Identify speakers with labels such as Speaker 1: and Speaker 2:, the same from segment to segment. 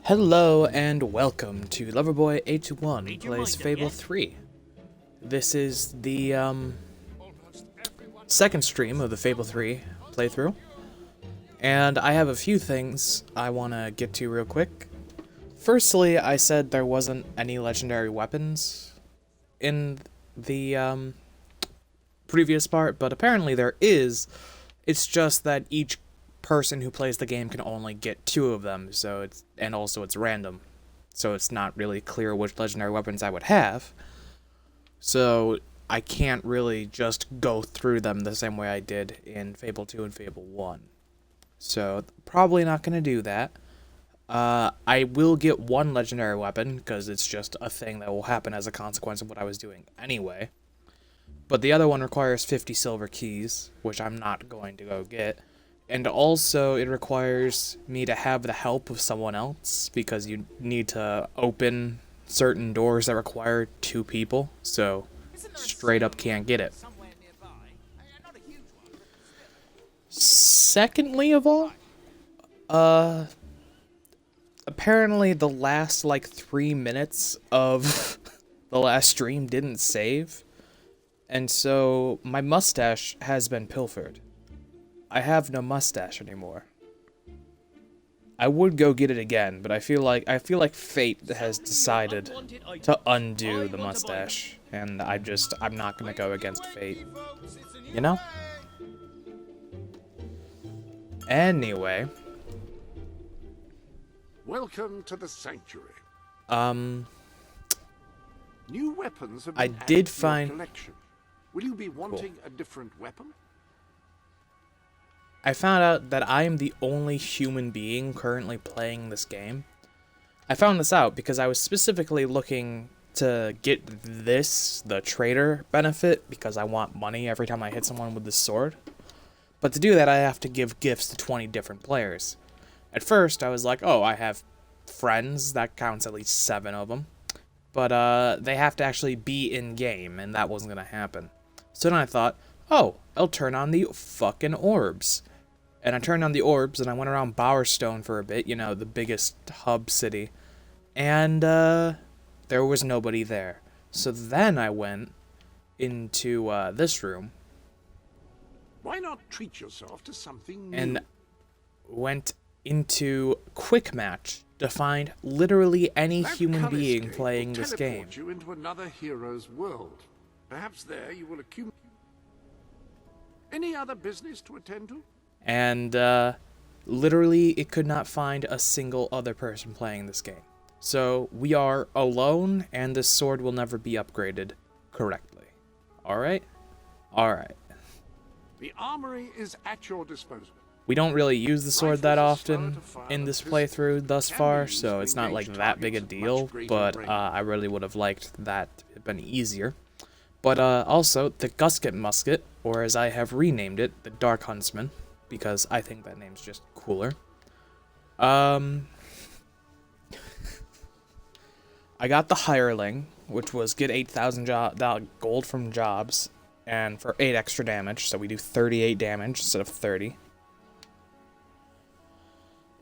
Speaker 1: Hello and welcome to Loverboy821 plays Fable 3. This is the second stream of the Fable 3 playthrough, and I have a few things I want to get to real quick. Firstly, I said there wasn't any legendary weapons in the previous part, but apparently there is. It's just that each person who plays the game can only get 2 of them, and also it's random, so it's not really clear which legendary weapons I would have, so I can't really just go through them the same way I did in Fable 2 and Fable 1, so probably not going to do that. I will get 1 legendary weapon, because it's just a thing that will happen as a consequence of what I was doing anyway, but the other one requires 50 silver keys, which I'm not going to go get. And also, it requires me to have the help of someone else, because you need to open certain doors that require 2 people, so straight up can't get it. Secondly of all, apparently the last, 3 minutes of the last stream didn't save, and so my mustache has been pilfered. I have no mustache anymore. I would go get it again, but I feel like fate has decided to undo the mustache, and I'm not gonna go against fate. You know? Anyway.
Speaker 2: Welcome to the sanctuary. New weapons have
Speaker 1: I
Speaker 2: been added
Speaker 1: did
Speaker 2: to your
Speaker 1: find.
Speaker 2: collection. Will you be wanting a different weapon?
Speaker 1: I found out that I am the only human being currently playing this game. I found this out because I was specifically looking to get the trader benefit, because I want money every time I hit someone with this sword. But to do that, I have to give gifts to 20 different players. At first, I was like, oh, I have friends, that counts at least 7 of them. But they have to actually be in-game, and that wasn't going to happen. So then I thought, oh, I'll turn on the fucking orbs. And I turned on the orbs, and I went around Bowerstone for a bit, you know, the biggest hub city. And, there was nobody there. So then I went into, this room.
Speaker 2: Why not treat yourself to something new?
Speaker 1: And went into Quick Match to find literally any human being playing this game.
Speaker 2: You into another hero's world. Perhaps there you will accumulate. Any other business to attend to?
Speaker 1: And, literally, it could not find a single other person playing this game. So, we are alone, and this sword will never be upgraded correctly. Alright? Alright.
Speaker 2: The armory is at your disposal.
Speaker 1: We don't really use the sword that often in this playthrough thus far, so it's not like that big a deal, but, I really would have liked that to have been easier. But, also, the Gusket Musket, or as I have renamed it, the Dark Huntsman, because I think that name's just cooler. I got the Hireling, which was get 8,000 gold from jobs, and for 8 extra damage, so we do 38 damage instead of 30.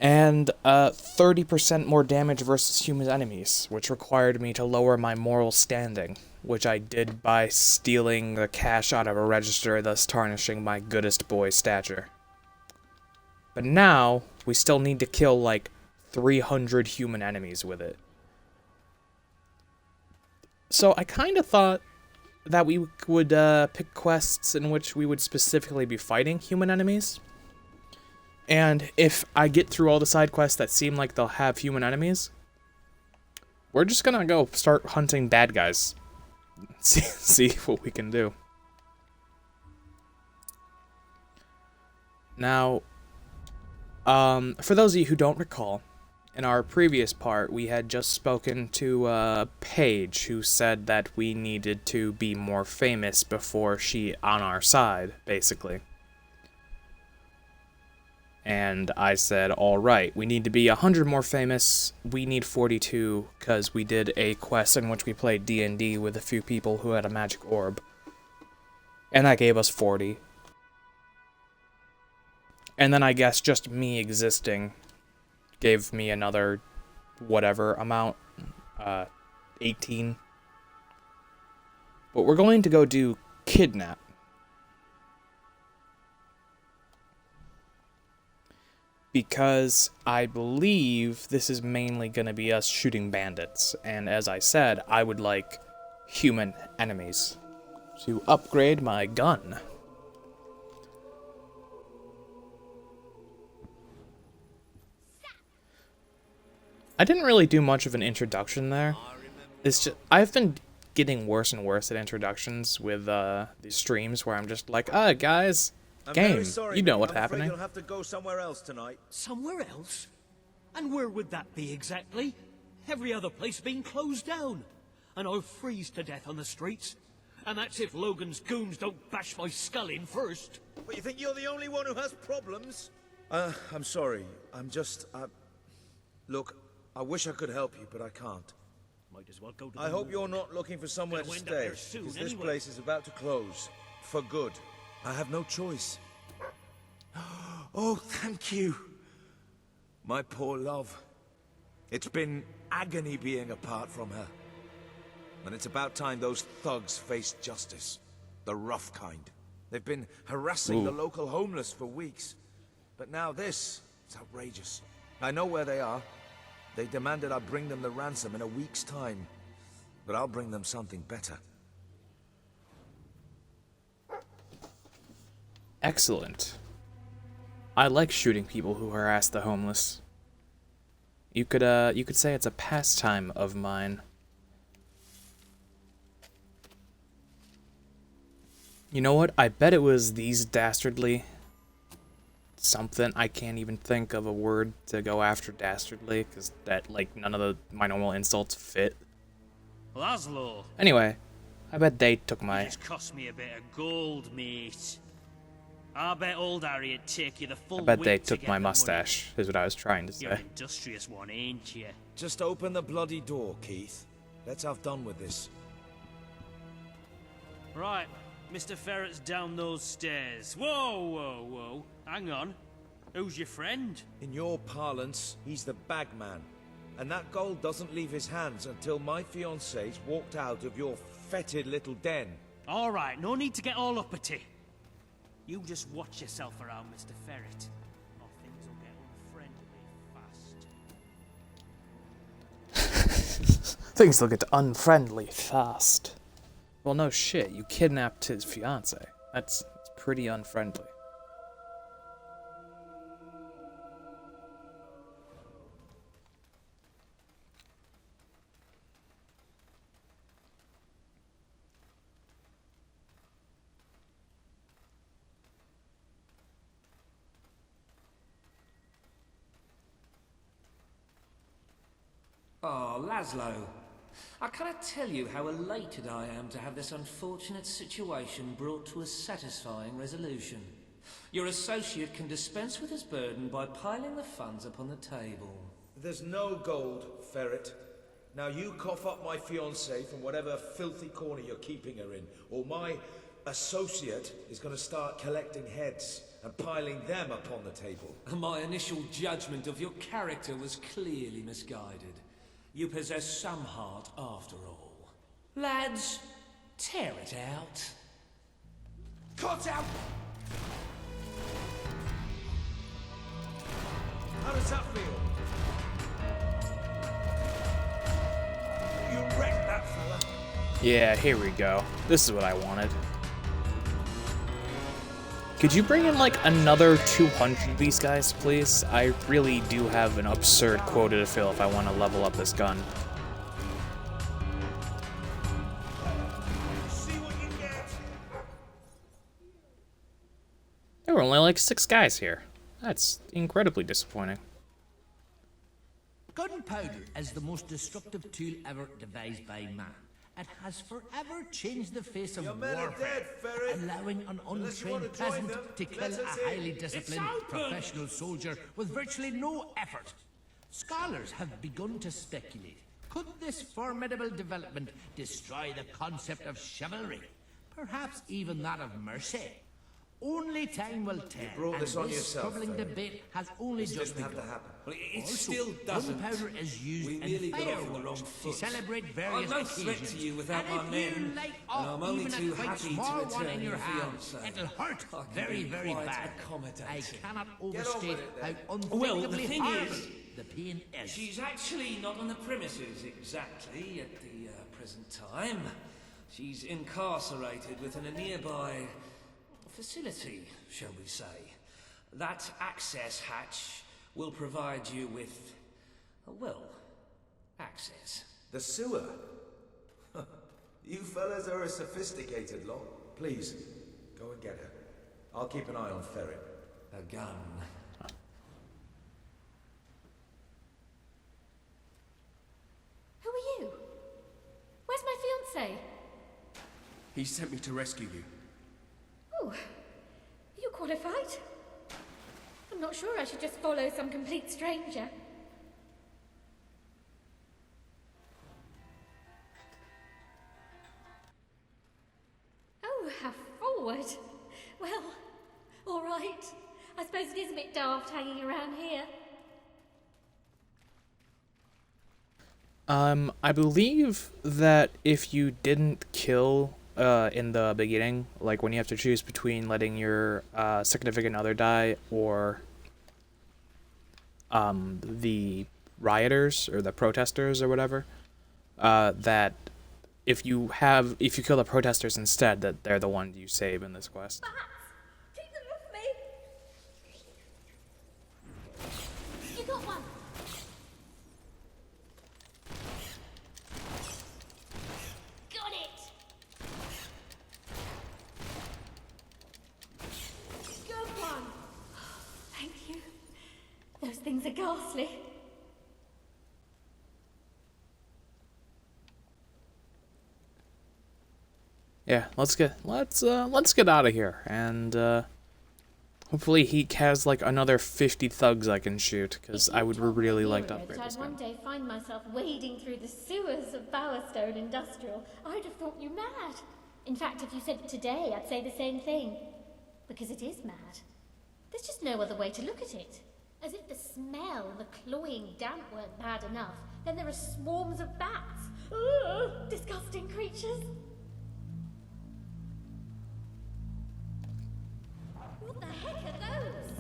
Speaker 1: And 30% more damage versus human enemies, which required me to lower my moral standing, which I did by stealing the cash out of a register, thus tarnishing my goodest boy stature. But now, we still need to kill, 300 human enemies with it. So I kind of thought that we would pick quests in which we would specifically be fighting human enemies. And if I get through all the side quests that seem like they'll have human enemies, we're just gonna go start hunting bad guys. See what we can do. Now, for those of you who don't recall, in our previous part, we had just spoken to Paige, who said that we needed to be more famous before she on our side, basically. And I said, alright, we need to be 100 more famous, we need 42, because we did a quest in which we played D&D with a few people who had a magic orb. And that gave us 40. And then I guess just me existing gave me another whatever amount, 18. But we're going to go do kidnap. Because I believe this is mainly going to be us shooting bandits. And as I said, I would like human enemies to upgrade my gun. I didn't really do much of an introduction there. It's just, I've been getting worse and worse at introductions with these streams where I'm just like, guys, game, you know what's happening.
Speaker 3: You'll have to go somewhere else tonight.
Speaker 4: Somewhere else? And where would that be exactly? Every other place being closed down. And I'll freeze to death on the streets. And that's if Logan's goons don't bash my skull in first.
Speaker 3: But you think you're the only one who has problems? I'm sorry. I'm just, Look, I wish I could help you, but I can't.
Speaker 4: Might as well go to the
Speaker 3: I hope
Speaker 4: morgue.
Speaker 3: you're not looking for somewhere to
Speaker 4: Gonna wind up
Speaker 3: stay,
Speaker 4: there soon
Speaker 3: because this
Speaker 4: anyway.
Speaker 3: place is about to close. For good. I have no choice. Oh, thank you. My poor love. It's been agony being apart from her. And it's about time those thugs faced justice. The rough kind. They've been harassing the local homeless for weeks. But now this, it's outrageous. I know where they are. They demanded I bring them the ransom in a week's time. But I'll bring them something better.
Speaker 1: Excellent. I like shooting people who harass the homeless. You could say it's a pastime of mine. You know what? I bet it was these dastardly something. I can't even think of a word to go after dastardly, because that, like, none of my normal insults fit.
Speaker 5: Laszlo,
Speaker 1: Anyway, I bet they took my...
Speaker 5: it's cost me a bit of gold, mate. I bet old Harry'd take you the full
Speaker 1: I bet
Speaker 5: week
Speaker 1: they
Speaker 5: to
Speaker 1: took
Speaker 5: get
Speaker 1: my
Speaker 5: the money.
Speaker 1: mustache, is what I was trying to
Speaker 5: You're
Speaker 1: say.
Speaker 5: an industrious one, ain't you?
Speaker 3: Just open the bloody door, Keith. Let's have done with this.
Speaker 5: Right, Mr. Ferret's down those stairs. Whoa, whoa, whoa. Hang on. Who's your friend?
Speaker 3: In your parlance, he's the bagman. And that gold doesn't leave his hands until my fiancée's walked out of your fetid little den.
Speaker 5: All right, no need to get all uppity. You just watch yourself around, Mr. Ferret, or things will get unfriendly fast.
Speaker 1: Things will get unfriendly fast. Well, no shit, you kidnapped his fiancée. That's pretty unfriendly.
Speaker 6: Oh, Laszlo. I cannot tell you how elated I am to have this unfortunate situation brought to a satisfying resolution. Your associate can dispense with his burden by piling the funds upon the table.
Speaker 3: There's no gold, Ferret. Now you cough up my fiancée from whatever filthy corner you're keeping her in, or my associate is going to start collecting heads and piling them upon the table.
Speaker 6: My initial judgment of your character was clearly misguided. You possess some heart after all. Lads, tear it out.
Speaker 3: Cut out! How does that feel? You wrecked that fella.
Speaker 1: Yeah, here we go. This is what I wanted. Could you bring in, like, another 200 of these guys, please? I really do have an absurd quota to fill if I want to level up this gun.
Speaker 3: See what you get.
Speaker 1: There were only, like, 6 guys here. That's incredibly disappointing.
Speaker 7: Gunpowder is the most destructive tool ever devised by man. It has forever changed the face of
Speaker 3: Your men are
Speaker 7: warfare,
Speaker 3: dead, Ferret.
Speaker 7: allowing an
Speaker 3: Unless you want
Speaker 7: untrained
Speaker 3: to join
Speaker 7: peasant
Speaker 3: them,
Speaker 7: to kill
Speaker 3: let us
Speaker 7: a
Speaker 3: in.
Speaker 7: highly disciplined professional soldier with virtually no effort. Scholars have begun to speculate. Could this formidable development destroy the concept of chivalry? Perhaps even that of mercy? Only time will tell.
Speaker 3: brought this
Speaker 7: and
Speaker 3: on
Speaker 7: this
Speaker 3: yourself,
Speaker 7: troubling
Speaker 3: Ferret.
Speaker 7: debate has only
Speaker 3: This
Speaker 7: just
Speaker 3: didn't have
Speaker 7: begun.
Speaker 3: to happen.
Speaker 6: Well, it
Speaker 7: Also,
Speaker 6: still doesn't.
Speaker 7: gunpowder is used
Speaker 6: We
Speaker 7: in
Speaker 6: merely got off on the wrong
Speaker 7: fireworks to
Speaker 6: foot.
Speaker 7: celebrate
Speaker 6: I'm
Speaker 7: various
Speaker 6: no threat
Speaker 7: occasions.
Speaker 6: to you without
Speaker 7: and
Speaker 6: my
Speaker 7: if you
Speaker 6: men,
Speaker 7: light
Speaker 6: and
Speaker 7: up
Speaker 6: I'm only
Speaker 7: even
Speaker 6: too
Speaker 7: a quite
Speaker 6: happy to
Speaker 7: small one
Speaker 6: return
Speaker 7: in your
Speaker 6: your
Speaker 7: hand,
Speaker 6: fiancé.
Speaker 7: it'll hurt
Speaker 6: I can
Speaker 7: very,
Speaker 6: be
Speaker 7: very
Speaker 6: quite
Speaker 7: bad. I
Speaker 6: accommodating.
Speaker 7: cannot
Speaker 3: on with
Speaker 7: overstate
Speaker 3: it, then.
Speaker 7: how
Speaker 6: Well, the
Speaker 7: unthinkably
Speaker 6: thing
Speaker 7: horrible
Speaker 6: is,
Speaker 7: the pain is.
Speaker 6: She's actually not on the premises exactly at the present time. She's incarcerated within a nearby facility, shall we say. That access hatch will provide you with, well, access.
Speaker 3: The sewer? You fellas are a sophisticated lot. Please, go and get her. I'll keep an eye on Ferret.
Speaker 6: A gun.
Speaker 8: Who are you? Where's my fiancé?
Speaker 9: He sent me to rescue you.
Speaker 8: Oh, are you qualified? I'm not sure I should just follow some complete stranger. Oh, how forward. Well, all right. I suppose it is a bit daft hanging around here.
Speaker 1: I believe that if you didn't kill in the beginning, like when you have to choose between letting your significant other die or the rioters or the protesters or whatever, that if you kill the protesters instead, that they're the ones you save in this quest.
Speaker 8: Bats! Keep them off me! You got one! Got it! Good one! Thank you. Those things are ghastly.
Speaker 1: Yeah, let's get out of here, and hopefully he has like another 50 thugs I can shoot, because I would really like to upgrade
Speaker 8: that
Speaker 1: this
Speaker 8: I'd one
Speaker 1: guy.
Speaker 8: day find myself wading through the sewers of Bowerstone Industrial, I'd have thought you mad. In fact, if you said it today, I'd say the same thing. Because it is mad. There's just no other way to look at it. As if the smell and the cloying damp weren't bad enough, then there are swarms of bats. Ugh, disgusting creatures. What the heck are those?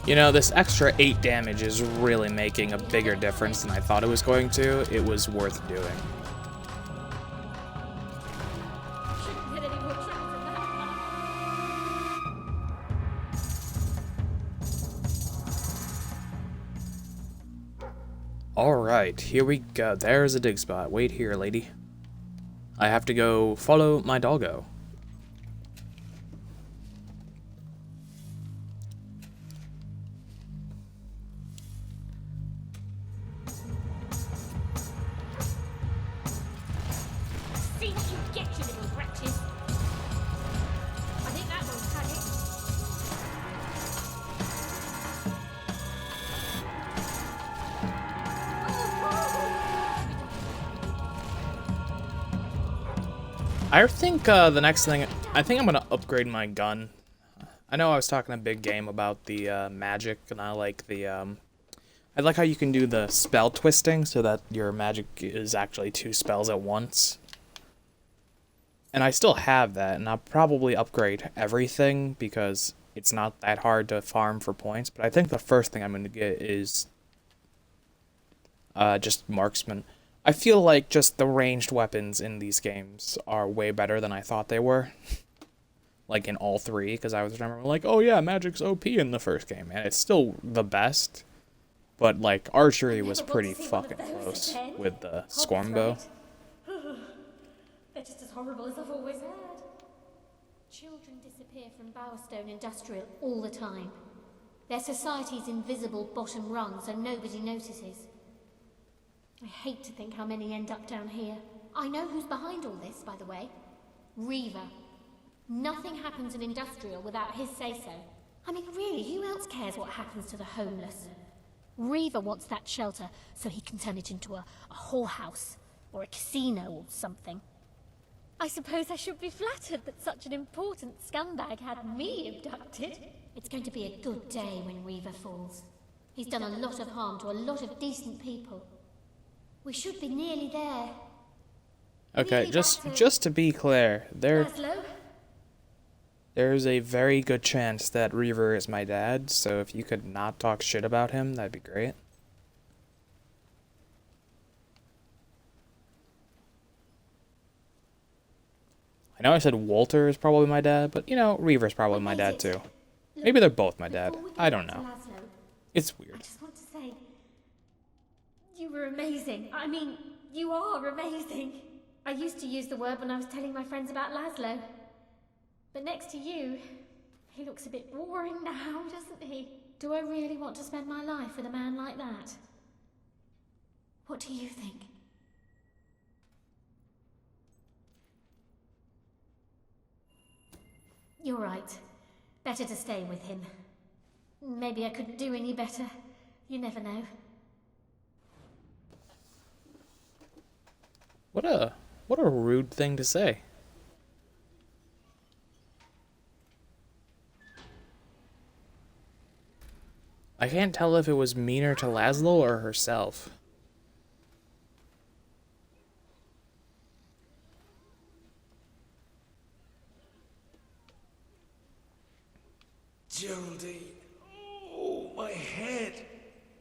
Speaker 1: You know, this extra 8 damage is really making a bigger difference than I thought it was going to. It was worth doing.
Speaker 8: Shouldn't get any more trouble than that.
Speaker 1: Alright, here we go. There's a dig spot. Wait here, lady. I have to go follow my doggo.
Speaker 8: See what you get, you little wretches. I think that one's had it.
Speaker 1: I think the next thing, I think I'm gonna upgrade my gun. I know I was talking a big game about the magic, and I like the I like how you can do the spell twisting so that your magic is actually 2 spells at once. And I still have that, and I'll probably upgrade everything because it's not that hard to farm for points. But I think the first thing I'm gonna get is just marksman. I feel like just the ranged weapons in these games are way better than I thought they were. Like in all 3, because I was remembering like, oh yeah, magic's OP in the first game, and it's still the best. But like archery was pretty fucking close with the scorn bow.
Speaker 8: They're just as horrible as I've always heard. Children disappear from Bowerstone Industrial all the time. Their society's invisible bottom rung, so nobody notices. I hate to think how many end up down here. I know who's behind all this, by the way. Reaver. Nothing happens in Industrial without his say-so. I mean, really, who else cares what happens to the homeless? Reaver wants that shelter so he can turn it into a whorehouse or a casino or something. I suppose I should be flattered that such an important scumbag had me abducted. It's going to be a good day when Reaver falls. He's done a lot of harm to a lot of decent people. We should be nearly there.
Speaker 1: Okay,
Speaker 8: Nearly
Speaker 1: just
Speaker 8: back
Speaker 1: just to be clear,
Speaker 8: Laszlo?
Speaker 1: there's a very good chance that Reaver is my dad, so if you could not talk shit about him, that'd be great. I know I said Walter is probably my dad, but you know, Reaver's probably my dad too. Maybe they're both my dad. I don't know. It's
Speaker 8: I
Speaker 1: weird.
Speaker 8: just want to say, you were amazing. I mean, you are amazing. I used to use the word when I was telling my friends about Laszlo. But next to you, he looks a bit boring now, doesn't he? Do I really want to spend my life with a man like that? What do you think? You're right. Better to stay with him. Maybe I couldn't do any better. You never know.
Speaker 1: What a rude thing to say. I can't tell if it was meaner to Laszlo or herself.
Speaker 3: Geraldine. Oh, my head.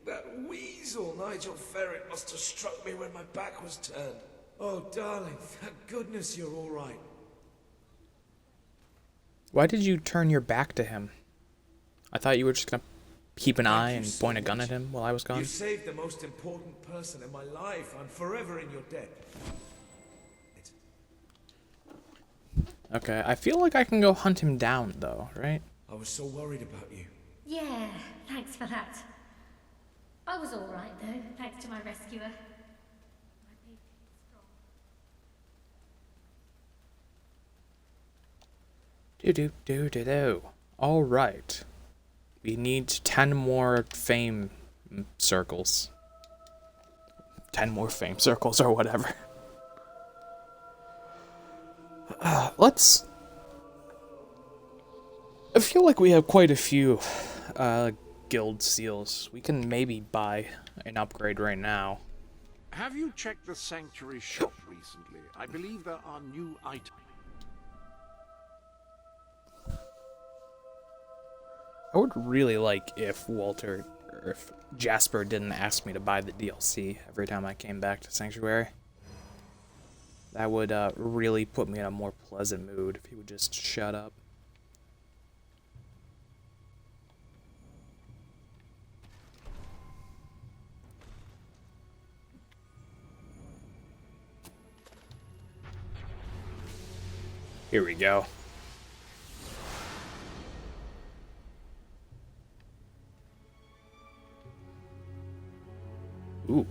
Speaker 3: That weasel Nigel Ferret must have struck me when my back was turned. Oh, darling, thank goodness you're all right.
Speaker 1: Why did you turn your back to him? I thought you were just gonna keep an eye and
Speaker 3: so
Speaker 1: point a gun
Speaker 3: much.
Speaker 1: at him while I was gone.
Speaker 3: You saved the most important person in my life. I'm forever in your debt.
Speaker 1: Okay, I feel like I can go hunt him down, though, right?
Speaker 3: I was so worried about you.
Speaker 8: Yeah, thanks for that. I was alright though, thanks to my rescuer.
Speaker 1: Do. Alright. We need 10 more fame circles. 10 more fame circles or whatever. Let's... I feel like we have quite a few guild seals. We can maybe buy an upgrade right now.
Speaker 2: Have you checked the Sanctuary shop recently? I believe there are new items.
Speaker 1: I would really like if Walter, or if Jasper didn't ask me to buy the DLC every time I came back to Sanctuary. That would really put me in a more pleasant mood if he would just shut up. Here we go. Ooh.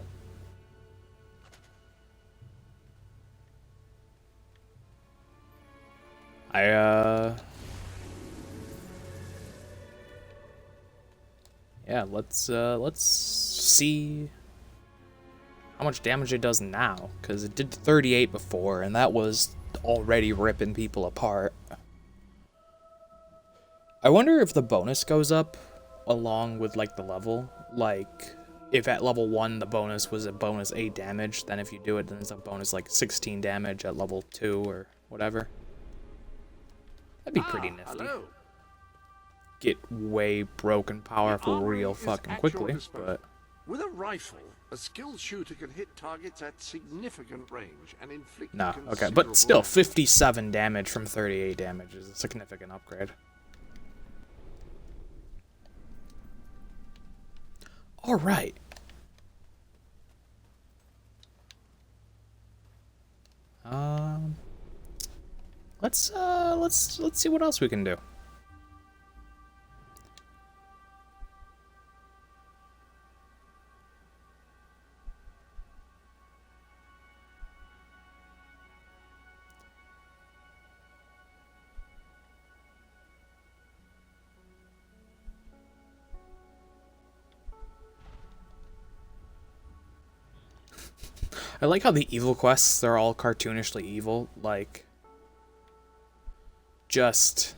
Speaker 1: Yeah, let's see how much damage it does now, because it did 38 before, and that was already ripping people apart. I wonder if the bonus goes up along with, like, the level. Like, if at level 1 the bonus was a bonus 8 damage, then if you do it, then it's a bonus, like, 16 damage at level 2 or whatever. That'd be pretty nifty.
Speaker 2: Hello.
Speaker 1: Get way broken powerful
Speaker 2: The
Speaker 1: real
Speaker 2: armory is
Speaker 1: fucking
Speaker 2: at your
Speaker 1: quickly,
Speaker 2: disposal.
Speaker 1: but...
Speaker 2: With a rifle, a skilled shooter can hit targets at significant range and inflict
Speaker 1: No, okay,
Speaker 2: considerable
Speaker 1: but still,
Speaker 2: damage.
Speaker 1: 57 damage from 38 damage is a significant upgrade. Alright. Let's see what else we can do. I like how the evil quests, they're all cartoonishly evil, like, just...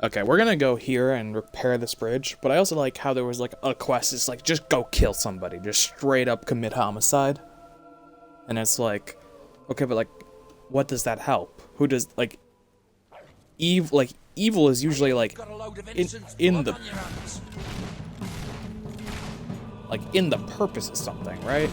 Speaker 1: Okay, we're gonna go here and repair this bridge, but I also like how there was, like, a quest, it's like, just go kill somebody, just straight up commit homicide. And it's like, okay, but, like, what does that help? Who does, like, evil is usually, like, in the... Like, in the purpose of something, right?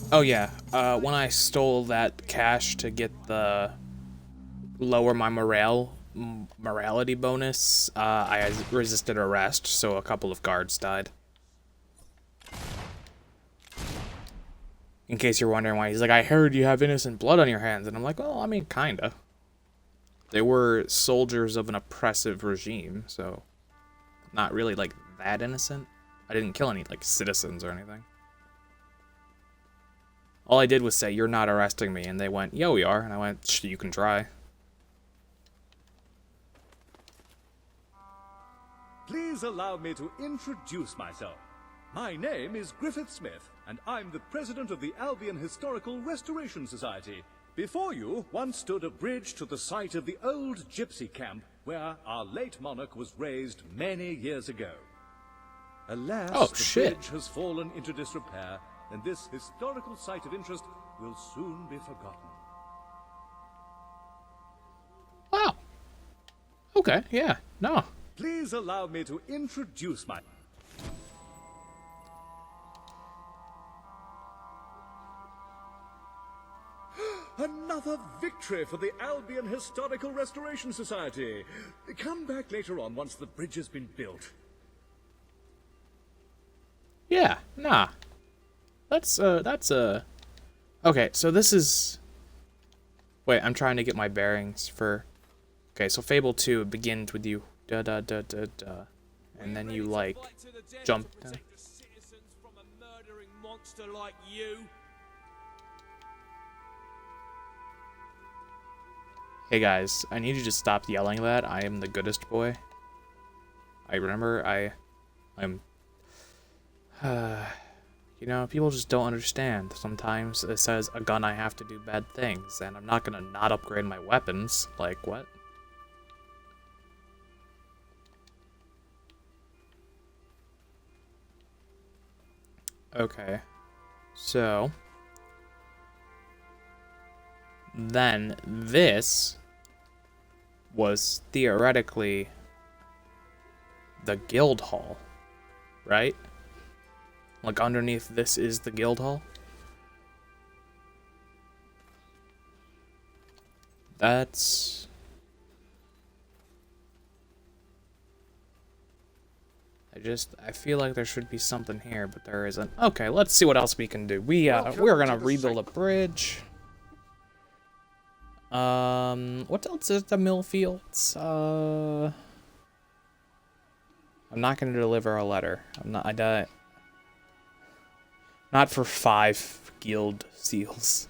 Speaker 1: Oh yeah, when I stole that cash to get the lower my morality bonus, I resisted arrest, so a couple of guards died. In case you're wondering why, he's like, I heard you have innocent blood on your hands, and I'm like, well, I mean, kinda. They were soldiers of an oppressive regime, so not really, like, that innocent. I didn't kill any, like, citizens or anything. All I did was say, you're not arresting me, and they went, yeah, we are, and I went, you can try.
Speaker 10: Please allow me to introduce myself. My name is Griffith Smith, and I'm the president of the Albion Historical Restoration Society. Before you once stood a bridge to the site of the old gypsy camp, where our late monarch was raised many years ago. Alas, the bridge has fallen into disrepair, and this historical site of interest will soon be forgotten.
Speaker 1: Wow. Okay, yeah, no.
Speaker 10: Please allow me to introduce my... Another victory for the Albion Historical Restoration Society. Come back later on once the bridge has been built.
Speaker 1: Yeah, nah. That's okay, so this is... Wait, I'm trying to get my bearings for... Okay, so Fable 2 begins with you... Da-da-da-da-da. And then you, like, jump down. Hey guys, I need you to stop yelling that. I am the goodest boy. I remember I'm... You know, people just don't understand. Sometimes it says a gun I have to do bad things, and I'm not gonna not upgrade my weapons. Like, what? Okay. So... Then, this was theoretically the guild hall, right? Like, underneath this is the guild hall. That's... I feel like there should be something here, but there isn't. Okay, let's see what else we can do. We're gonna rebuild a bridge. What else is the mill fields? I'm not gonna deliver a letter. Not for 5 guild seals.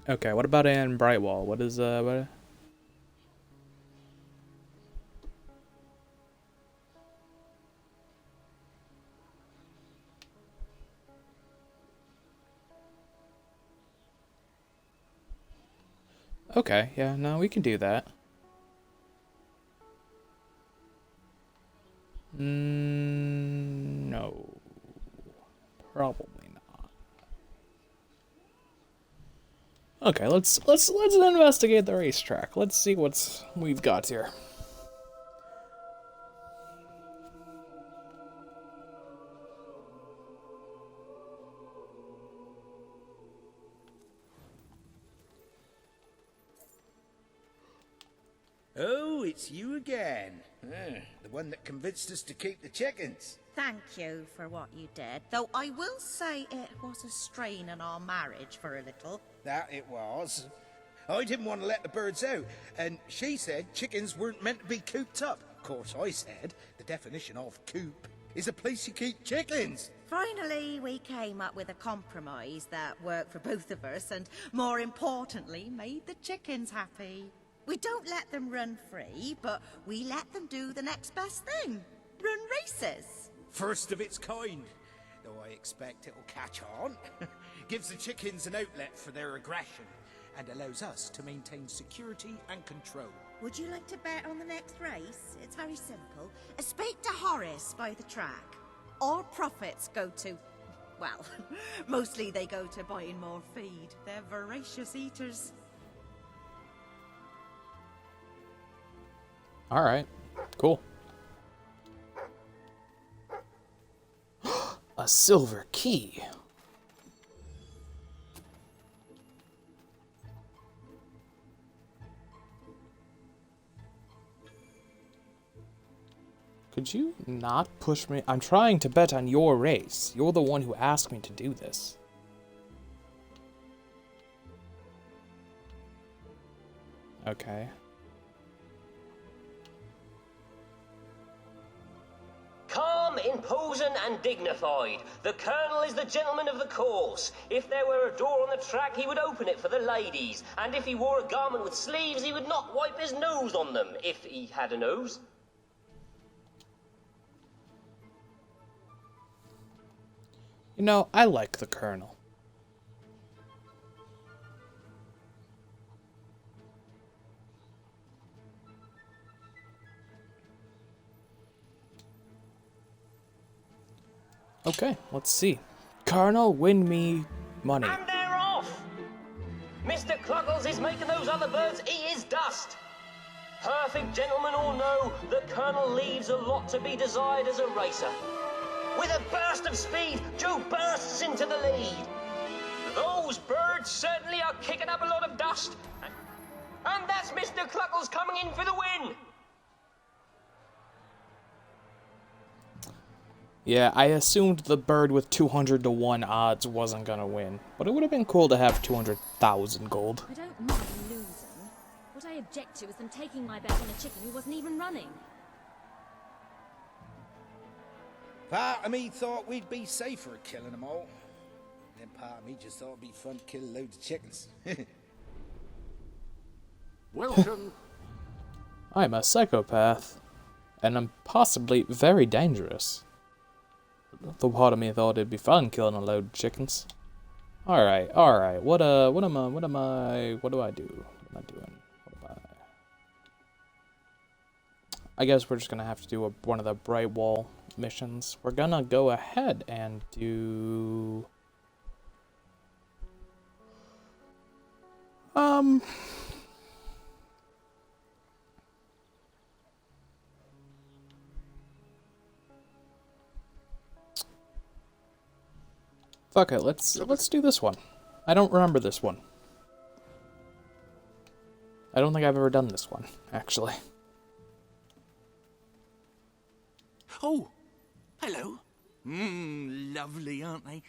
Speaker 1: Okay, what about in Brightwall? What is, what? Okay, yeah, no, we can do that. No. Probably not. Okay, let's investigate the racetrack. Let's see what's we've got here.
Speaker 11: Oh, it's you again. The one that convinced us to keep the chickens.
Speaker 12: Thank you for what you did, though I will say it was a strain on our marriage for a little.
Speaker 11: That it was. I didn't want to let the birds out, and she said chickens weren't meant to be cooped up. Of course, I said the definition of coop is a place you keep chickens.
Speaker 12: Finally, we came up with a compromise that worked for both of us and, more importantly, made the chickens happy. We don't let them run free, but we let them do the next best thing. Run races.
Speaker 11: First of its kind. Though I expect it'll catch on. Gives the chickens an outlet for their aggression and allows us to maintain security and control.
Speaker 12: Would you like to bet on the next race? It's very simple. Speak to Horace by the track. All profits go to... well, mostly they go to buying more feed. They're voracious eaters.
Speaker 1: Alright, cool. A silver key. Could you not push me? I'm trying to bet on your race. You're the one who asked me to do this. Okay.
Speaker 13: Calm, imposing, and dignified. The Colonel is the gentleman of the course. If there were a door on the track, he would open it for the ladies. And if he wore a garment with sleeves, he would not wipe his nose on them, if he had a nose.
Speaker 1: You know, I like the Colonel. Okay, let's see. Colonel, win me money.
Speaker 13: And they're off! Mr. Cluggles is making those other birds eat his dust. Perfect gentleman or no, the Colonel leaves a lot to be desired as a racer. With a burst of speed, Joe bursts into the lead. Those birds certainly are kicking up a lot of dust. And that's Mr. Cluggles coming in for the win.
Speaker 1: Yeah, I assumed the bird with 200 to 1 odds wasn't gonna win, but it would have been cool to have 200,000 gold.
Speaker 14: I don't mind losing. What I object to is them taking my bet on a chicken who wasn't even running.
Speaker 11: Part of me thought we'd be safer killing them all. Then part of me just thought it'd be fun to kill loads of chickens.
Speaker 2: Welcome.
Speaker 1: I'm a psychopath, and I'm possibly very dangerous. The part of me thought it'd be fun killing a load of chickens. Alright. What do I do? What am I doing? I guess we're just gonna have to do one of the Bright Wall missions. We're gonna go ahead and do... Fuck it, let's do this one. I don't remember this one. I don't think I've ever done this one, actually.
Speaker 15: Oh, hello. Lovely, aren't they?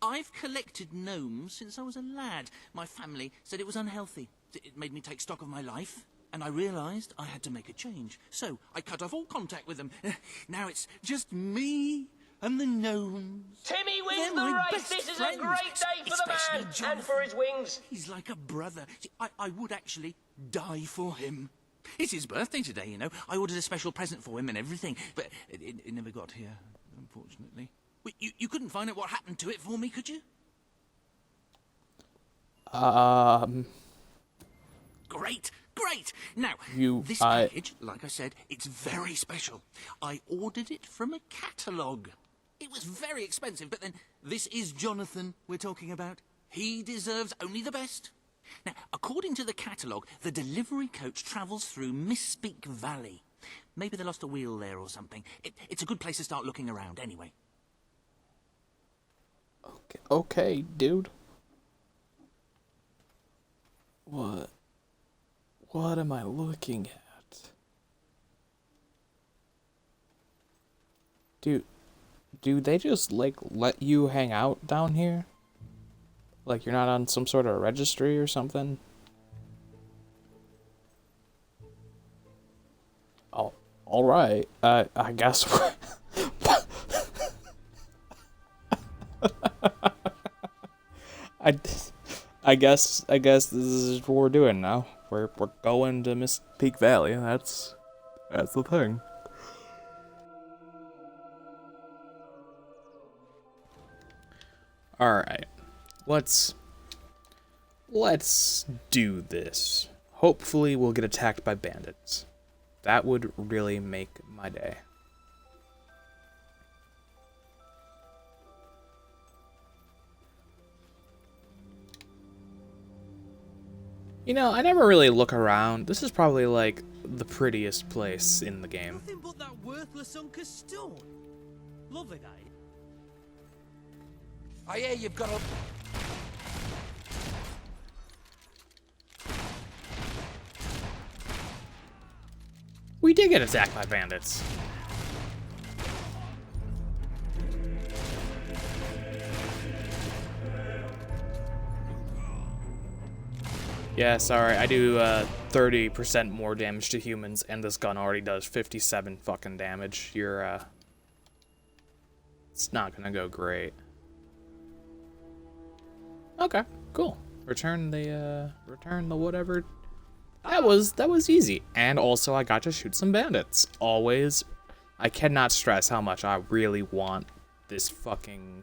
Speaker 15: I've collected gnomes since I was a lad. My family said it was unhealthy. It made me take stock of my life, and I realised I had to make a change. So I cut off all contact with them. Now it's just me and the gnomes.
Speaker 13: Timmy wins
Speaker 15: They're
Speaker 13: the
Speaker 15: my
Speaker 13: race.
Speaker 15: best
Speaker 13: This is
Speaker 15: friends,
Speaker 13: a great day for the
Speaker 15: especially
Speaker 13: man
Speaker 15: Jonathan.
Speaker 13: and for his wings.
Speaker 15: He's like a brother. See, I would actually die for him. It's his birthday today, you know. I ordered a special present for him and everything, but it never got here, unfortunately. You couldn't find out what happened to it for me, could you? Great, great! Now, this package, like I said, it's very special. I ordered it from a catalogue. It was very expensive, but then this is Jonathan we're talking about. He deserves only the best. Now, according to the catalogue, the delivery coach travels through Misspeak Valley. Maybe they lost a wheel there or something. It's a good place to start looking around, anyway.
Speaker 1: Okay, dude. What am I looking at? Do they just, like, let you hang out down here? Like, you're not on some sort of registry or something? Oh, all right. I guess. I, I guess this is what we're doing now. We're going to Peak Valley. That's the thing. All right, let's do this. Hopefully, we'll get attacked by bandits. That would really make my day. You know, I never really look around. This is probably like the prettiest place in the game.
Speaker 5: Nothing but that worthless hunk of stone. Lovely guy.
Speaker 11: I hear you've got a...
Speaker 1: We did get attacked by bandits. Yeah, sorry, I do 30% more damage to humans, and this gun already does 57 fucking damage. It's not gonna go great. Okay, cool. Return the whatever. That was easy. And also I got to shoot some bandits. Always, I cannot stress how much I really want this fucking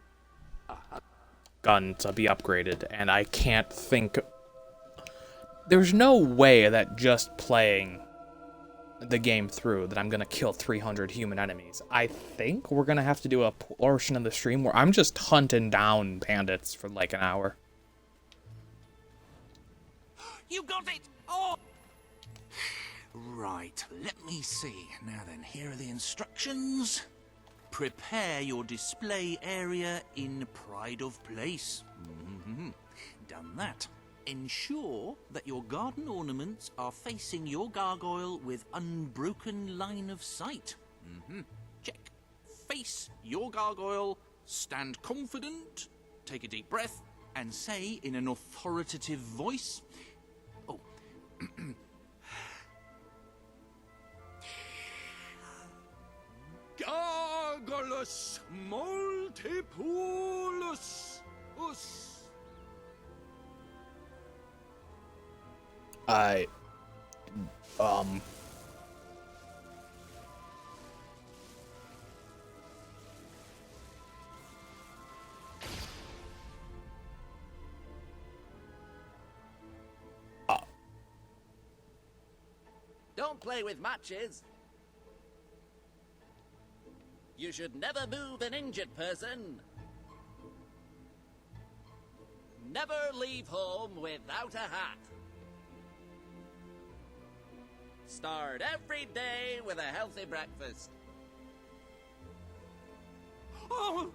Speaker 1: gun to be upgraded, and I can't think. There's no way that just playing the game through that I'm gonna kill 300 human enemies. I think we're gonna have to do a portion of the stream where I'm just hunting down bandits for like an hour.
Speaker 15: You got it! Oh! Right, let me see. Now then, here are the instructions. Prepare your display area in pride of place. Done that. Ensure that your garden ornaments are facing your gargoyle with unbroken line of sight. Check. Face your gargoyle, stand confident, take a deep breath, and say in an authoritative voice... Oh. Gargulus multipulus us.
Speaker 16: Don't play with matches. You should never move an injured person. Never leave home without a hat. Start every day with a healthy breakfast.
Speaker 15: Oh,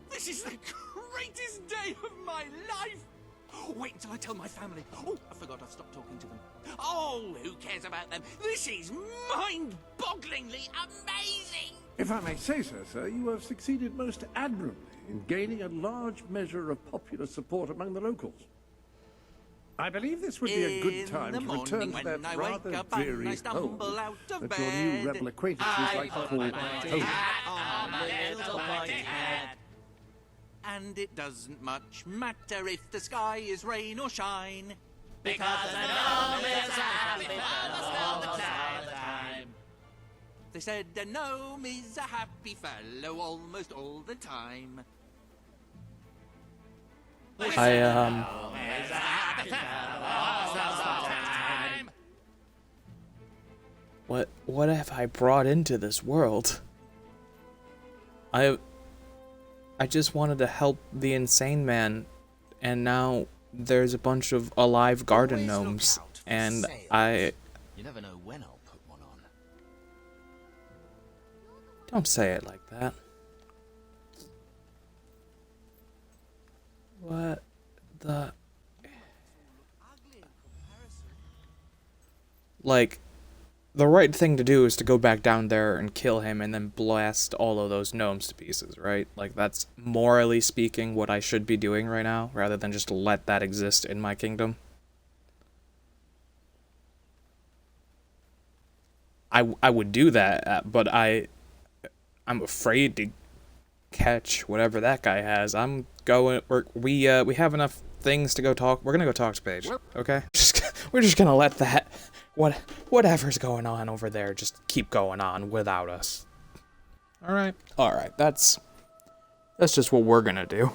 Speaker 15: this is the greatest day of my life! Wait until I tell my family. Oh, I forgot I've stopped talking to them. Oh, who cares about them? This is mind-bogglingly amazing!
Speaker 2: If I may say so, sir, you have succeeded most admirably in gaining a large measure of popular support among the locals. I believe this would be a good time to return to that rather dreary home that your new rebel acquaintances like to call home.
Speaker 15: And it doesn't much matter if the sky is rain or shine,
Speaker 16: because a gnome is a happy fellow all the time.
Speaker 15: They said a gnome is a happy fellow almost all the time.
Speaker 1: What have I brought into this world? I just wanted to help the insane man, and now there's a bunch of alive garden gnomes, and
Speaker 11: You never know when I'll put one on.
Speaker 1: Don't say it like that. What the... Like, the right thing to do is to go back down there and kill him and then blast all of those gnomes to pieces, right? Like, that's morally speaking what I should be doing right now, rather than just let that exist in my kingdom. I would do that, but I'm afraid to catch whatever that guy has. I'm going. We have enough things to go talk. We're gonna go talk to Paige. Okay. We're just gonna let that whatever's going on over there just keep going on without us. All right. All right. That's just what we're gonna do.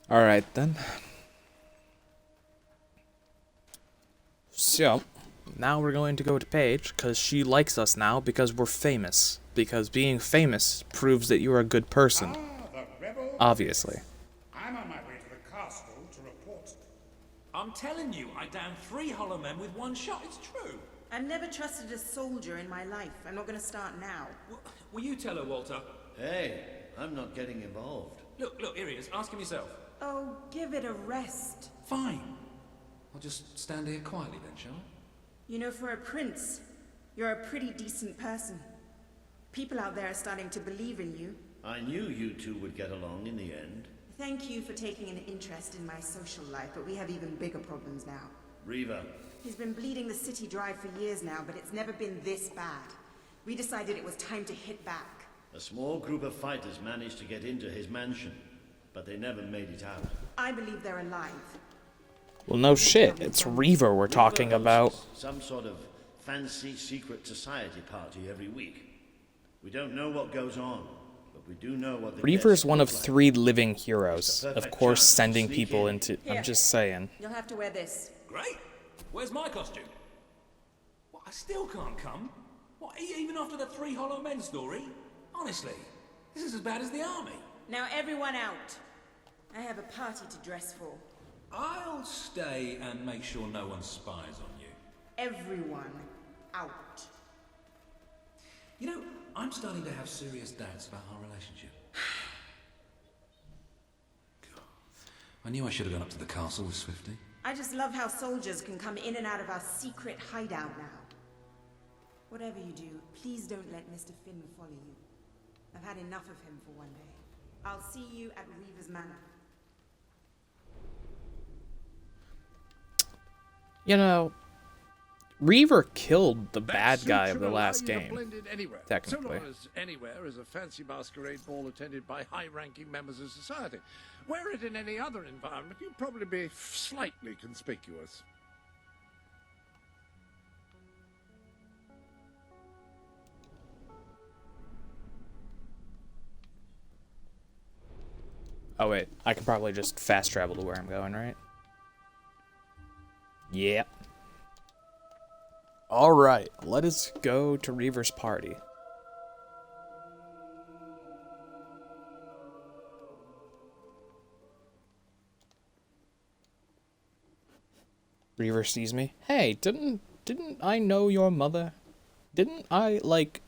Speaker 1: All right then. So, now we're going to go to Paige, because she likes us now, because we're famous. Because being famous proves that you're a good person. Obviously.
Speaker 11: I'm on my way to the castle to report.
Speaker 6: I'm telling you, I downed 3 hollow men with 1 shot. It's true.
Speaker 17: I've never trusted a soldier in my life. I'm not going to start now.
Speaker 6: Will you tell her, Walter?
Speaker 18: Hey, I'm not getting involved.
Speaker 6: Look, here he is. Ask him yourself.
Speaker 17: Oh, give it a rest.
Speaker 6: Fine. I'll just stand here quietly then, shall I?
Speaker 17: You know, for a prince, you're a pretty decent person. People out there are starting to believe in you.
Speaker 18: I knew you two would get along in the end.
Speaker 17: Thank you for taking an interest in my social life, but we have even bigger problems now.
Speaker 18: Reaver.
Speaker 17: He's been bleeding the city dry for years now, but it's never been this bad. We decided it was time to hit back.
Speaker 18: A small group of fighters managed to get into his mansion, but they never made it out.
Speaker 17: I believe they're alive.
Speaker 1: Well, no shit. It's Reaver we're talking about.
Speaker 18: Some sort of fancy secret society party every week. We don't know what goes on, but we do know what the
Speaker 1: Reaver's one of 3 living heroes. Of course, sending people into... I'm just saying.
Speaker 17: You'll have to wear this.
Speaker 6: Great. Where's my costume? What, I still can't come? What, even after the 3 hollow men story? Honestly, this is as bad as the army.
Speaker 17: Now everyone out. I have a party to dress for.
Speaker 6: I'll stay and make sure no one spies on you.
Speaker 17: Everyone out.
Speaker 6: You know, I'm starting to have serious doubts about our relationship. I knew I should have gone up to the castle with Swifty.
Speaker 17: I just love how soldiers can come in and out of our secret hideout now. Whatever you do, please don't let Mr. Finn follow you. I've had enough of him for one day. I'll see you at Reaver's Manor.
Speaker 1: You know, Reaver killed the bad guy of the last game, technically.
Speaker 2: So long as anywhere is a fancy masquerade ball attended by high-ranking members of society. Were it in any other environment, you'd probably be slightly conspicuous.
Speaker 1: Oh wait, I can probably just fast travel to where I'm going, right? Yep. Alright, let us go to Reaver's party. Reaver sees me. Hey, didn't I know your mother? Didn't I, like,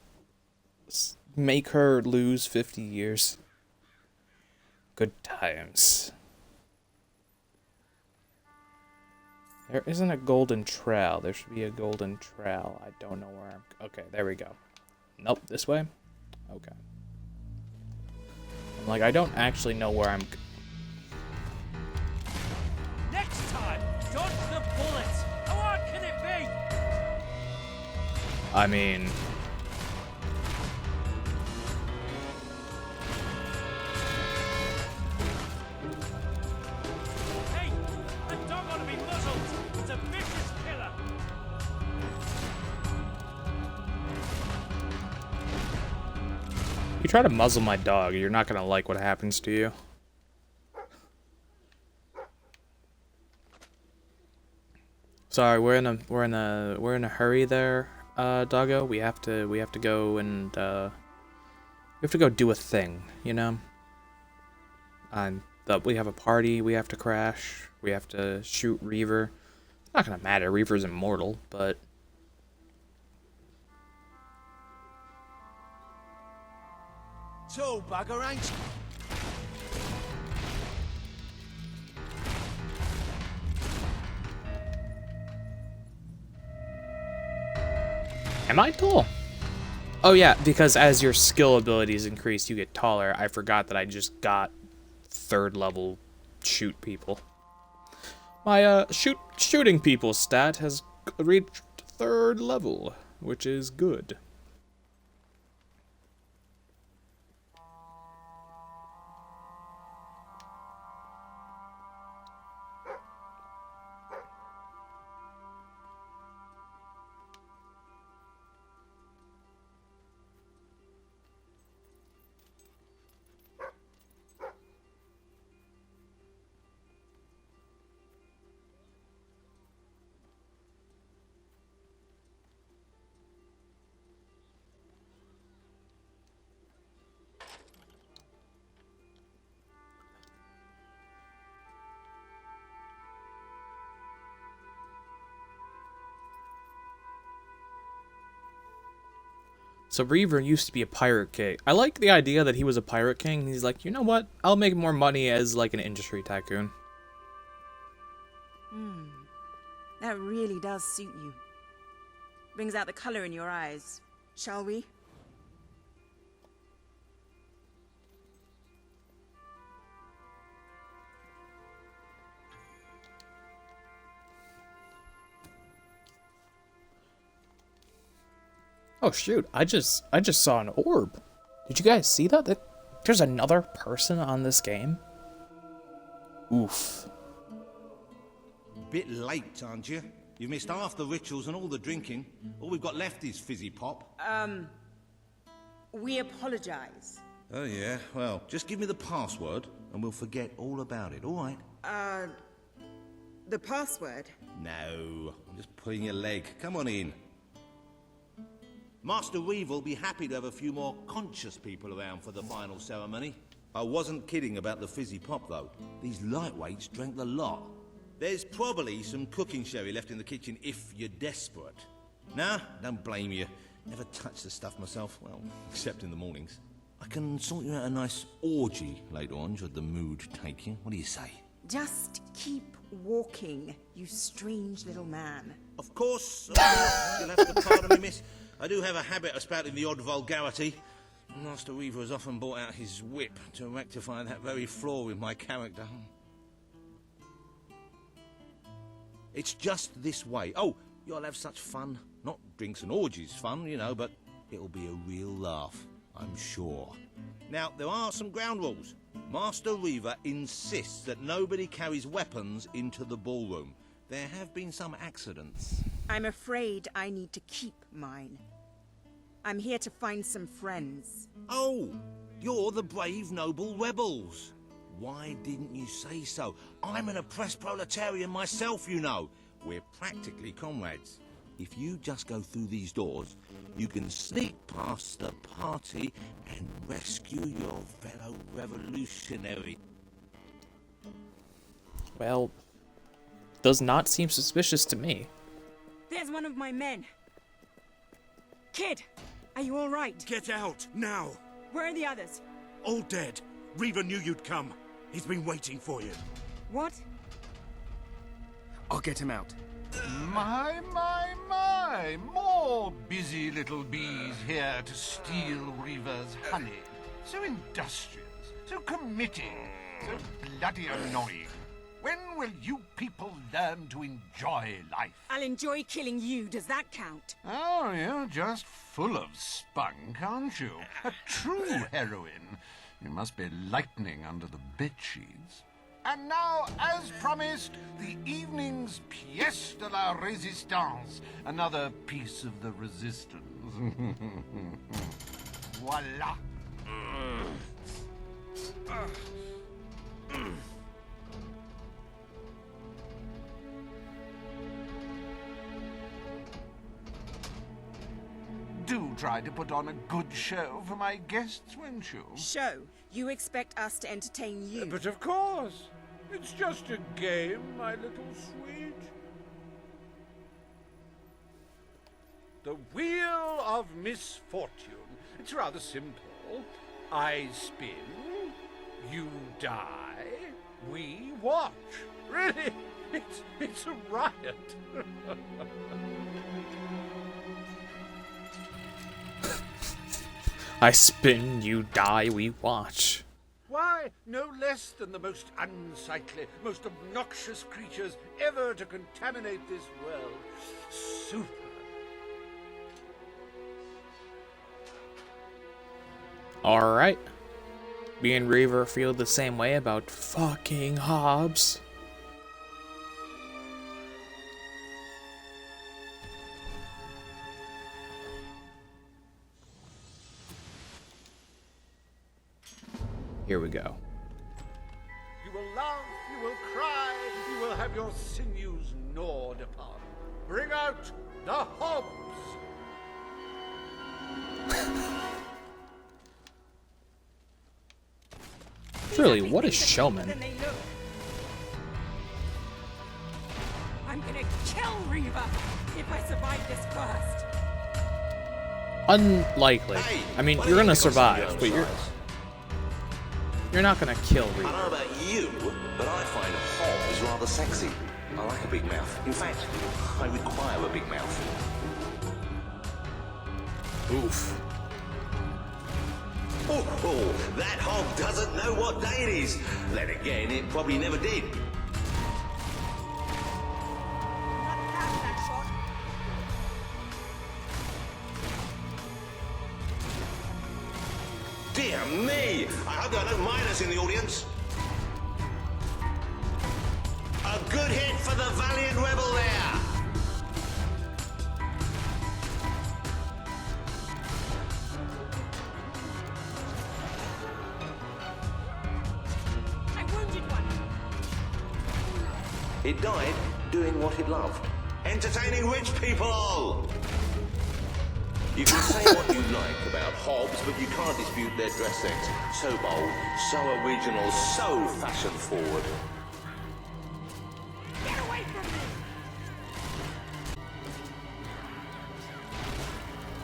Speaker 1: make her lose 50 years? Good times. There isn't a golden trail. There should be a golden trail. I don't know where I'm... Okay, there we go. Nope, this way? Okay. I'm like, I don't actually know where I'm...
Speaker 5: Next time, dodge the bullets! How hard can it be?
Speaker 1: I mean...
Speaker 5: Hey, the dog ought to be muzzled! It's a vicious killer!
Speaker 1: You try to muzzle my dog, you're not gonna like what happens to you. Sorry, we're in a hurry there, doggo. We have to go and we have to go do a thing, you know. We have a party we have to crash. We have to shoot Reaver. It's not gonna matter. Reaver's immortal, but.
Speaker 3: So, bugger, ain't you?
Speaker 1: Am I tall? Oh yeah, because as your skill abilities increase, you get taller. I forgot that I just got 3rd level shoot people. My shooting people stat has reached 3rd level, which is good. So Reaver used to be a pirate king. I like the idea that he was a pirate king. He's like, you know what? I'll make more money as like an industry tycoon.
Speaker 17: That really does suit you. Brings out the color in your eyes. Shall we?
Speaker 1: Oh shoot, I just saw an orb. Did you guys see that? There's another person on this game? Oof.
Speaker 3: Bit late, aren't you? You've missed half the rituals and all the drinking. All we've got left is fizzy pop.
Speaker 17: We apologize.
Speaker 3: Oh yeah, well, just give me the password and we'll forget all about it, all right?
Speaker 17: The password?
Speaker 3: No, I'm just pulling your leg. Come on in. Master Reeve will be happy to have a few more conscious people around for the final ceremony. I wasn't kidding about the fizzy pop, though. These lightweights drank the lot. There's probably some cooking sherry left in the kitchen if you're desperate. Nah, don't blame you. Never touched the stuff myself, well, except in the mornings. I can sort you out a nice orgy later on, should the mood take you. What do you say?
Speaker 17: Just keep walking, you strange little man.
Speaker 3: Of course, you'll have to pardon me, miss. I do have a habit of spouting the odd vulgarity. Master Reaver has often brought out his whip to rectify that very flaw in my character. It's just this way. Oh, you'll have such fun. Not drinks and orgies fun, you know, but it'll be a real laugh, I'm sure. Now, there are some ground rules. Master Reaver insists that nobody carries weapons into the ballroom. There have been some accidents.
Speaker 17: I'm afraid I need to keep mine. I'm here to find some friends.
Speaker 3: Oh, you're the brave, noble rebels. Why didn't you say so? I'm an oppressed proletarian myself, you know. We're practically comrades. If you just go through these doors, you can sneak past the party and rescue your fellow revolutionary.
Speaker 1: Well, does not seem suspicious to me.
Speaker 17: There's one of my men. Kid, are you all right?
Speaker 9: Get out, now!
Speaker 17: Where are the others?
Speaker 9: All dead. Reaver knew you'd come. He's been waiting for you.
Speaker 17: What?
Speaker 9: I'll get him out.
Speaker 19: My! More busy little bees here to steal Reaver's honey. So industrious, so committed, so bloody annoying. When will you people learn to enjoy life?
Speaker 17: I'll enjoy killing you, does that count?
Speaker 19: Oh, you're just full of spunk, aren't you? A true heroine. You must be lightning under the bedsheets. And now, as promised, the evening's pièce de la résistance. Another piece of the resistance. Voila. Do try to put on a good show for my guests, won't you?
Speaker 17: Show? You expect us to entertain you?
Speaker 10: But of course. It's just a game, my little sweet. The Wheel of Misfortune. It's rather simple. I spin, you die, we watch. Really, it's a riot.
Speaker 1: I spin, you die, we watch.
Speaker 9: Why, no less than the most unsightly, most obnoxious creatures ever to contaminate this world. Super.
Speaker 1: Alright. Me and Reaver feel the same way about fucking Hobbs. Here we go.
Speaker 9: You will laugh, you will cry, you will have your sinews gnawed upon. Bring out the Hobbs!
Speaker 1: Truly, what a showman.
Speaker 17: I'm gonna kill Reaver if I survive this first.
Speaker 1: Unlikely. I mean, you're gonna survive, but you're not gonna kill Reaver.
Speaker 3: I don't know about you, but I find Hobbs rather sexy. I like a big mouth. In fact, I require a big mouth.
Speaker 1: Oof.
Speaker 3: Oh, that Hob doesn't know what day it is. Then again, it probably never did. Dear me! I hope there are no miners in the audience. A good hit for the valiant rebel there.
Speaker 17: I wounded one.
Speaker 3: It died doing what it loved. Entertaining rich people! You can say what you like about Hobbs, but you can't dispute their dress sense. So bold, so original, so fashion-forward.
Speaker 17: Get away from me!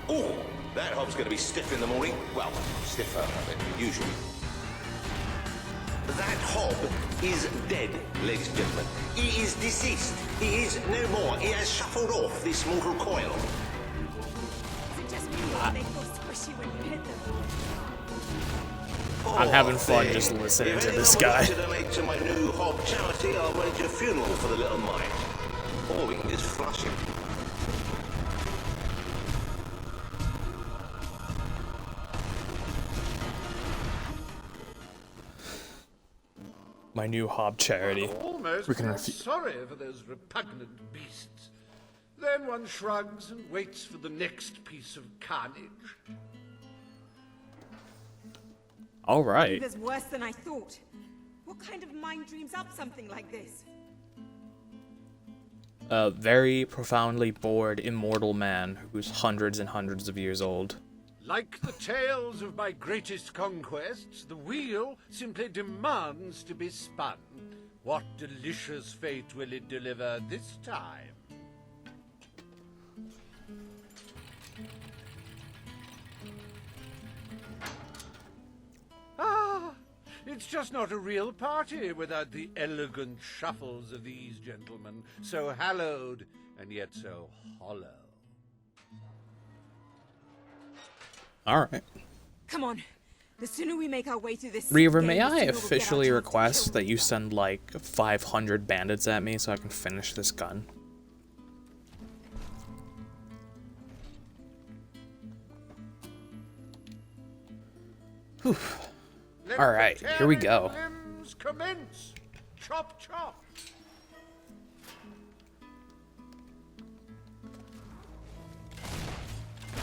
Speaker 3: Oh, that Hobbs going to be stiff in the morning. Well, stiffer than usual. That Hob is dead, ladies and gentlemen. He is deceased. He is no more. He has shuffled off this mortal coil.
Speaker 17: They feel squishy when you hit them.
Speaker 1: I'm having fun just listening to this guy.
Speaker 3: If anyone wanted to donate to my new Hob charity, I'll arrange a funeral for the little mite. Or we can just flush him.
Speaker 1: My new Hob charity.
Speaker 9: Almost
Speaker 1: We can
Speaker 9: sorry for those repugnant beasts. Then one shrugs and waits for the next piece of carnage.
Speaker 1: All right.
Speaker 17: Reaver's worse than I thought. What kind of mind dreams up something like this?
Speaker 1: A very profoundly bored, immortal man who's hundreds and hundreds of years old.
Speaker 9: Like the tales of my greatest conquests, the wheel simply demands to be spun. What delicious fate will it deliver this time? Ah, it's just not a real party without the elegant shuffles of these gentlemen, so hallowed and yet so hollow.
Speaker 1: Alright.
Speaker 17: Come on. The sooner we make our way through this
Speaker 1: Reaver,
Speaker 17: game,
Speaker 1: may
Speaker 17: the
Speaker 1: I
Speaker 17: sooner we'll get our
Speaker 1: officially
Speaker 17: chance to
Speaker 1: request
Speaker 17: kill
Speaker 1: that you
Speaker 17: Reaver.
Speaker 1: send like 500 bandits at me so I can finish this gun? Whew. Alright, here we go.
Speaker 9: Limbs commence. Chop, chop.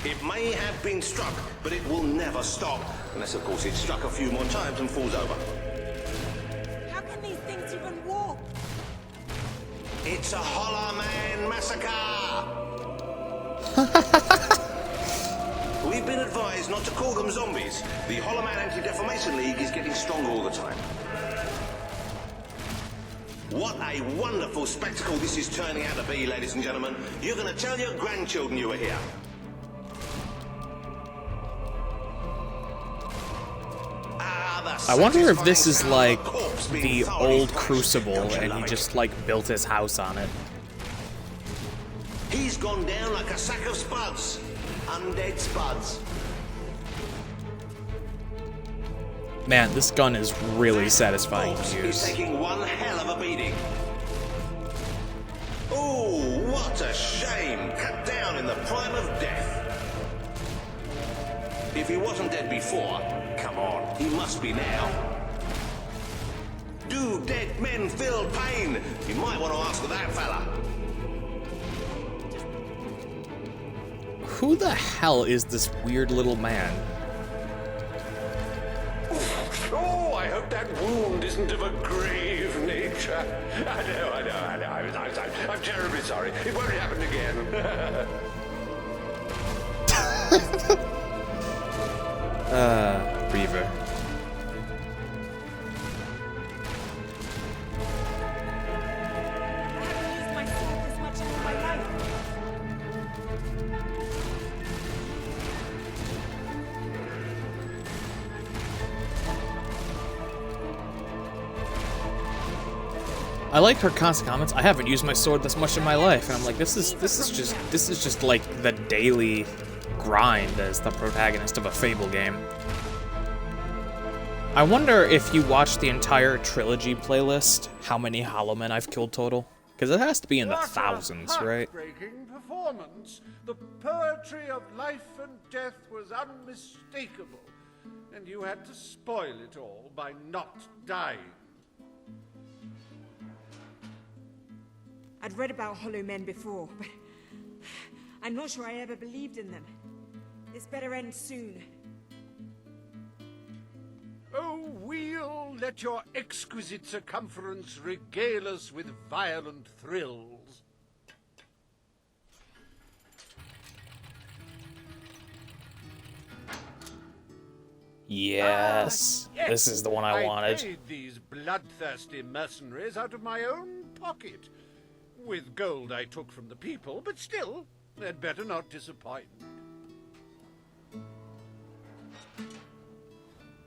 Speaker 3: It may have been struck, but it will never stop. Unless, of course, it's struck a few more times and falls over.
Speaker 17: How can these things even walk?
Speaker 3: It's a Hollow Man massacre! We've been advised not to call them zombies. The Hollow Man Anti-Defamation League is getting stronger all the time. What a wonderful spectacle this is turning out to be, ladies and gentlemen. You're going to tell your grandchildren you were here.
Speaker 1: I wonder if this is like the old Crucible and he just like built his house on it.
Speaker 3: He's gone down like a sack of spuds. Undead spuds.
Speaker 1: Man, this gun is really satisfying to
Speaker 20: He's
Speaker 1: use.
Speaker 20: taking one hell of a beating. Oh, what a shame! Cut down in the prime of death. If he wasn't dead before, come on, he must be now. Do dead men feel pain? You might want to ask that fella.
Speaker 1: Who the hell is this weird little man?
Speaker 9: Oh, I hope that wound isn't of a grave nature. I know. I'm terribly sorry. It won't happen again.
Speaker 1: Reaver. I like her constant comments. I haven't used my sword this much in my life, and I'm like, this is just like the daily grind as the protagonist of a Fable game. I wonder if you watch the entire trilogy playlist, how many Hollow Men I've killed total, because it has to be in the thousands, right?
Speaker 9: Heartbreaking performance. The poetry of life and death was unmistakable, and you had to spoil it all by not dying.
Speaker 17: I'd read about Hollow Men before, but I'm not sure I ever believed in them. This better end soon.
Speaker 9: Oh, we'll let your exquisite circumference regale us with violent thrills.
Speaker 1: Yes.
Speaker 9: Yes,
Speaker 1: This is the one I wanted.
Speaker 9: paid these bloodthirsty mercenaries out of my own pocket. With gold I took from the people, but still, they'd better not disappoint.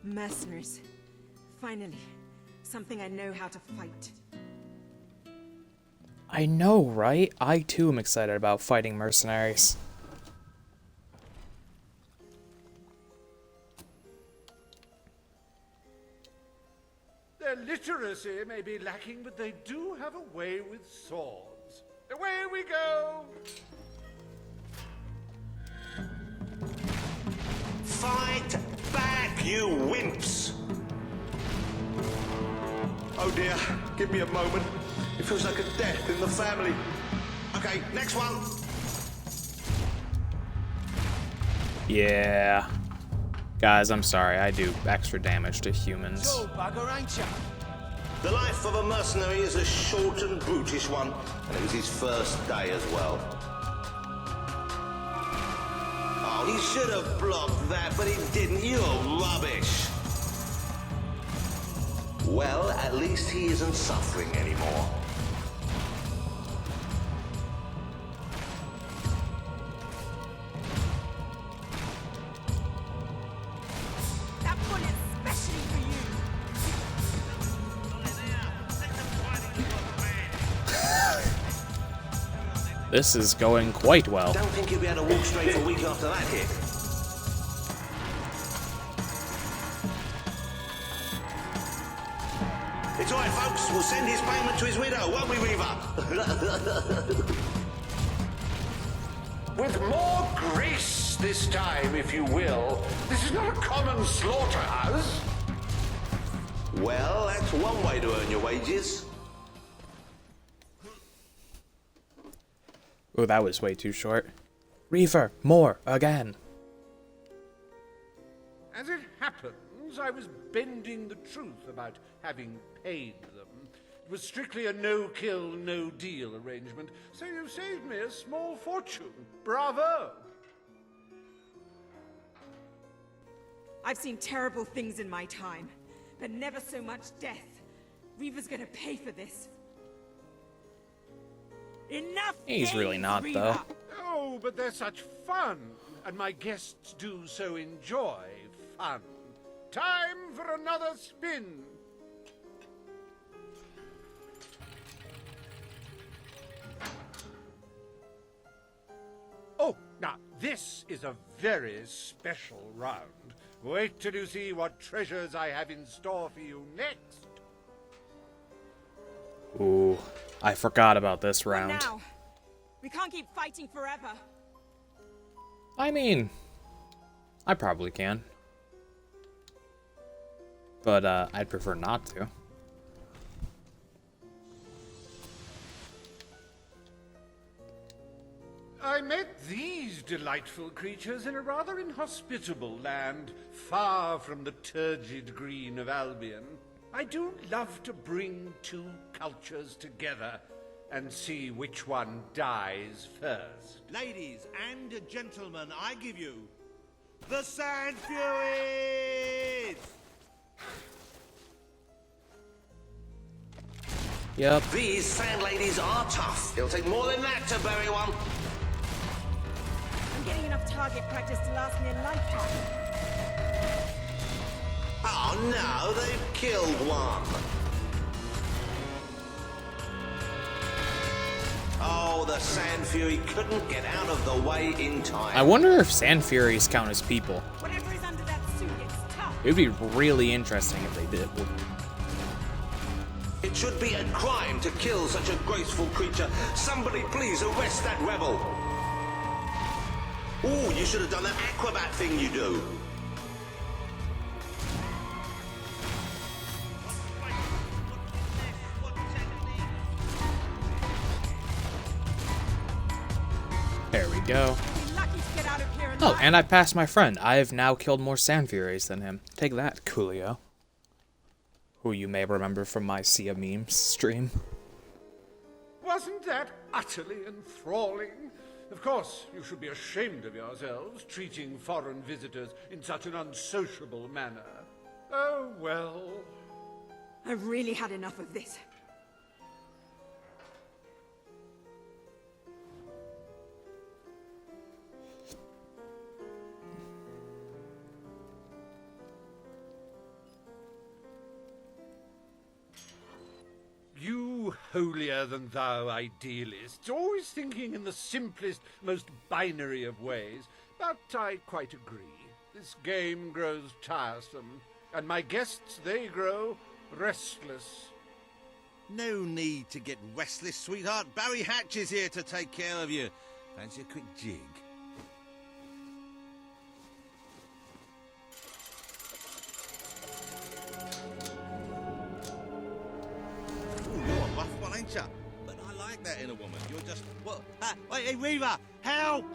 Speaker 17: Mercenaries. Finally, something I know how to fight.
Speaker 1: I know, right? I too am excited about fighting mercenaries.
Speaker 9: Their literacy may be lacking, but they do have a way with swords. Away we go!
Speaker 20: Fight back, you wimps! Oh dear, give me a moment. It feels like a death in the family. Okay, next one.
Speaker 1: Yeah. Guys, I'm sorry, I do extra damage to humans.
Speaker 20: So bugger, ain't ya? The life of a mercenary is a short and brutish one, and it was his first day as well. Oh, he should have blocked that, but he didn't. You're rubbish. Well, at least he isn't suffering anymore.
Speaker 17: That bullet's especially for you.
Speaker 1: This is going quite well.
Speaker 20: Don't think you'll be able to walk straight for a week after that hit. It's all right, folks. We'll send his payment to his widow, won't we, Reaver?
Speaker 9: With more grace this time, if you will. This is not a common slaughterhouse.
Speaker 20: Well, that's one way to earn your wages.
Speaker 1: Oh, that was way too short. Reaver, more, again.
Speaker 9: As it happens, I was bending the truth about having paid them. It was strictly a no-kill, no-deal arrangement, so you saved me a small fortune. Bravo!
Speaker 17: I've seen terrible things in my time, but never so much death. Reaver's gonna pay for this. Enough!
Speaker 1: He's really
Speaker 17: games,
Speaker 1: not,
Speaker 17: Reaver!
Speaker 1: though.
Speaker 9: Oh, but they're such fun, and my guests do so enjoy fun. Time for another spin. Oh, now this is a very special round. Wait till you see what treasures I have in store for you next.
Speaker 1: Ooh, I forgot about this
Speaker 17: What
Speaker 1: round.
Speaker 17: now? We can't keep fighting forever.
Speaker 1: I mean, I probably can. But, I'd prefer not to.
Speaker 9: I met these delightful creatures in a rather inhospitable land, far from the turgid green of Albion. I do love to bring two cultures together and see which one dies first.
Speaker 20: Ladies and gentlemen, I give you the Sand Furies!
Speaker 1: Yep.
Speaker 20: These sand ladies are tough. It'll take more than that to bury one.
Speaker 17: I'm getting enough target practice to last me a lifetime.
Speaker 20: Oh no, they've killed one. Oh, the Sand Fury couldn't get out of the way in time.
Speaker 1: I wonder if Sand Furies count as people.
Speaker 17: Whatever is under that suit, it's tough.
Speaker 1: It would be really interesting if they did.
Speaker 20: It should be a crime to kill such a graceful creature. Somebody please arrest that rebel. Ooh, you should have done that acrobat thing you do.
Speaker 1: There we go.
Speaker 17: Be lucky to get out of here
Speaker 1: Oh,
Speaker 17: alive.
Speaker 1: and I passed my friend. I have now killed more Sand Furies than him. Take that, Coolio. Who you may remember from my Sea of Memes stream.
Speaker 9: Wasn't that utterly enthralling? Of course, you should be ashamed of yourselves, treating foreign visitors in such an unsociable manner. Oh, well.
Speaker 17: I've really had enough of this.
Speaker 9: You holier-than-thou idealists, always thinking in the simplest, most binary of ways. But I quite agree. This game grows tiresome, and my guests, they grow restless.
Speaker 20: No need to get restless, sweetheart. Barry Hatch is here to take care of you. Fancy a quick jig? Ooh, you're a rough one, ain't ya? But I like that in a woman. You're just... What? Wait, hey, Reaver! Help!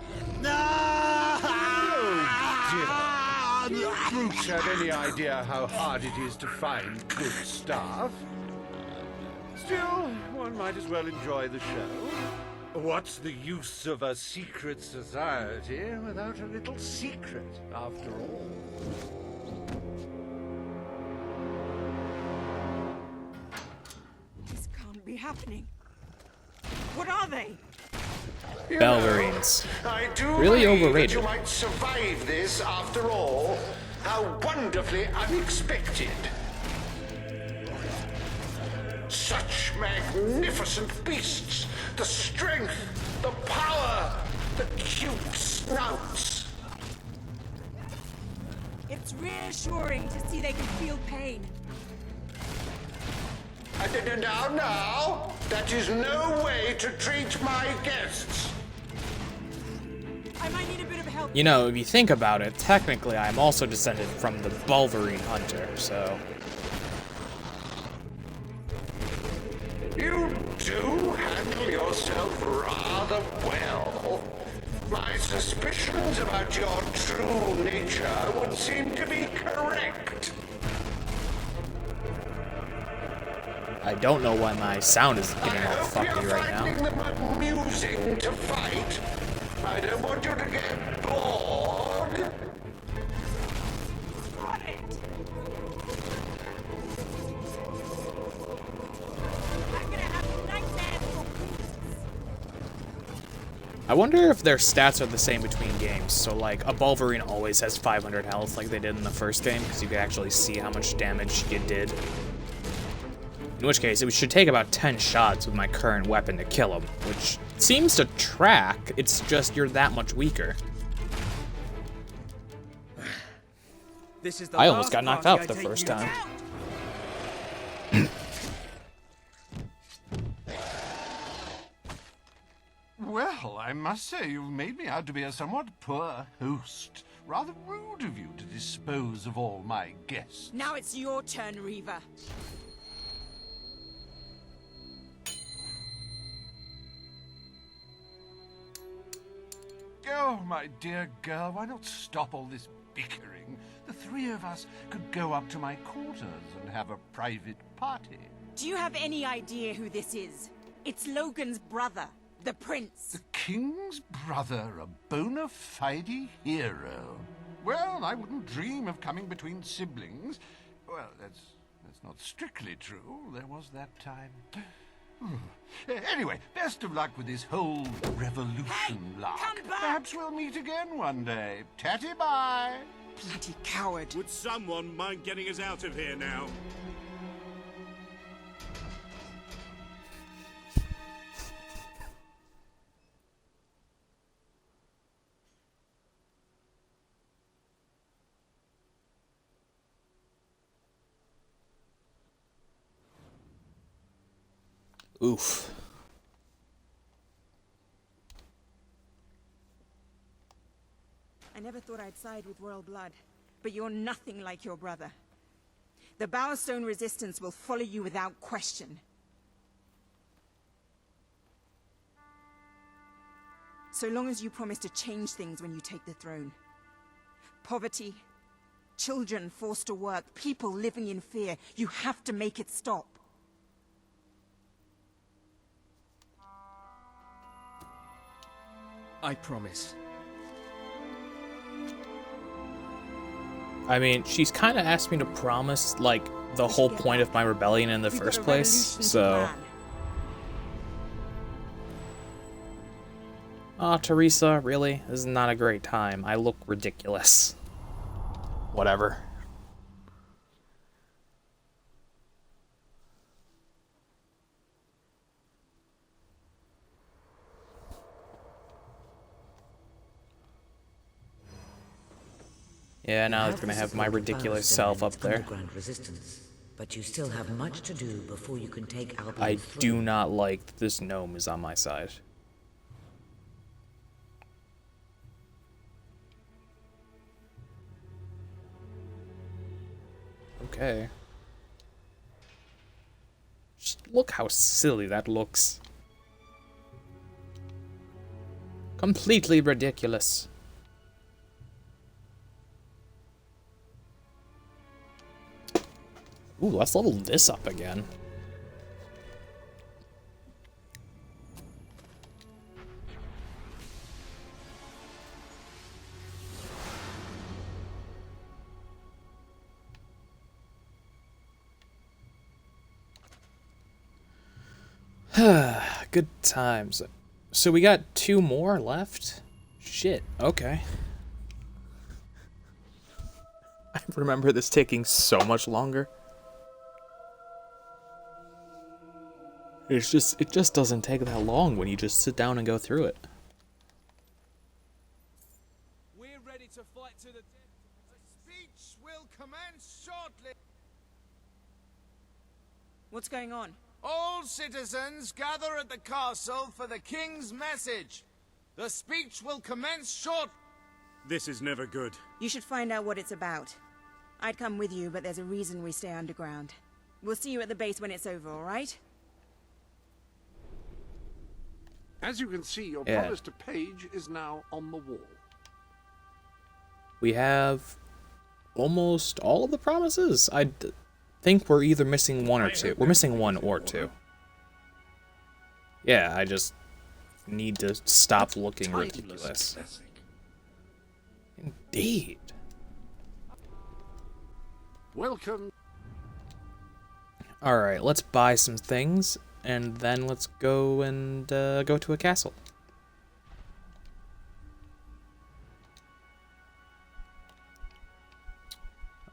Speaker 20: No!
Speaker 9: Oh, dear. You brutes have any idea how hard it is to find good staff? Still, one might as well enjoy the show. What's the use of a secret society without a little secret, after all?
Speaker 17: This can't be happening. What are they?
Speaker 1: Belverines.
Speaker 2: I do
Speaker 1: Really
Speaker 2: believe
Speaker 1: overrated.
Speaker 2: that you might survive this after all. How wonderfully unexpected. Such magnificent beasts. The strength, the power, the cute snouts.
Speaker 17: It's reassuring to see they can feel pain.
Speaker 2: Now, that is no way to treat my guests.
Speaker 17: I might need a bit of help.
Speaker 1: You know, if you think about it, technically I'm also descended from the Bulverine hunter, so...
Speaker 2: You do handle yourself rather well. My suspicions about your true nature would seem to be correct.
Speaker 1: I don't know why my sound is getting all
Speaker 2: Hope
Speaker 1: fucky
Speaker 2: you're
Speaker 1: right
Speaker 2: finding
Speaker 1: now.
Speaker 2: them amusing to fight. I don't want you to get bored.
Speaker 17: Got it. I'm gonna have nightmares for weeks.
Speaker 1: I wonder if their stats are the same between games. So, like, a Bulverine always has 500 health like they did in the first game, because you could actually see how much damage it did. In which case, it should take about 10 shots with my current weapon to kill him, which seems to track, it's just you're that much weaker.
Speaker 21: This is the
Speaker 1: I almost got
Speaker 21: last
Speaker 1: knocked
Speaker 21: party
Speaker 1: out
Speaker 21: I
Speaker 1: the
Speaker 21: take
Speaker 1: first
Speaker 21: you to.
Speaker 1: time.
Speaker 19: Well, I must say you've made me out to be a somewhat poor host. Rather rude of you to dispose of all my guests.
Speaker 17: Now it's your turn, Reaver.
Speaker 19: Oh, my dear girl, why not stop all this bickering? The three of us could go up to my quarters and have a private party.
Speaker 17: Do you have any idea who this is? It's Logan's brother, the Prince.
Speaker 19: The King's brother, a bona fide hero. Well, I wouldn't dream of coming between siblings. Well, that's not strictly true. There was that time. Anyway, best of luck with this whole revolution lark. Perhaps we'll meet again one day. Tatty bye.
Speaker 17: Bloody coward.
Speaker 22: Would someone mind getting us out of here now?
Speaker 1: Oof.
Speaker 17: I never thought I'd side with royal blood, but you're nothing like your brother. The Bowerstone resistance will follow you without question. So long as you promise to change things when you take the throne. Poverty, children forced to work, people living in fear. You have to make it stop.
Speaker 4: I promise.
Speaker 1: I mean, she's kind of asked me to promise, like, the whole point of my rebellion in the first place, so... Aw, Teresa, really? This is not a great time. I look ridiculous. Whatever. Yeah, now it's gonna have my ridiculous self up there.
Speaker 23: Underground resistance, but you still have much to do before you can take Albion
Speaker 1: I
Speaker 23: through.
Speaker 1: do not like that this gnome is on my side. Okay. Just look how silly that looks. Completely ridiculous. Ooh, let's level this up again. Good times. So we got 2 more left? Shit, okay. I remember this taking so much longer. It just doesn't take that long when you just sit down and go through it.
Speaker 3: We're ready to fight to the death. The speech will commence shortly.
Speaker 17: What's going on?
Speaker 3: All citizens gather at the castle for the king's message. The speech will commence short.
Speaker 22: This is never good.
Speaker 17: You should find out what it's about. I'd come with you, but there's a reason we stay underground. We'll see you at the base when it's over, all right?
Speaker 2: As you can see, your
Speaker 1: Yeah.
Speaker 2: promise to Paige is now on the wall.
Speaker 1: We have almost all of the promises. I think we're either missing 1 or 2. We're missing 1 or 2. Yeah, I just need to stop looking ridiculous. Indeed.
Speaker 2: Welcome.
Speaker 1: Alright, let's buy some things, and then let's go and go to a castle.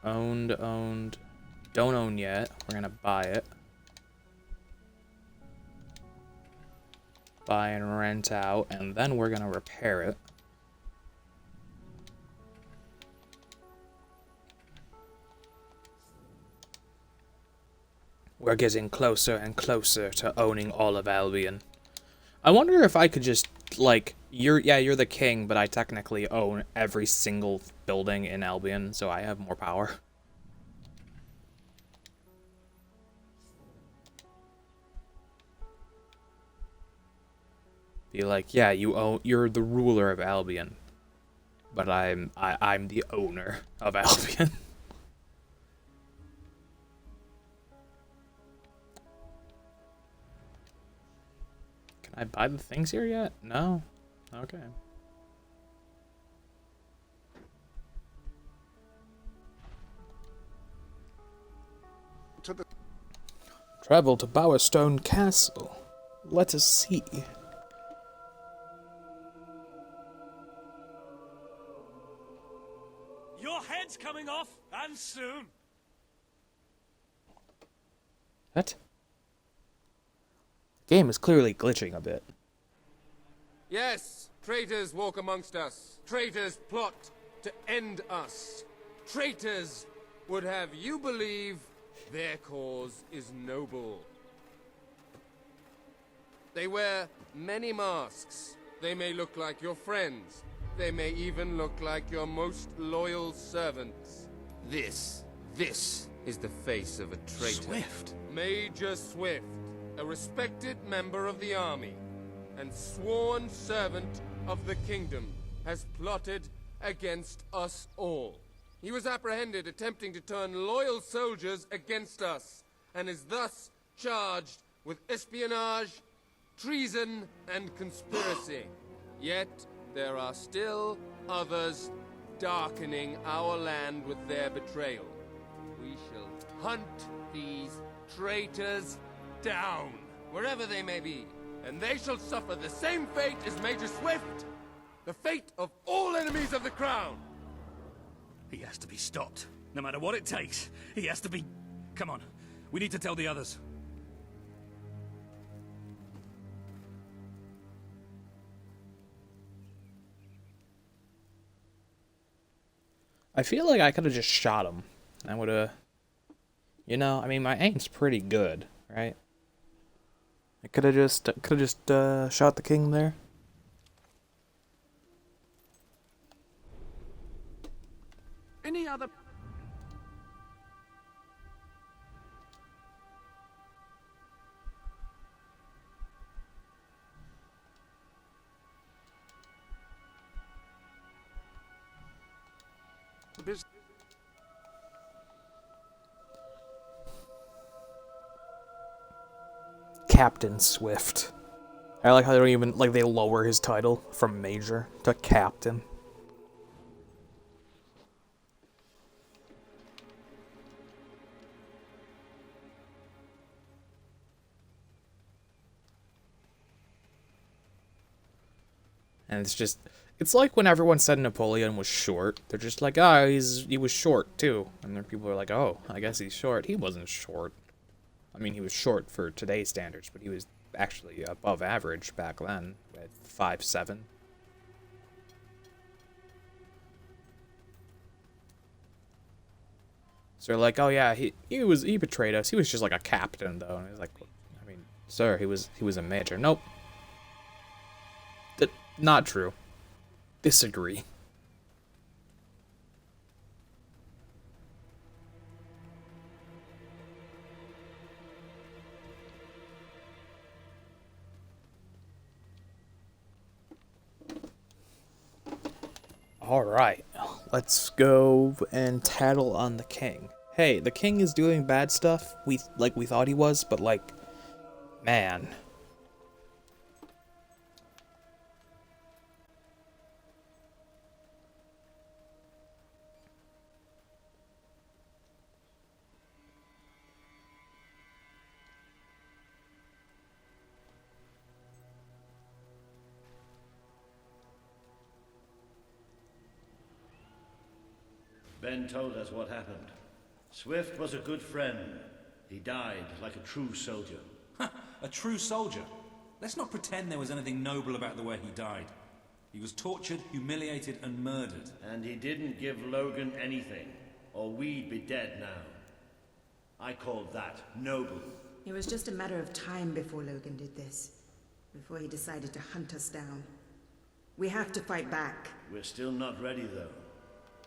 Speaker 1: Owned. Don't own yet. We're gonna buy it. Buy and rent out, and then we're gonna repair it. We're getting closer and closer to owning all of Albion. I wonder if I could just, like, you're the king, but I technically own every single building in Albion, so I have more power. Be like, yeah, you're the ruler of Albion, but I'm the owner of Albion. Can I buy the things here yet? No. Okay. Travel to Bowerstone Castle. Let us see.
Speaker 4: Your head's coming off, and soon.
Speaker 1: What? The game is clearly glitching a bit.
Speaker 7: Yes, traitors walk amongst us. Traitors plot to end us. Traitors would have you believe their cause is noble. They wear many masks. They may look like your friends. They may even look like your most loyal servants. This is the face of a traitor.
Speaker 15: Swift.
Speaker 7: Major Swift, a respected member of the army and sworn servant of the kingdom, has plotted against us all. He was apprehended attempting to turn loyal soldiers against us, and is thus charged with espionage, treason, and conspiracy. Yet there are still others darkening our land with their betrayal. We shall hunt these traitors down, wherever they may be, and they shall suffer the same fate as Major Swift, the fate of all enemies of the crown.
Speaker 10: He has to be stopped. No matter what it takes, he has to be... Come on, we need to tell the others.
Speaker 1: I feel like I could have just shot him. I would have... You know, I mean, my aim's pretty good, right? I could have just shot the king there.
Speaker 9: Any other...
Speaker 1: Captain Swift. I like how they don't even, like, they lower his title from Major to Captain. And it's just, it's like when everyone said Napoleon was short. They're just like, oh, he was short too. And then people are like, oh, I guess he's short. He wasn't short. I mean, he was short for today's standards, but he was actually above average back then at 5'7". So they're like, oh yeah, he betrayed us. He was just like a captain though. And he's like, I mean, sir, he was a major. Nope. Not true. Disagree. Alright, let's go and tattle on the king. Hey, the king is doing bad stuff, we thought he was, but like, man.
Speaker 18: Ben told us what happened. Swift was a good friend. He died like a true soldier.
Speaker 8: A true soldier? Let's not pretend there was anything noble about the way he died. He was tortured, humiliated, and murdered.
Speaker 18: And he didn't give Logan anything, or we'd be dead now. I I call that noble.
Speaker 17: It was just a matter of time before Logan did this. Before he decided to hunt us down. We have to fight back.
Speaker 18: We're still not ready, though.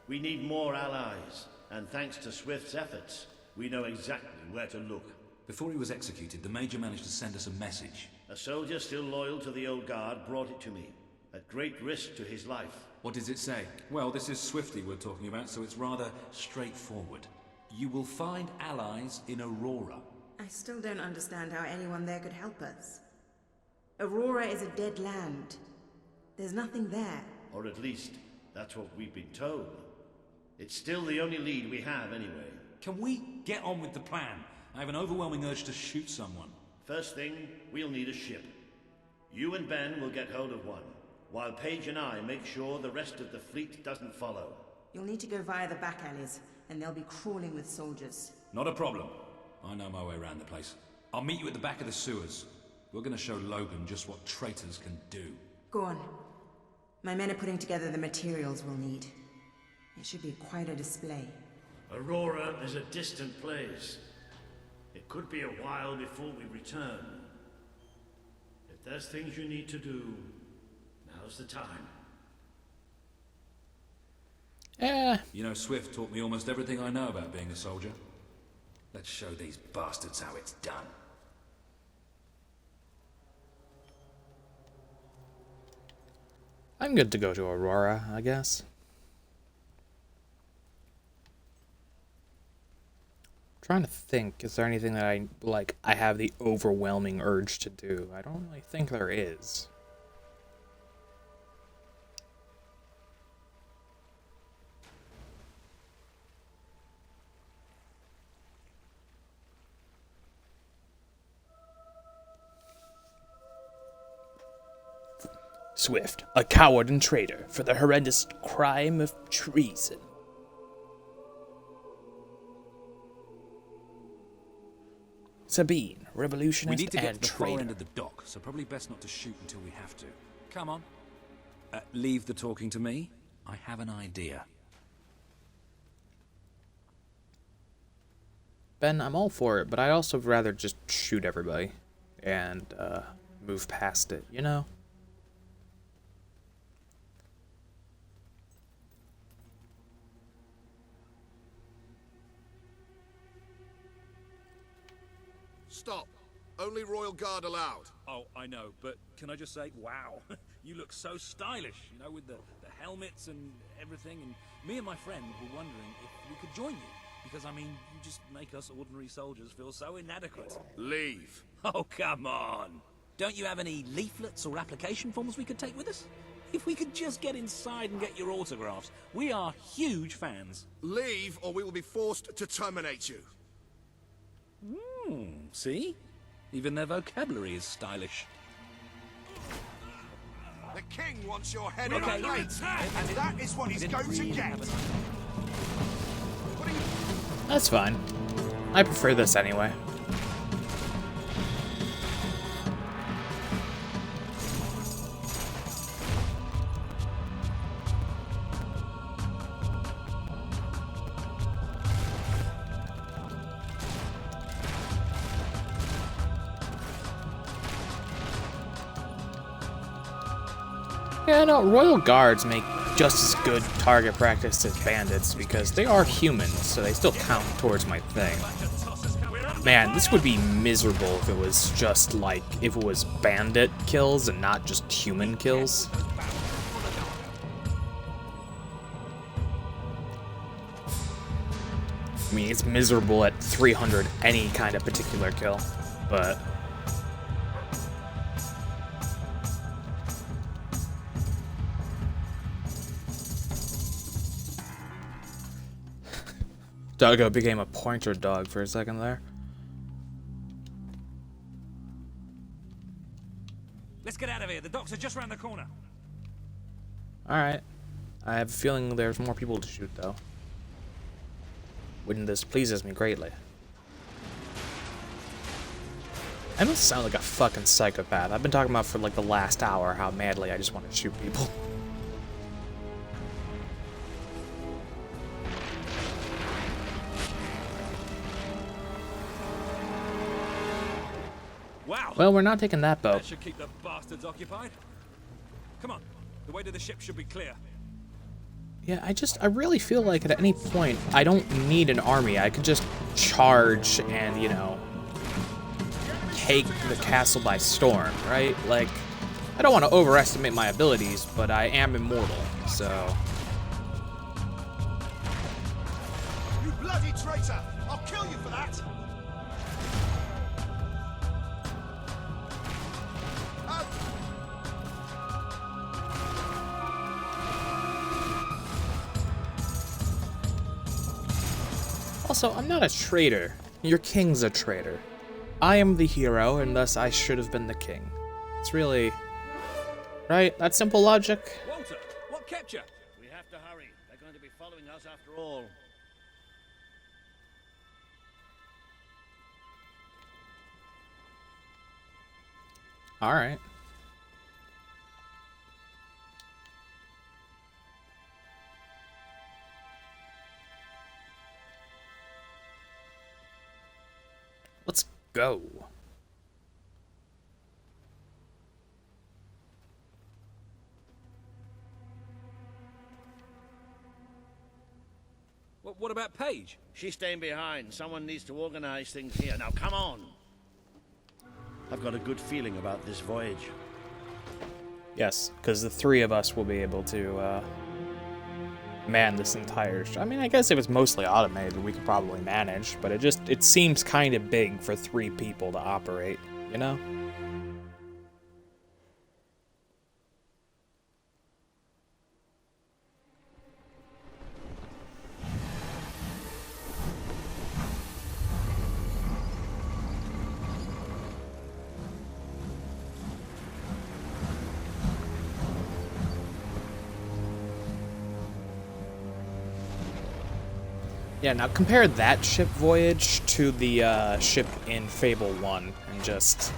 Speaker 18: We need more allies, and thanks to Swift's efforts, we know exactly where to look.
Speaker 8: Before he was executed, the Major managed to send us a message.
Speaker 18: A soldier still loyal to the old guard brought it to me, at great risk to his life.
Speaker 8: What does it say? Well, this is Swifty we're talking about, so it's rather straightforward. You will find allies in Aurora.
Speaker 17: I still don't understand how anyone there could help us. Aurora is a dead land. There's nothing there.
Speaker 18: Or at least, that's what we've been told. It's still the only lead we have, anyway.
Speaker 8: Can we get on with the plan? I have an overwhelming urge to shoot someone.
Speaker 18: First thing, we'll need a ship. You and Ben will get hold of one, while Paige and I make sure the rest of the fleet doesn't follow.
Speaker 17: You'll need to go via the back alleys, and they'll be crawling with soldiers.
Speaker 8: Not a problem. I know my way around the place. I'll meet you at the back of the sewers. We're gonna show Logan just what traitors can do.
Speaker 17: Go on. My men are putting together the materials we'll need. It should be quite a display.
Speaker 18: Aurora is a distant place. It could be a while before we return. If there's things you need to do, now's the time.
Speaker 8: You know, Swift taught me almost everything I know about being a soldier. Let's show these bastards how it's done.
Speaker 1: I'm good to go to Aurora, I guess. Trying to think, is there anything that I have the overwhelming urge to do? I don't really think there is. Swift, a coward and traitor for the horrendous crime of treason. Sabine, revolutionist
Speaker 8: we need to get
Speaker 1: and
Speaker 8: to the far
Speaker 1: traitor.
Speaker 8: end of the dock, so probably best not to shoot until we have to. Come on. Leave the talking to me. I have an idea.
Speaker 1: Ben, I'm all for it, but I'd also rather just shoot everybody and move past it, you know?
Speaker 7: Stop. Only Royal Guard allowed.
Speaker 8: Oh, I know, but can I just say, wow, you look so stylish, you know, with the helmets and everything, and me and my friend were wondering if we could join you, because, I mean, you just make us ordinary soldiers feel so inadequate.
Speaker 7: Leave.
Speaker 8: Oh, come on. Don't you have any leaflets or application forms we could take with us? If we could just get inside and get your autographs, we are huge fans.
Speaker 7: Leave, or we will be forced to terminate you.
Speaker 8: See? Even their vocabulary is stylish.
Speaker 7: The king wants your head
Speaker 8: Okay,
Speaker 7: on a plate, and that is what he's going to get.
Speaker 1: That's fine. I prefer this anyway. Yeah, no, Royal Guards make just as good target practice as bandits because they are humans, so they still count towards my thing. Man, this would be miserable if it was just like, if it was bandit kills and not just human kills. I mean, it's miserable at 300 any kind of particular kill, but... Doggo became a pointer dog for a second there.
Speaker 8: Let's get out of here. The docks are just around the corner.
Speaker 1: Alright. I have a feeling there's more people to shoot, though. When this pleases me greatly. I must sound like a fucking psychopath. I've been talking about for like the last hour how madly I just want to shoot people.
Speaker 8: Wow.
Speaker 1: Well, we're not taking that boat.
Speaker 8: That should keep the bastards occupied. Come on. The way to the ship should be clear.
Speaker 1: Yeah, I really feel like at any point, I don't need an army. I could just charge and, you know, take the castle by storm, right? Like, I don't want to overestimate my abilities, but I am immortal, so...
Speaker 3: You bloody traitor! I'll kill you for that!
Speaker 1: Also, I'm not a traitor. Your king's a traitor. I am the hero, and thus I should have been the king. It's really... right? That's simple logic.
Speaker 8: Walter, what kept you?
Speaker 18: We have to hurry. They're going to be following us after all.
Speaker 1: Alright. Let's go.
Speaker 8: What about Paige?
Speaker 18: She's staying behind. Someone needs to organize things here. Now, come on. I've got a good feeling about this voyage.
Speaker 1: Yes, because the three of us will be able to man this entire... I mean, I guess if it's mostly automated, we could probably manage, but it seems kind of big for 3 people to operate, you know? Yeah, now compare that ship voyage to the ship in Fable 1 and just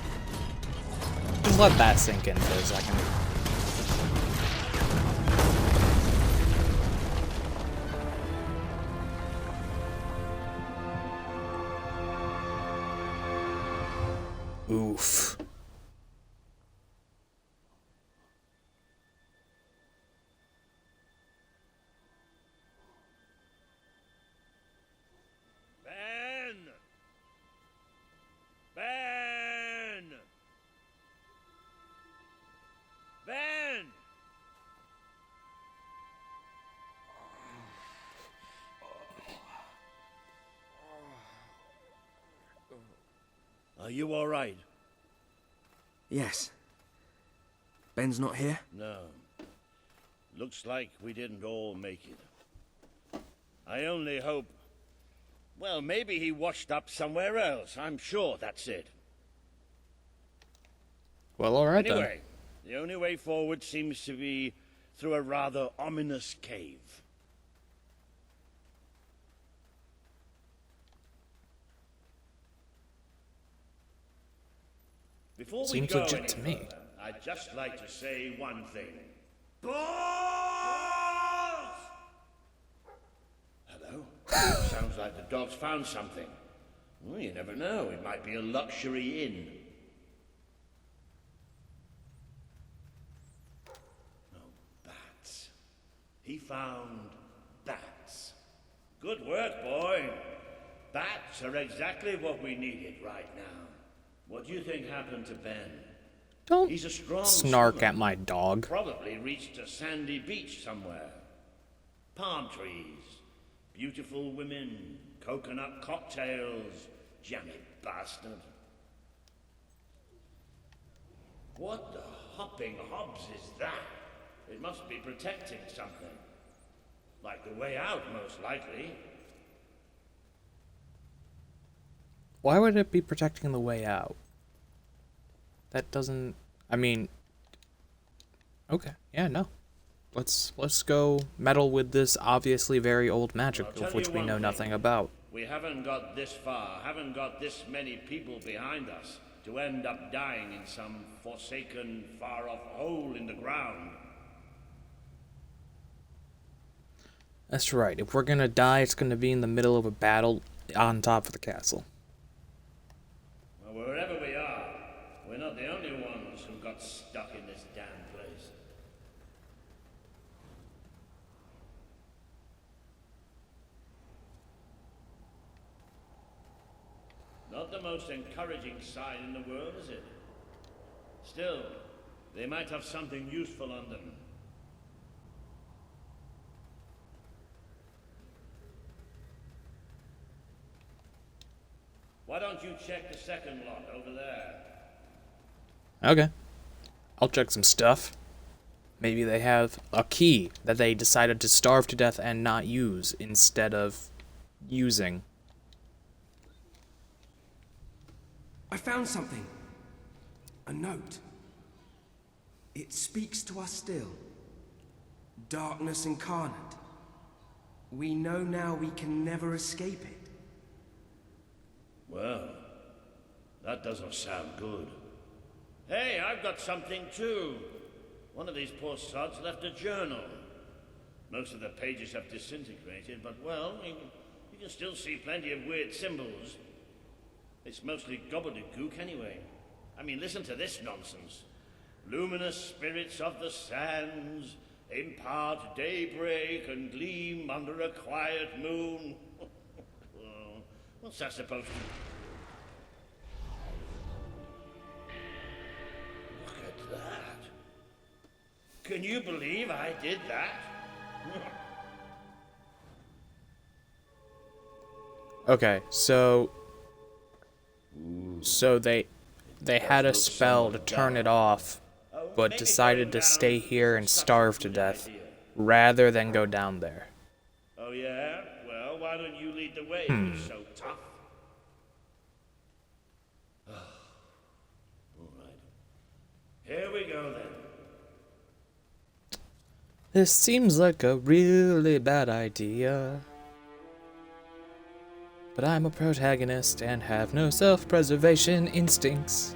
Speaker 1: let that sink in for a second. Oof.
Speaker 18: Are you all right?
Speaker 3: Yes. Ben's not here?
Speaker 18: No. Looks like we didn't all make it. I only hope... well, maybe he washed up somewhere else. I'm sure that's it.
Speaker 1: Well, alright then.
Speaker 18: Anyway, the only way forward seems to be through a rather ominous cave. Before we
Speaker 1: Seems
Speaker 18: go
Speaker 1: legit
Speaker 18: any
Speaker 1: to me.
Speaker 18: further, I'd just like to say one thing. Balls! Hello? Sounds like the dog's found something. Well, you never know. It might be a luxury inn. Oh, bats. He found bats. Good work, boy. Bats are exactly what we needed right now. What do you think happened to Ben?
Speaker 1: Don't
Speaker 18: He's a strong
Speaker 1: snark
Speaker 18: swimmer.
Speaker 1: at my dog.
Speaker 18: Probably reached a sandy beach somewhere. Palm trees, beautiful women, coconut cocktails, jammy bastard. What the hopping hobs is that? It must be protecting something. Like the way out, most likely.
Speaker 1: Why would it be protecting the way out? That doesn't... I mean... okay, yeah, no. Let's go meddle with this obviously very old magic of which we know nothing about.
Speaker 18: We haven't got this far, haven't got this many people behind us to end up dying in some forsaken, far-off hole in the ground.
Speaker 1: That's right. If we're gonna die, it's gonna be in the middle of a battle on top of the castle.
Speaker 18: Well, wherever we are, the only ones who got stuck in this damn place. Not the most encouraging sign in the world, is it? Still, they might have something useful on them. Why don't you check the second lot over there?
Speaker 1: Okay. I'll check some stuff. Maybe they have a key that they decided to starve to death and not use instead of using.
Speaker 12: I found something. A note. It speaks to us still. Darkness incarnate. We know now we can never escape it.
Speaker 18: Well, that doesn't sound good. Hey, I've got something too. One of these poor sods left a journal. Most of the pages have disintegrated, but well, you can still see plenty of weird symbols. It's mostly gobbledygook anyway. I mean, listen to this nonsense. Luminous spirits of the sands impart daybreak and gleam under a quiet moon. Well, what's that supposed to be? Look at that. Can you believe I did that?
Speaker 1: Okay, so they had a spell to turn it off, but decided to stay here and starve to death rather than go down there.
Speaker 18: Oh yeah? Well, why don't you lead the way? You're so tough. All right. Here we go then.
Speaker 1: This seems like a really bad idea. But I'm a protagonist and have no self-preservation instincts.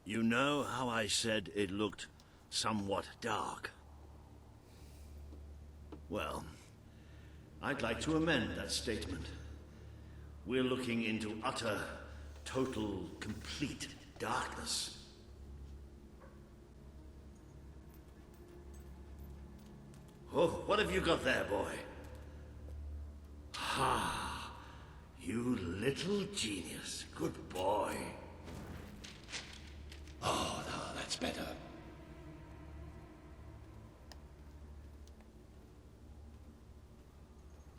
Speaker 18: You know how I said it looked somewhat dark? Well, I'd like to amend that statement. We're looking into utter, total, complete darkness. Oh, what have you got there, boy? Ha! You little genius. Good boy. Oh, no, that's better.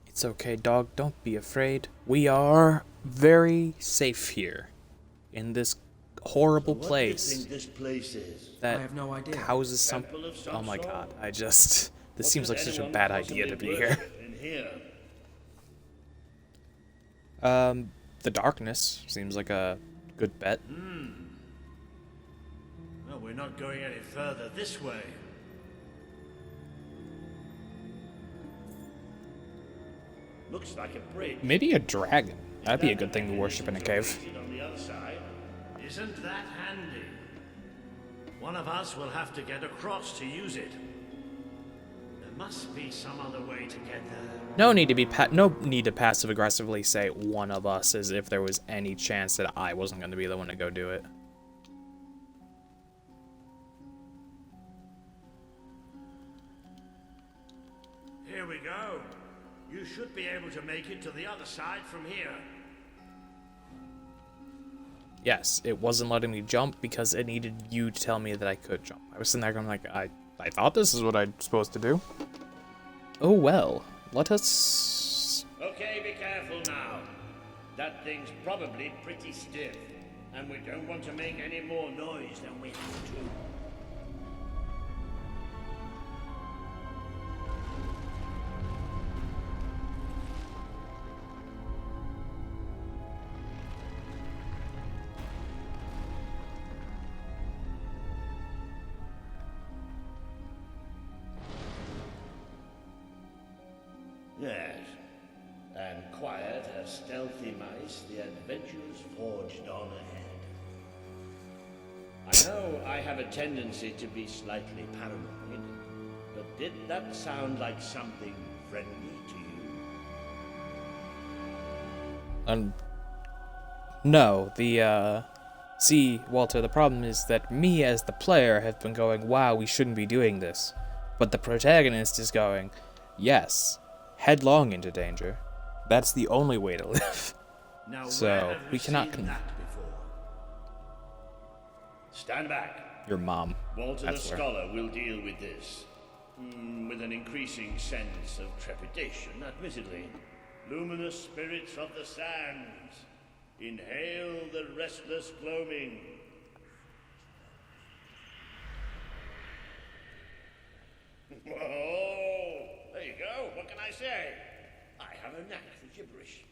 Speaker 1: It's okay, dog. Don't be afraid. We are very safe here. In this horrible
Speaker 18: So what
Speaker 1: place.
Speaker 18: do you think this place is?
Speaker 1: That
Speaker 12: I have no idea.
Speaker 1: houses some...
Speaker 18: Temple of some
Speaker 1: Oh my
Speaker 18: sort?
Speaker 1: god, I just... This
Speaker 18: What
Speaker 1: seems
Speaker 18: could
Speaker 1: like such a
Speaker 18: anyone
Speaker 1: bad idea to
Speaker 18: possibly
Speaker 1: be here.
Speaker 18: worship in here?
Speaker 1: The darkness seems like a good bet.
Speaker 18: Well, we're not going any further this way. Looks like a bridge.
Speaker 1: Maybe a dragon. That'd be a good thing to worship in a cave.
Speaker 18: On the other side. Isn't that handy? One of us will have to get across to use it. There must be some other way to get there.
Speaker 1: No need to passive aggressively say one of us, as if there was any chance that I wasn't going to be the one to go do it.
Speaker 18: Here we go. You should be able to make it to the other side from here.
Speaker 1: Yes, it wasn't letting me jump because it needed you to tell me that I could jump. I was sitting there going like, I thought this is what I'm supposed to do. Oh well, let us...
Speaker 18: Okay, be careful now. That thing's probably pretty stiff, and we don't want to make any more noise than we have to. Yes, and quiet as stealthy mice, the adventures forged on ahead. I know I have a tendency to be slightly paranoid, Did that sound like something friendly to you?
Speaker 1: No, see, Walter, the problem is that me as the player have been going, wow, we shouldn't be doing this. But the protagonist is going, yes, headlong into danger. That's the only way to live.
Speaker 18: Now,
Speaker 1: So, we cannot...
Speaker 18: Stand back.
Speaker 1: Your mom.
Speaker 18: Walter the
Speaker 1: That's where.
Speaker 18: Scholar will deal with this. With an increasing sense of trepidation, admittedly. Luminous spirits of the sands, inhale the restless gloaming. Oh, there you go. What can I say? I have a knack for gibberish.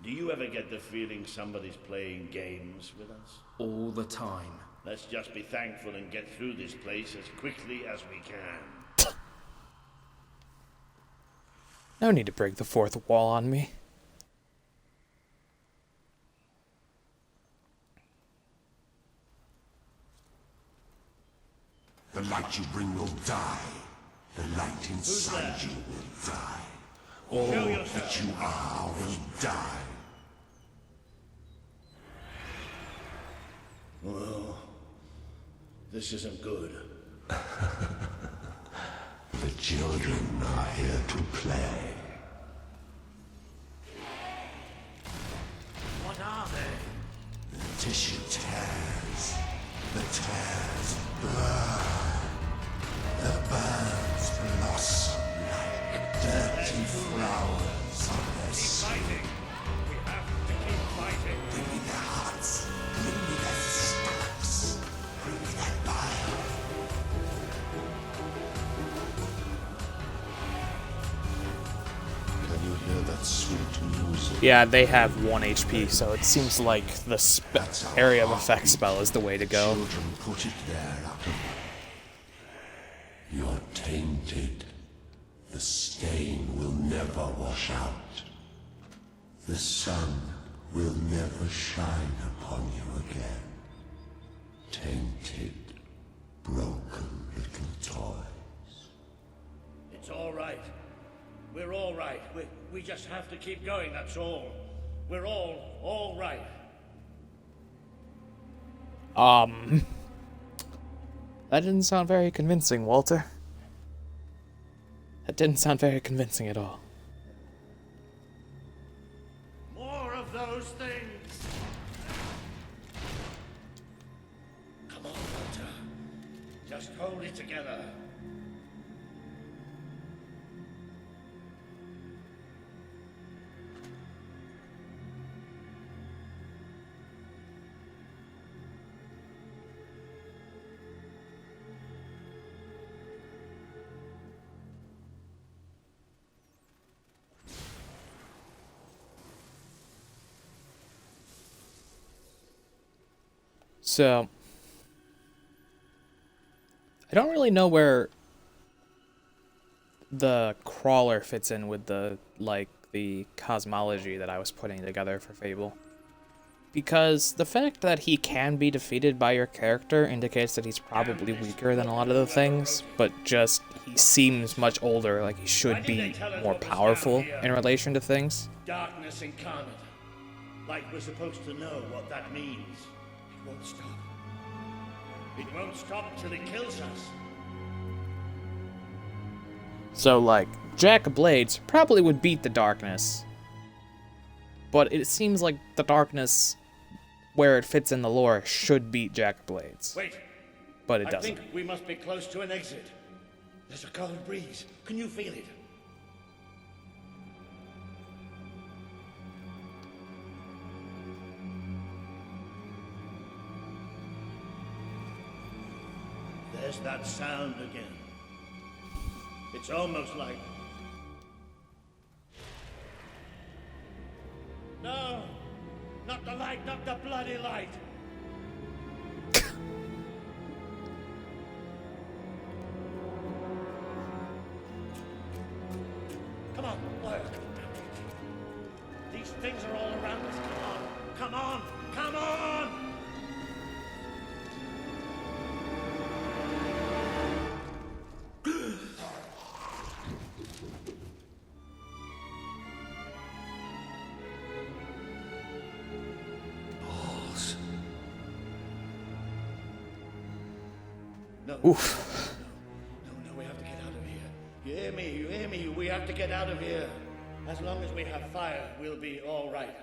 Speaker 18: Do you ever get the feeling somebody's playing games with us?
Speaker 12: All the time.
Speaker 18: Let's just be thankful and get through this place as quickly as we can.
Speaker 1: No need to break the fourth wall on me.
Speaker 13: The light you bring will die. The light inside you will die. All that you are will die.
Speaker 18: Well, this isn't good.
Speaker 13: The children are here to play.
Speaker 18: What are they?
Speaker 13: The tissue tears. The tears burn. The birds blossom like dirty flowers on their
Speaker 18: fighting. We have to keep fighting.
Speaker 13: Bring me their hearts. Bring me their stomachs. Bring me their bile. Can you hear that sweet music?
Speaker 1: Yeah, they have 1 HP, so it seems like the area of effect spell is the way to go.
Speaker 13: Children put it there out of... You're tainted. The stain will never wash out. The sun will never shine upon you again. Tainted, broken little toys.
Speaker 18: It's all right. We're all right. We just have to keep going, that's all. We're all right.
Speaker 1: That didn't sound very convincing, Walter. That didn't sound very convincing at all.
Speaker 18: More of those things. Come on, Walter. Just hold it together.
Speaker 1: So, I don't really know where the crawler fits in with the cosmology that I was putting together for Fable. Because the fact that he can be defeated by your character indicates that he's probably weaker than a lot of the things, but just he seems much older, like he should be more powerful in relation to things.
Speaker 18: Darkness incarnate. Like we're supposed to know what that means. It won't stop. It won't stop till it kills us.
Speaker 1: So, like, Jack of Blades probably would beat the darkness. But it seems like the darkness, where it fits in the lore, should beat Jack of Blades.
Speaker 18: Wait.
Speaker 1: But it doesn't.
Speaker 18: I think we must be close to an exit. There's a cold breeze. Can you feel it? There's that sound again. It's almost like... No! Not the light, not the bloody light! Come on, work. These things are all around us. Come on, come on, come on!
Speaker 9: no.
Speaker 1: Oof.
Speaker 18: No, we have to get out of here. You hear me? You hear me? We have to get out of here. As long as we have fire, we'll be all right.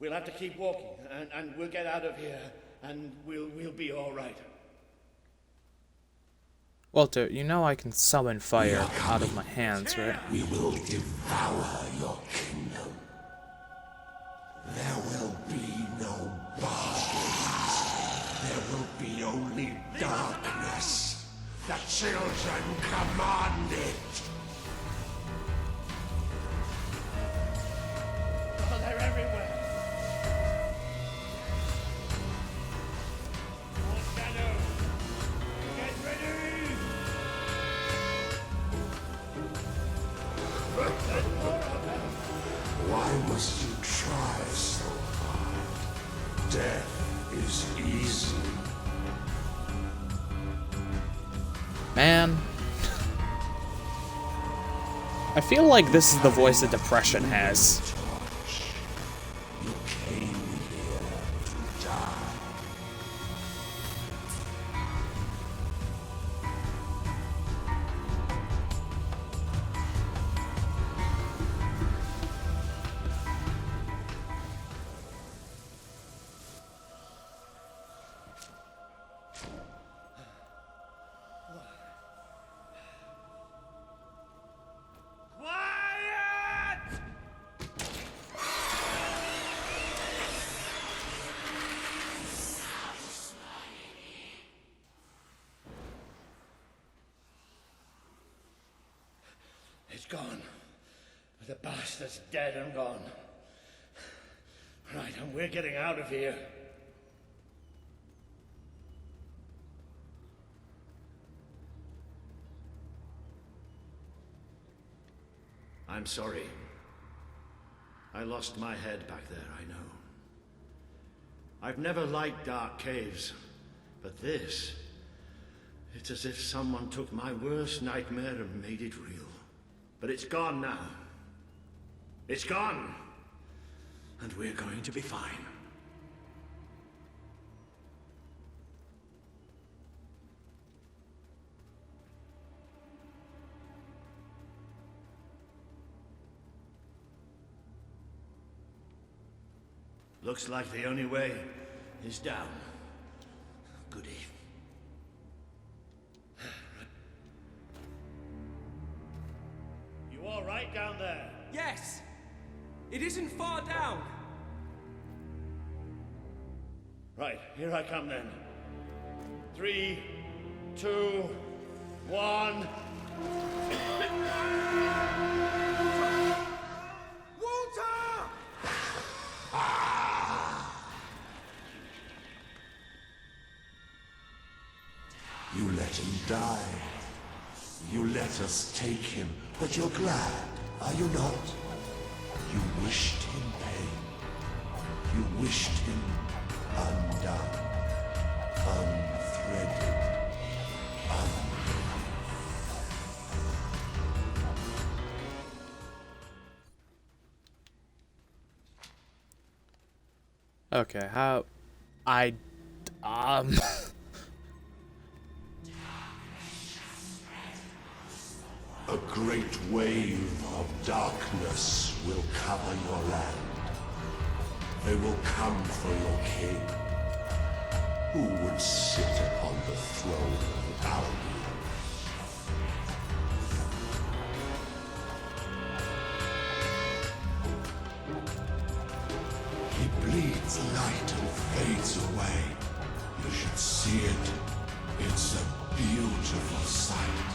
Speaker 18: We'll have to keep walking, and we'll get out of here, and we'll be all right.
Speaker 1: Walter, you know I can summon fire out of my hands, right?
Speaker 13: We will devour your kingdom. There will be no bargains. There will be only darkness. The children command it.
Speaker 18: Oh, they're everywhere. More shadows. Get ready.
Speaker 13: Why must you try so hard? Death is easy.
Speaker 1: Man. I feel like this is the voice that depression has.
Speaker 13: You came here to die.
Speaker 18: It's gone. The bastard's dead and gone. Right, and we're getting out of here. I'm sorry. I lost my head back there, I know. I've never liked dark caves, but this... it's as if someone took my worst nightmare and made it real. But it's gone now. It's gone. And we're going to be fine. Looks like the only way is down. Goody. You all right down there?
Speaker 12: Yes! It isn't far down!
Speaker 18: Right, here I come then. 3, 2, 1.
Speaker 12: Walter!
Speaker 13: You let him die. You let us take him, but you're glad, are you not? You wished him pain. You wished him undone, unthreaded,
Speaker 1: Okay, how... I...
Speaker 13: A great wave of darkness will cover your land. They will come for your king. Who would sit upon the throne of Albion? He bleeds light and fades away. You should see it. It's a beautiful sight.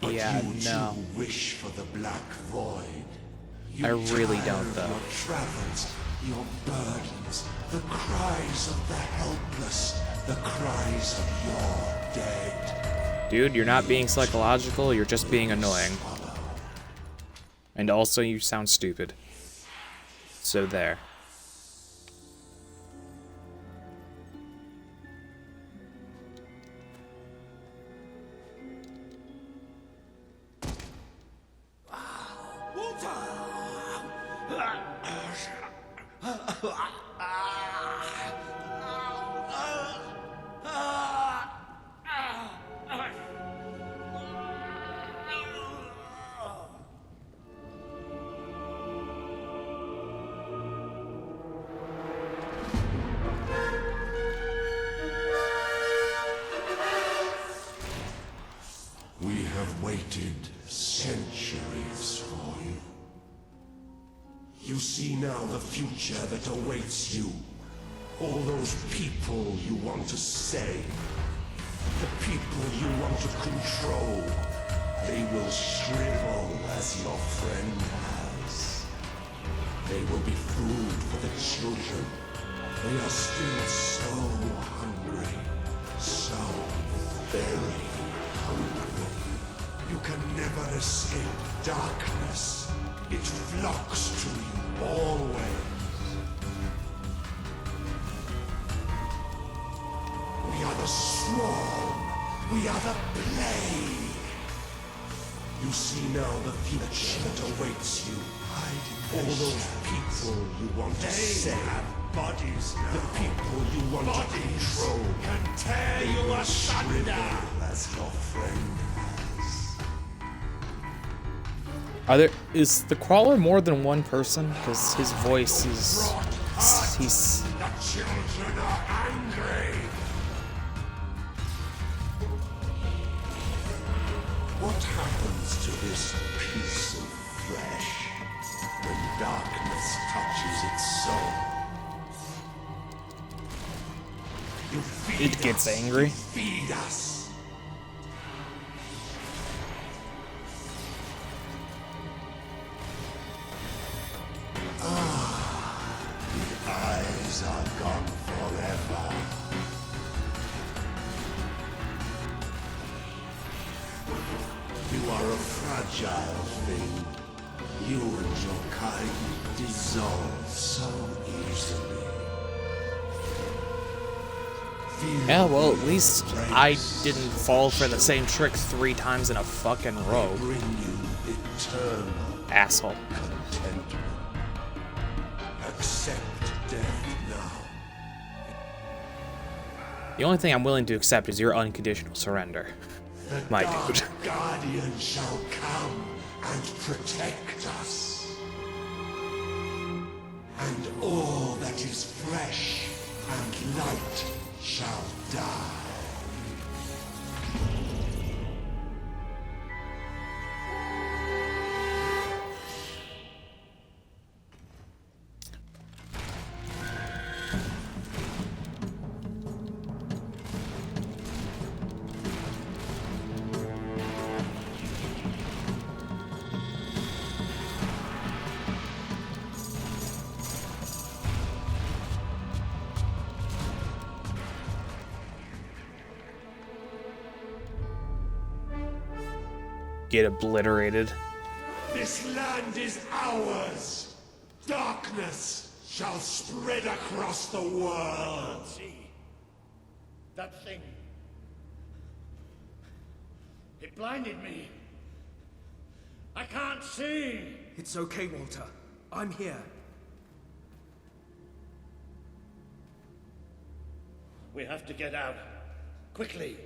Speaker 1: Yeah, no.
Speaker 13: You wish for the black void.
Speaker 1: I really don't, though.
Speaker 13: Your travels, your burdens, the cries of the helpless, the cries of your dead.
Speaker 1: Dude, you're not being psychological, you're just being annoying. And also, you sound stupid. So there.
Speaker 12: Walter!
Speaker 13: We have waited centuries for you. You see now the future that awaits you. All those people you want to save. The people you want to control. They will shrivel as your friend has. They will be food for the children. They are still so hungry. So very hungry. You can never escape darkness. It flocks to you always. We are the swarm. We are the plague. You see now the future that awaits you. All those people you want to save. Bodies now. The people you want to control. Can tear you asunder as your friend.
Speaker 1: Is the crawler more than one person? Because his voice is... he's...
Speaker 13: The children are angry. What happens to this piece of flesh when darkness touches its soul? You feed
Speaker 1: It gets
Speaker 13: us.
Speaker 1: angry.
Speaker 13: You feed us. The eyes are gone forever. You are a fragile thing. You and your kind dissolve so easily.
Speaker 1: Yeah, well, at least I didn't fall for the same trick 3 times in a fucking row.
Speaker 13: Bring you eternal
Speaker 1: Asshole.
Speaker 13: contentment. Accept death now.
Speaker 1: The only thing I'm willing to accept is your unconditional surrender. My dude.
Speaker 13: Guardian shall come and protect us. And all that is fresh and light shall die.
Speaker 1: Get obliterated.
Speaker 13: This land is ours. Darkness shall spread across the world.
Speaker 18: See? That thing. It blinded me. I can't see.
Speaker 12: It's okay, Walter. I'm here.
Speaker 18: We have to get out. Quickly.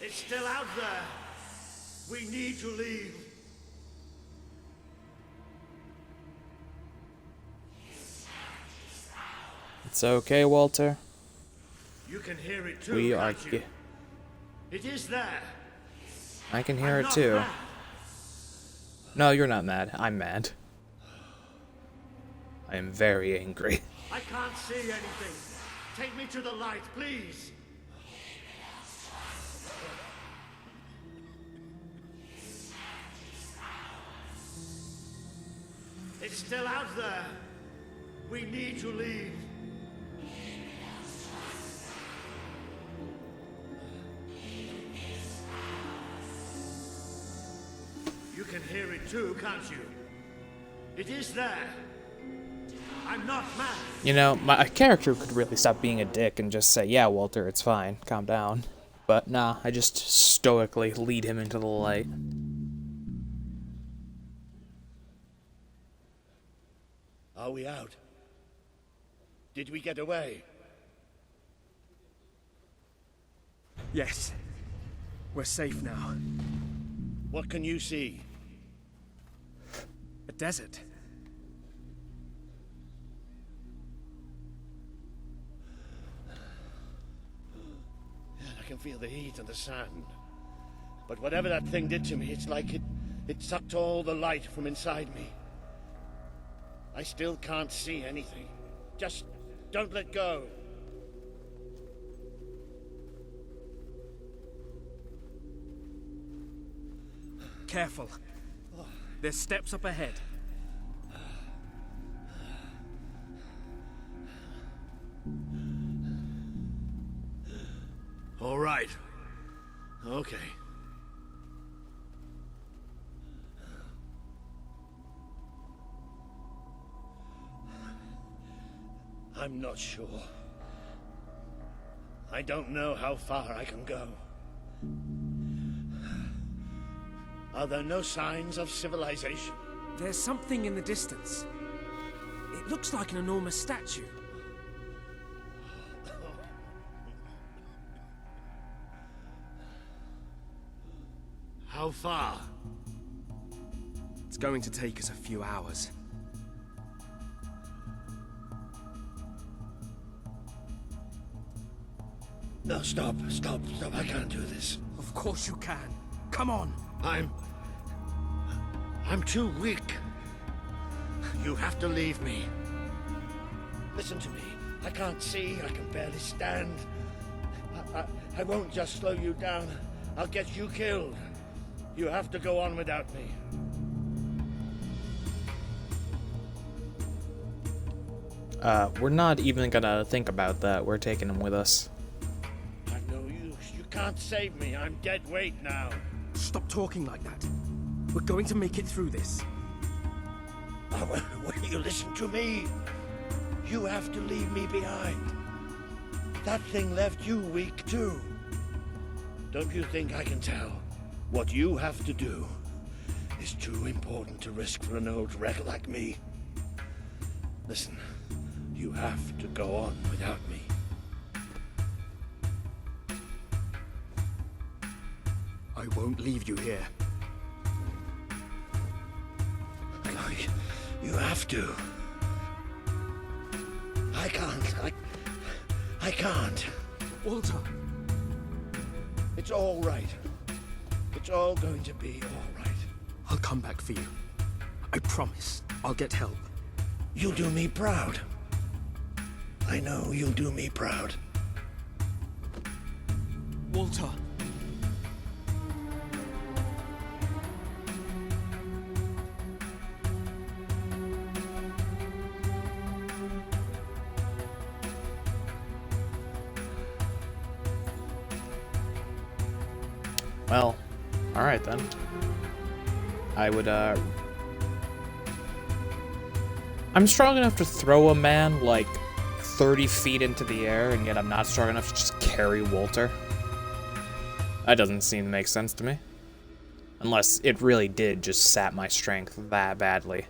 Speaker 18: It's still out there. We need to leave.
Speaker 1: It's okay, Walter.
Speaker 18: You can hear it too,
Speaker 1: We are...
Speaker 18: can't you? It is there.
Speaker 1: I can hear
Speaker 18: I'm
Speaker 1: it
Speaker 18: not
Speaker 1: too.
Speaker 18: mad.
Speaker 1: No, you're not mad. I'm mad. I am very angry.
Speaker 18: I can't see anything. Take me to the light, please. It's still out there. We need to leave. You can hear it too, can't you? It is there. I'm not mad.
Speaker 1: You know, my character could really stop being a dick and just say, yeah, Walter, it's fine. Calm down. But nah, I just stoically lead him into the light.
Speaker 18: Are we out? Did we get away?
Speaker 12: Yes. We're safe now.
Speaker 18: What can you see?
Speaker 12: A desert.
Speaker 18: I can feel the heat and the sand. But whatever that thing did to me, it's like it sucked all the light from inside me. I still can't see anything. Just don't let go.
Speaker 12: Careful. There's steps up ahead.
Speaker 18: All right. Okay. I'm not sure. I don't know how far I can go. Are there no signs of civilization?
Speaker 12: There's something in the distance. It looks like an enormous statue.
Speaker 18: How far?
Speaker 12: It's going to take us a few hours.
Speaker 18: No, stop. I can't do this.
Speaker 12: Of course you can. Come on.
Speaker 18: I'm too weak. You have to leave me. Listen to me. I can't see. I can barely stand. I won't just slow you down. I'll get you killed. You have to go on without me.
Speaker 1: We're not even gonna think about that. We're taking him with us.
Speaker 18: I'm no use. You can't save me. I'm dead weight now.
Speaker 12: Stop talking like that. We're going to make it through this.
Speaker 18: Oh, will you listen to me? You have to leave me behind. That thing left you weak too. Don't you think I can tell? What you have to do is too important to risk for an old wreck like me. Listen, you have to go on without me.
Speaker 12: I won't leave you here.
Speaker 18: You have to. I can't.
Speaker 12: Walter.
Speaker 18: It's all right. It's all going to be all right.
Speaker 12: I'll come back for you. I promise. I'll get help.
Speaker 18: You'll do me proud. I know you'll do me proud.
Speaker 12: Walter.
Speaker 1: Well, alright then. I would, I'm strong enough to throw a man, like, 30 feet into the air, and yet I'm not strong enough to just carry Walter. That doesn't seem to make sense to me. Unless it really did just sap my strength that badly.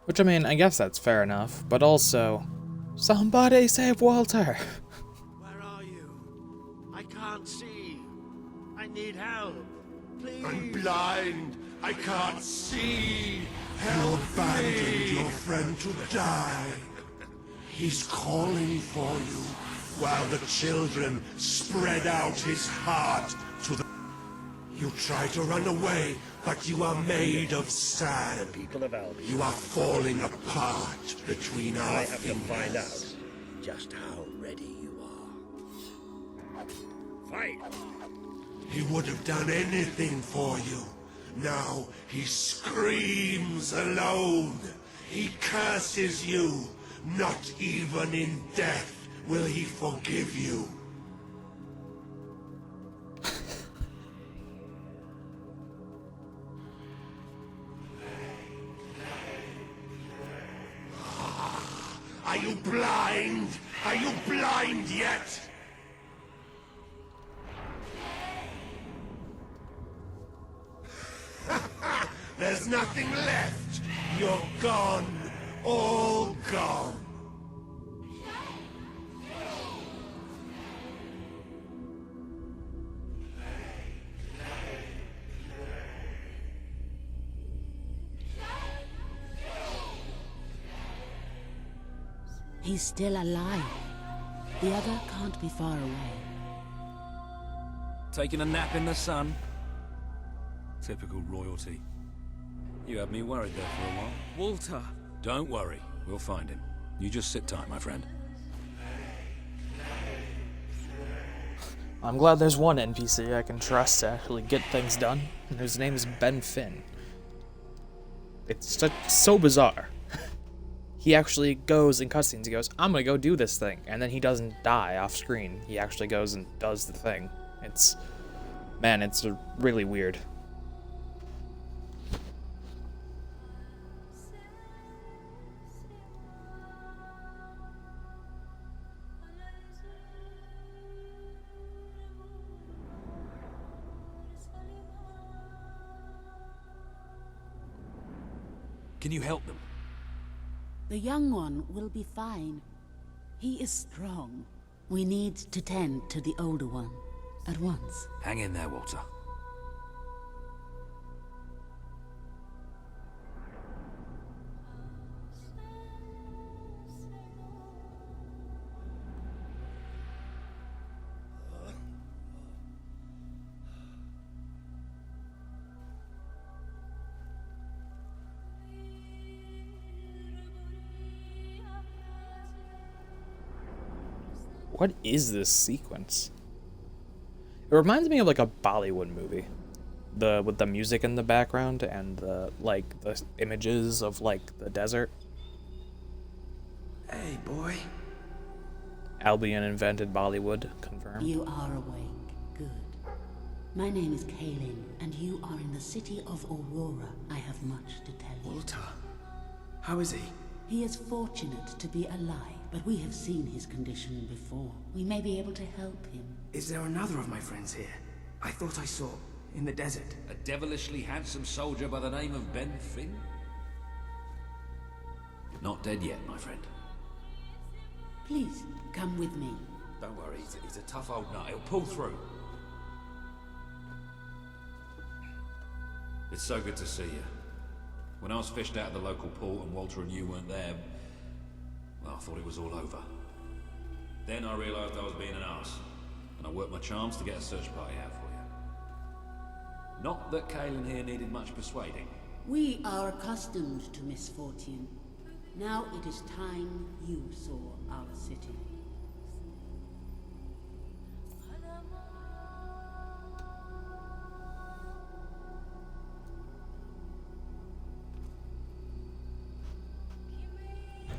Speaker 1: Which, I mean, I guess that's fair enough, but also, somebody save Walter!
Speaker 18: Where are you? I can't see. I need help. Please.
Speaker 13: I'm blind. I can't see. You abandoned your friend to die. He's calling for you, while the children spread out his heart to the... You try to run away, but you are made of sand.
Speaker 18: People of Albion.
Speaker 13: You are falling apart between our
Speaker 18: I have
Speaker 13: fingers.
Speaker 18: to find out just how ready you are. Fight!
Speaker 13: He would have done anything for you. Now he screams alone. He curses you. Not even in death will he forgive you. Are you blind? Are you blind yet? Gone. All gone.
Speaker 14: He's still alive. The other can't be far away.
Speaker 8: Taking a nap in the sun? Typical royalty. You had me worried there for a while.
Speaker 5: Walter!
Speaker 8: Don't worry, we'll find him. You just sit tight, my friend.
Speaker 1: I'm glad there's one NPC I can trust to actually get things done, and his name is Ben Finn. It's so bizarre. He actually goes in cutscenes, he goes, I'm gonna go do this thing, and then he doesn't die off screen. He actually goes and does the thing. It's really weird.
Speaker 8: Can you help them?
Speaker 14: The young one will be fine. He is strong. We need to tend to the older one at once.
Speaker 8: Hang in there, Walter.
Speaker 1: What is this sequence? It reminds me of like a Bollywood movie. With the music in the background and the images of like the desert.
Speaker 12: Hey, boy.
Speaker 1: Albion invented Bollywood, confirmed.
Speaker 14: You are awake. Good. My name is Kaelin, and you are in the city of Aurora. I have much to tell you.
Speaker 12: Walter. How is he?
Speaker 14: He is fortunate to be alive, but we have seen his condition before. We may be able to help him.
Speaker 12: Is there another of my friends here? I thought I saw in the desert.
Speaker 8: A devilishly handsome soldier by the name of Ben Finn? Not dead yet, my friend.
Speaker 14: Please, come with me.
Speaker 8: Don't worry, he's a tough old nut. He'll pull through. It's so good to see you. When I was fished out of the local port and Walter and you weren't there, well, I thought it was all over. Then I realized I was being an arse, and I worked my charms to get a search party out for you. Not that Kaelin here needed much persuading.
Speaker 14: We are accustomed to misfortune. Now it is time you saw our city.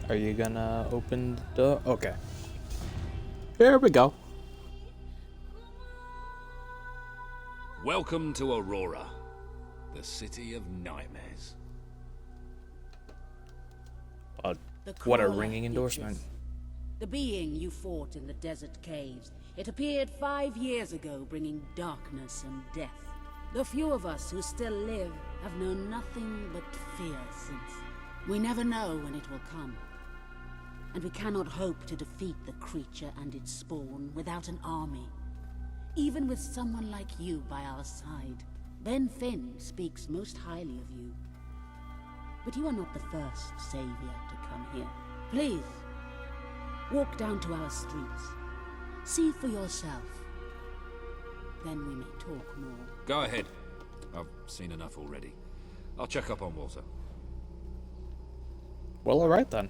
Speaker 1: Are you gonna open the door? Okay. Here we go.
Speaker 8: Welcome to Aurora, the city of nightmares.
Speaker 1: What a ringing endorsement.
Speaker 14: The being you fought in the desert caves. It appeared 5 years ago, bringing darkness and death. The few of us who still live have known nothing but fear since. We never know when it will come. And we cannot hope to defeat the creature and its spawn without an army. Even with someone like you by our side. Ben Finn speaks most highly of you. But you are not the first savior to come here. Please, walk down to our streets. See for yourself. Then we may talk more.
Speaker 8: Go ahead. I've seen enough already. I'll check up on Walter.
Speaker 1: Well, alright then.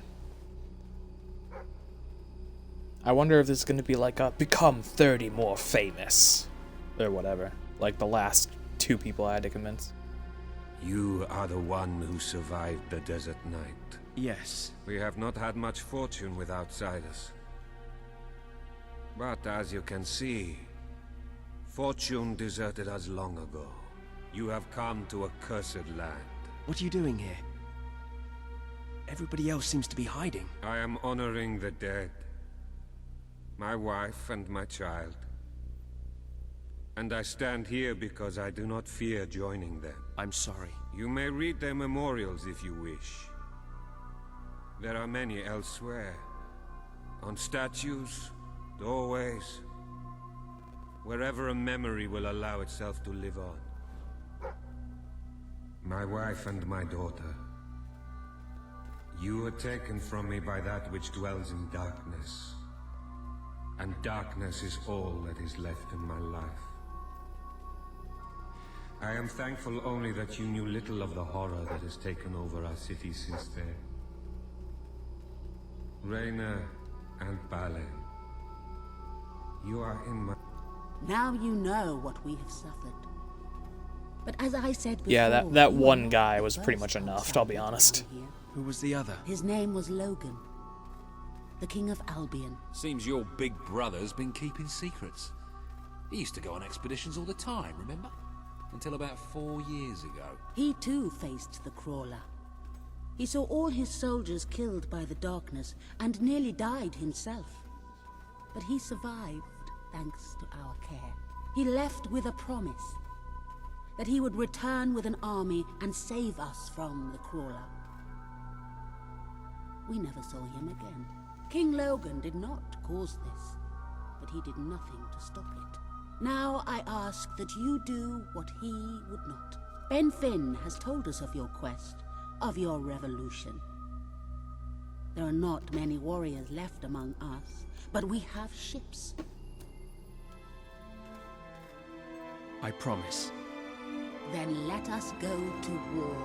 Speaker 1: I wonder if this is going to be like a become 30 more famous. Or whatever. Like the last 2 people I had to convince.
Speaker 16: You are the one who survived the desert night.
Speaker 12: Yes.
Speaker 16: We have not had much fortune with outsiders. But as you can see, fortune deserted us long ago. You have come to a cursed land.
Speaker 12: What are you doing here? Everybody else seems to be hiding.
Speaker 16: I am honoring the dead. My wife and my child. And I stand here because I do not fear joining them.
Speaker 12: I'm sorry.
Speaker 16: You may read their memorials if you wish. There are many elsewhere. On statues, doorways, wherever a memory will allow itself to live on. My wife and my daughter. You were taken from me by that which dwells in darkness. And darkness is all that is left in my life. I am thankful only that you knew little of the horror that has taken over our city since then. Reyna and Balen, you are in my...
Speaker 14: Now you know what we have suffered. But as I said before...
Speaker 1: Yeah, that one guy was pretty much enough, I'll be honest.
Speaker 6: Who was the other?
Speaker 14: His name was Logan, the King of Albion.
Speaker 8: Seems your big brother's been keeping secrets. He used to go on expeditions all the time, remember? Until about 4 years ago.
Speaker 14: He too faced the Crawler. He saw all his soldiers killed by the darkness and nearly died himself. But he survived thanks to our care. He left with a promise that he would return with an army and save us from the Crawler. We never saw him again. King Logan did not cause this, but he did nothing to stop it. Now I ask that you do what he would not. Ben Finn has told us of your quest, of your revolution. There are not many warriors left among us, but we have ships.
Speaker 6: I promise.
Speaker 14: Then let us go to war.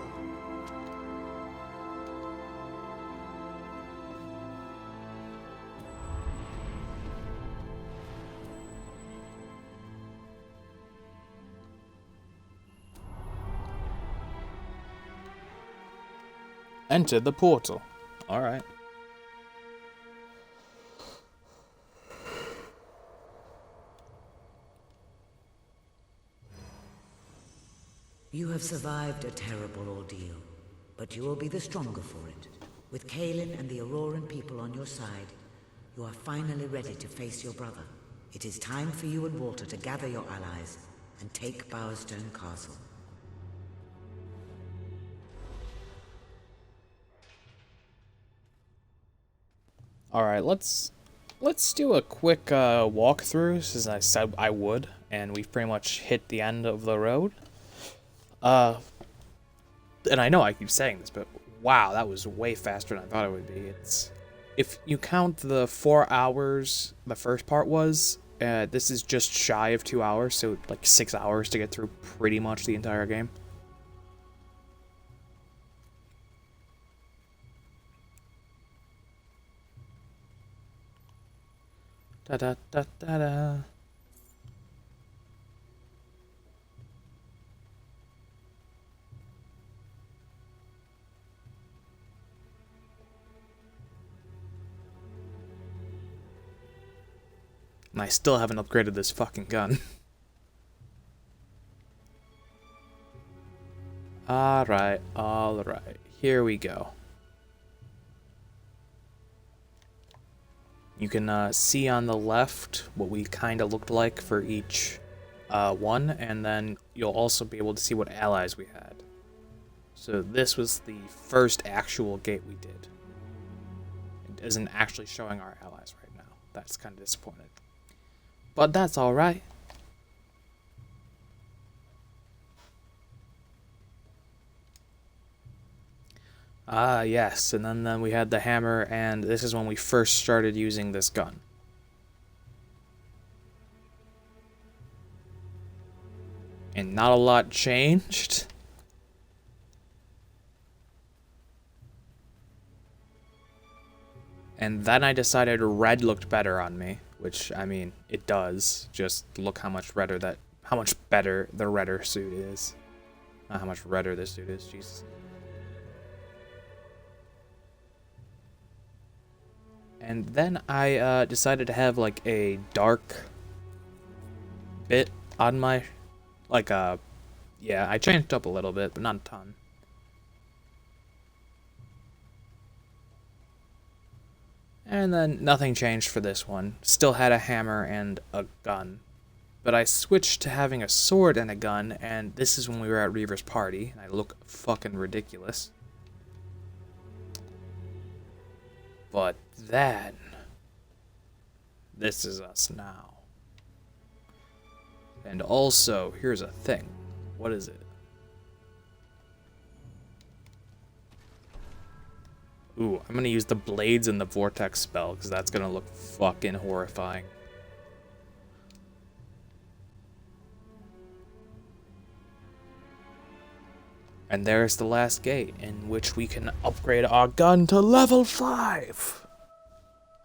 Speaker 1: Enter the portal. Alright.
Speaker 23: You have survived a terrible ordeal, but you will be the stronger for it. With Kaelin and the Auroran people on your side, you are finally ready to face your brother. It is time for you and Walter to gather your allies and take Bowerstone Castle.
Speaker 1: Alright, let's do a quick walkthrough, since I said I would, and we've pretty much hit the end of the road. And I know I keep saying this, but wow, that was way faster than I thought it would be. It's, if you count the 4 hours the first part was, this is just shy of 2 hours, so like 6 hours to get through pretty much the entire game. Da da da da da. And I still haven't upgraded this fucking gun. Alright, alright. Here we go. You can see on the left what we kind of looked like for each one, and then you'll also be able to see what allies we had. So this was the first actual gate we did. It isn't actually showing our allies right now. That's kind of disappointing. But that's alright. Ah, yes, and then we had the hammer, and this is when we first started using this gun. And not a lot changed. And then I decided red looked better on me, which, I mean, it does. Just look how much better the redder suit is. Not how much redder this suit is, Jesus. And then I decided to have like a dark bit on my, yeah, I changed up a little bit, but not a ton. And then nothing changed for this one. Still had a hammer and a gun. But I switched to having a sword and a gun, and this is when we were at Reaver's party, and I look fucking ridiculous. But then, this is us now. And also, here's a thing. What is it? Ooh, I'm gonna use the blades and the vortex spell, because that's gonna look fucking horrifying. And there's the last gate, in which we can upgrade our gun to level 5!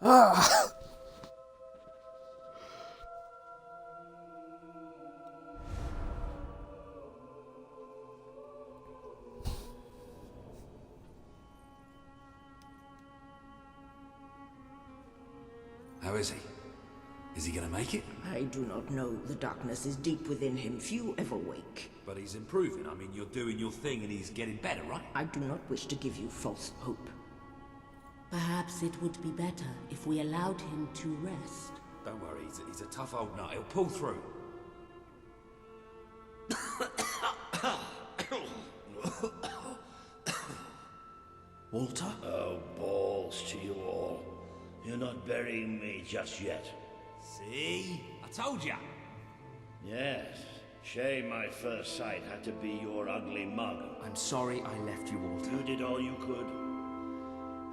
Speaker 1: Ah!
Speaker 11: How is he? Is he gonna make it?
Speaker 20: I do not know. The darkness is deep within him. Few ever wake.
Speaker 11: But he's improving. I mean, you're doing your thing and he's getting better, right?
Speaker 20: I do not wish to give you false hope.
Speaker 14: Perhaps it would be better if we allowed him to rest.
Speaker 11: Don't worry, he's a tough old nut. He'll pull through. Walter?
Speaker 18: Oh, balls to you all. You're not burying me just yet.
Speaker 11: See? I told ya.
Speaker 18: Yes. Shame my first sight had to be your ugly mug.
Speaker 6: I'm sorry I left you, Walter.
Speaker 18: You did all you could.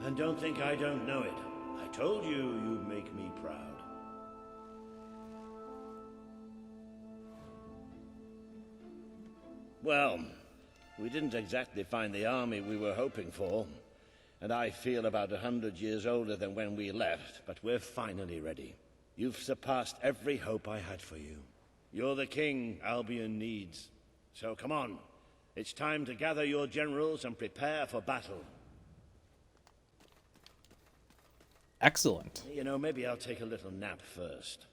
Speaker 18: And don't think I don't know it. I told you you'd make me proud. Well, we didn't exactly find the army we were hoping for. And I feel about 100 years older than when we left, but we're finally ready. You've surpassed every hope I had for you. You're the king Albion needs. So come on. It's time to gather your generals and prepare for battle.
Speaker 1: Excellent.
Speaker 18: You know, maybe I'll take a little nap first.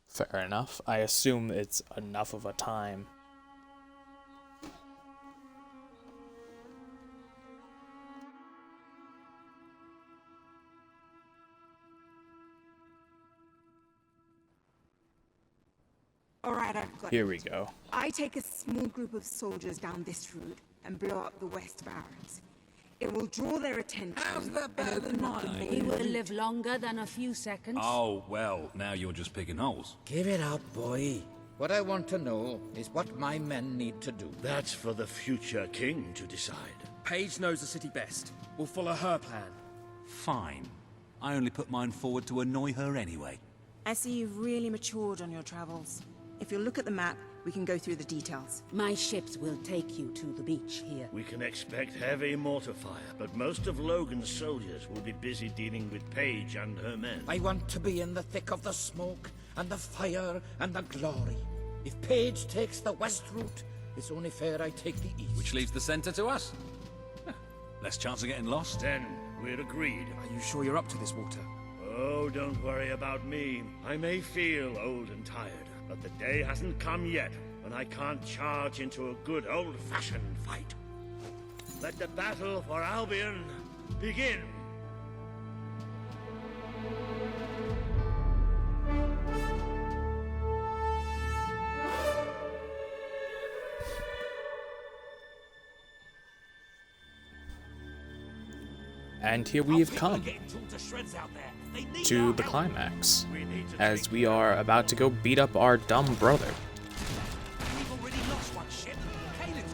Speaker 1: Fair enough. I assume it's enough of a time.
Speaker 17: All right, I've got
Speaker 1: Here
Speaker 17: it.
Speaker 1: we go.
Speaker 17: I take a small group of soldiers down this route and blow up the West Barrens. It will draw their attention.
Speaker 11: How's that better than mine?
Speaker 14: He will live longer than a few seconds.
Speaker 8: Oh, well, now you're just picking holes.
Speaker 21: Give it up, boy. What I want to know is what my men need to do.
Speaker 18: That's for the future king to decide.
Speaker 6: Paige knows the city best. We'll follow her plan.
Speaker 8: Fine. I only put mine forward to annoy her anyway.
Speaker 17: I see you've really matured on your travels. If you look at the map, we can go through the details.
Speaker 14: My ships will take you to the beach here.
Speaker 18: We can expect heavy mortar fire, but most of Logan's soldiers will be busy dealing with Paige and her men.
Speaker 21: I want to be in the thick of the smoke and the fire and the glory. If Paige takes the west route, it's only fair I take the east.
Speaker 8: Which leaves the center to us. Less chance of getting lost.
Speaker 18: Then we're agreed.
Speaker 6: Are you sure you're up to this, Walter?
Speaker 18: Oh, don't worry about me. I may feel old and tired, but the day hasn't come yet when I can't charge into a good old-fashioned fight. Let the battle for Albion begin.
Speaker 1: And here we have come to the climax, as we are about to go beat up our dumb brother.
Speaker 15: We've already lost one ship. Kaelin's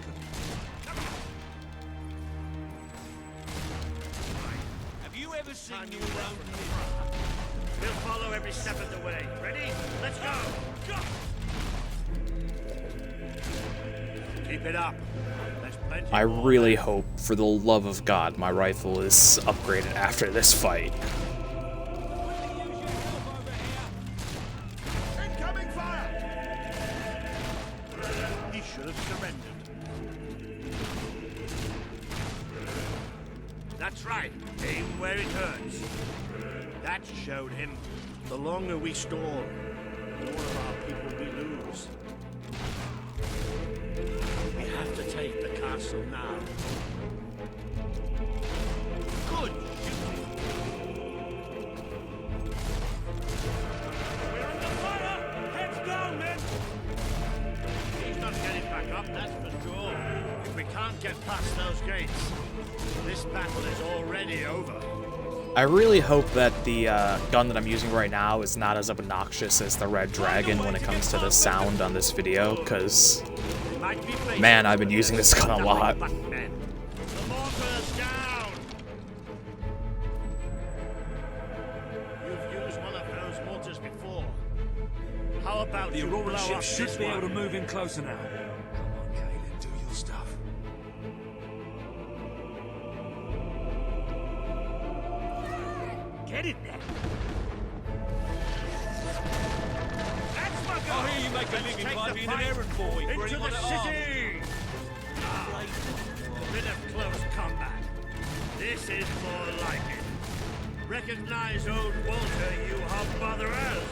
Speaker 15: coming. Have you ever seen you around here?
Speaker 18: We'll follow every step of the way. Ready? Let's go! Keep it up. There's plenty
Speaker 1: I
Speaker 18: more.
Speaker 1: really hope, for the love of God, my rifle is upgraded after this fight.
Speaker 18: Incoming fire! He should have surrendered. That's right. Aim where it hurts. That showed him. The longer we stall, the more of our people we lose. We have to take the castle now. Good shooting. We're under fire! Heads down, men! He's not getting back up, that's for sure. If we can't get past those gates. This battle is already over.
Speaker 1: I really hope that the gun that I'm using right now is not as obnoxious as the Red Dragon when it comes to the sound on this video, because, man, I've been using this gun a lot.
Speaker 18: The mortar's down! You've used one of those mortars before. How about
Speaker 8: The
Speaker 18: you
Speaker 8: Aurora
Speaker 18: blow
Speaker 8: ship
Speaker 18: up
Speaker 8: should
Speaker 18: this
Speaker 8: be able to
Speaker 18: one?
Speaker 8: move in closer now.
Speaker 11: Come on, Kaelin, do your stuff.
Speaker 8: Get in there.
Speaker 18: That's my
Speaker 8: I hear you make a living by being an errand boy for
Speaker 18: Into
Speaker 8: anyone
Speaker 18: the
Speaker 8: at arms.
Speaker 18: city! Ah, a bit of close combat. This is more like it. Recognize old Walter, you hobmother as.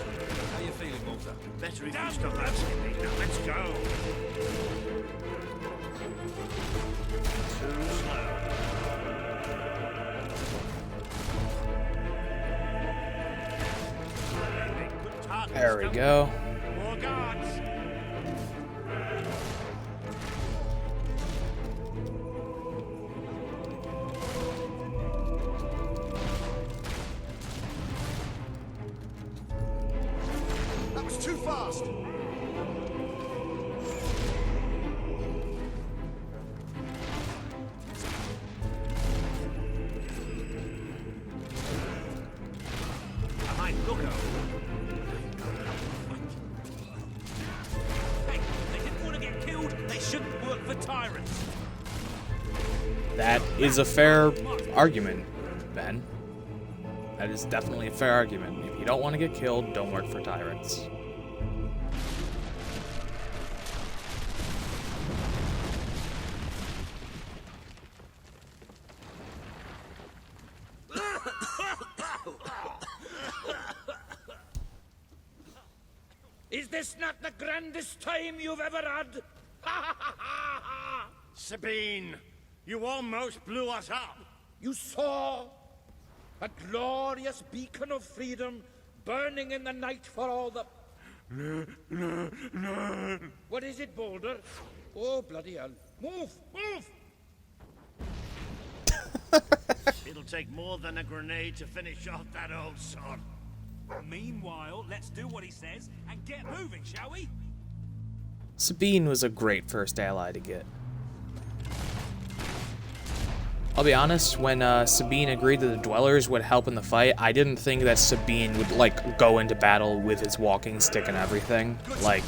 Speaker 8: How you feeling, Walter?
Speaker 18: Better if you stop asking me. Now let's go. Too slow.
Speaker 1: There we go.
Speaker 18: More guards. That was too fast. I might look over.
Speaker 8: Hey, they didn't want to get killed. They shouldn't work for tyrants.
Speaker 1: That is a fair argument, Ben. That is definitely a fair argument. If you don't want to get killed, don't work for tyrants.
Speaker 21: Is this not the grandest time you've ever had?
Speaker 18: Sabine, you almost blew us up.
Speaker 21: You saw a glorious beacon of freedom burning in the night for all the...
Speaker 18: No.
Speaker 21: What is it, Boulder? Oh, bloody hell. Move! Move!
Speaker 18: It'll take more than a grenade to finish off that old sod.
Speaker 8: Meanwhile, let's do what he says and get moving, shall we?
Speaker 1: Sabine was a great first ally to get. I'll be honest, when Sabine agreed that the Dwellers would help in the fight, I didn't think that Sabine would, like, go into battle with his walking stick and everything. Like,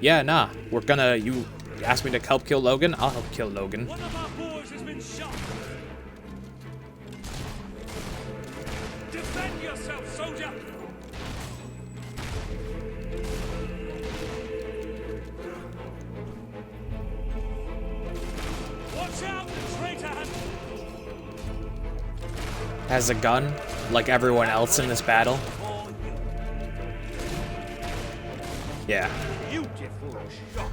Speaker 1: yeah, nah, you asked me to help kill Logan, I'll help kill Logan.
Speaker 8: One of our boys has been shot. Defend yourself, soldier! Watch out, traitor!
Speaker 1: Has a gun, like everyone else in this battle. Yeah.
Speaker 18: Beautiful shot.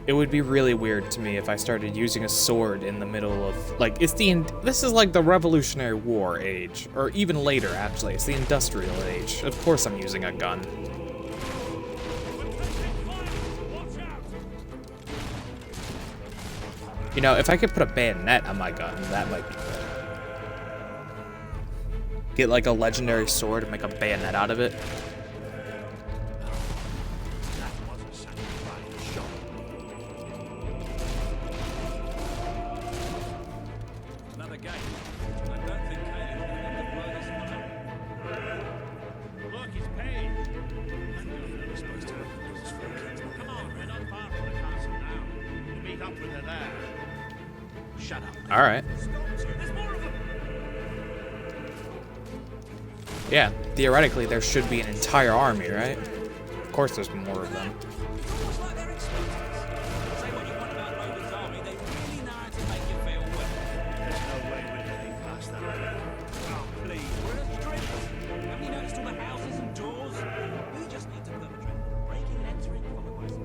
Speaker 1: It would be really weird to me if I started using a sword in the middle of, like, this is like the Revolutionary War age, or even later, actually. It's the Industrial Age. Of course I'm using a gun. You know, if I could put a bayonet on my gun, that might be good. Get, like, a legendary sword and make a bayonet out of it.
Speaker 8: Another gate. I don't think Kaelin's going to blow this one up.
Speaker 18: Look, it's paid. We're supposed to have doors for kids. Come on, we're not far from the castle now. We'll meet up with her there. Shut up.
Speaker 1: Alright.
Speaker 18: There's more of them.
Speaker 1: Yeah, theoretically there should be an entire army, right? Of course there's more of them.
Speaker 8: It's almost like they're expecting us. Say what you want about Logan's army, they really know how to make you feel well.
Speaker 18: There's no way we're getting past that.
Speaker 8: Oh, please, we're in a street. Have you noticed all the houses and doors? We just need to perpetrate breaking and entering followed by some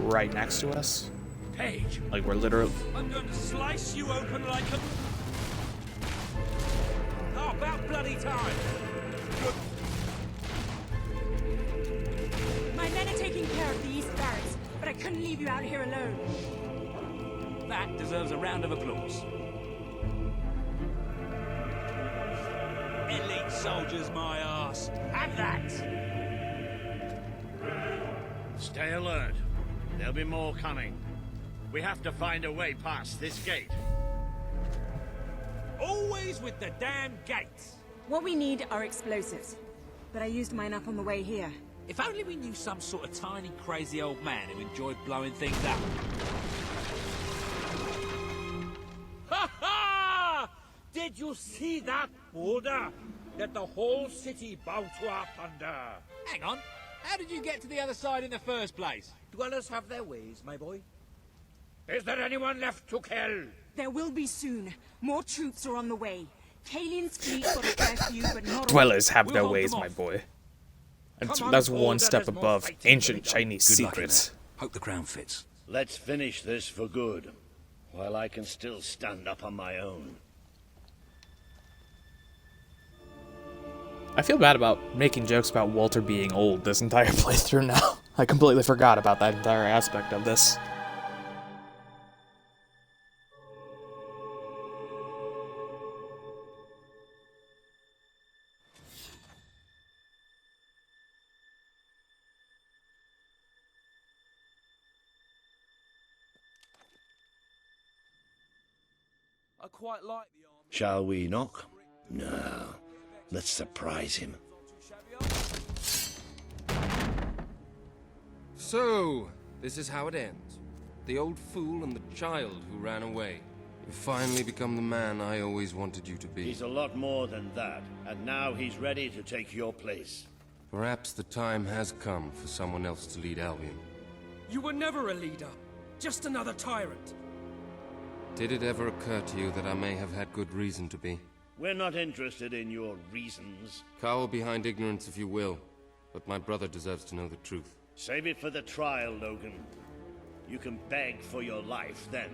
Speaker 1: right next to us.
Speaker 8: Page!
Speaker 1: Like, we're literally...
Speaker 8: I'm going to slice you open like a... Oh, about bloody time!
Speaker 2: My men are taking care of the East Barracks, but I couldn't leave you out here alone.
Speaker 8: That deserves a round of applause. Elite soldiers, my ass. Have that!
Speaker 18: Stay alert. There'll be more coming. We have to find a way past this gate.
Speaker 8: Always with the damn gates!
Speaker 2: What we need are explosives, but I used mine up on the way here.
Speaker 8: If only we knew some sort of tiny, crazy old man who enjoyed blowing things up.
Speaker 21: Ha ha! Did you see that boulder that the whole city bowed to our thunder?
Speaker 8: Hang on. How did you get to the other side in the first place?
Speaker 21: Dwellers have their ways, my boy. Is there anyone left to kill?
Speaker 2: There will be soon. More troops are on the way. Kalian's fleet got a fair few, but not all.
Speaker 1: Dwellers have their ways, my boy. That's one step above ancient Chinese secrets.
Speaker 11: Hope the crown fits.
Speaker 18: Let's finish this for good, while I can still stand up on my own.
Speaker 1: I feel bad about making jokes about Walter being old this entire playthrough now. I completely forgot about that entire aspect of this.
Speaker 6: I quite like the army.
Speaker 18: Shall we knock? No. Let's surprise him.
Speaker 16: So, this is how it ends. The old fool and the child who ran away. You finally become the man I always wanted you to be.
Speaker 18: He's a lot more than that, and now he's ready to take your place.
Speaker 16: Perhaps the time has come for someone else to lead Albion.
Speaker 6: You were never a leader, just another tyrant.
Speaker 16: Did it ever occur to you that I may have had good reason to be?
Speaker 18: We're not interested in your reasons.
Speaker 16: Cower behind ignorance if you will, but my brother deserves to know the truth.
Speaker 18: Save it for the trial, Logan. You can beg for your life then.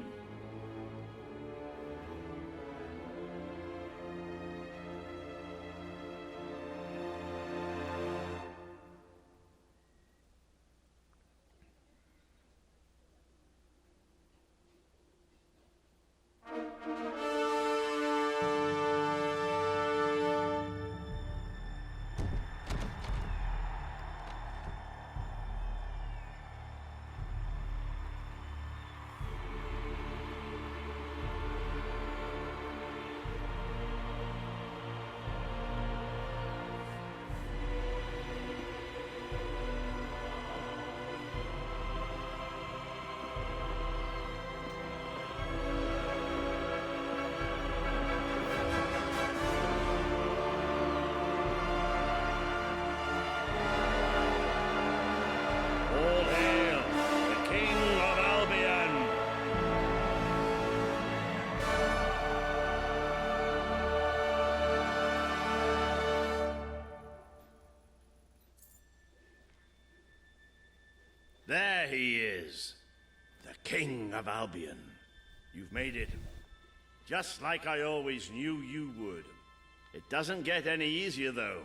Speaker 18: There he is, the King of Albion. You've made it, just like I always knew you would. It doesn't get any easier, though.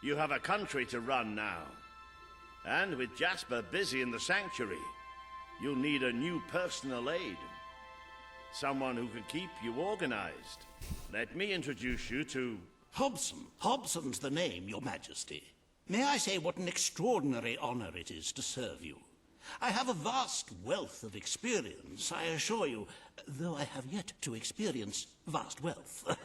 Speaker 18: You have a country to run now. And with Jasper busy in the sanctuary, you'll need a new personal aide. Someone who can keep you organized. Let me introduce you to...
Speaker 19: Hobson. Hobson's the name, Your Majesty. May I say what an extraordinary honor it is to serve you? I have a vast wealth of experience, I assure you, though I have yet to experience vast wealth.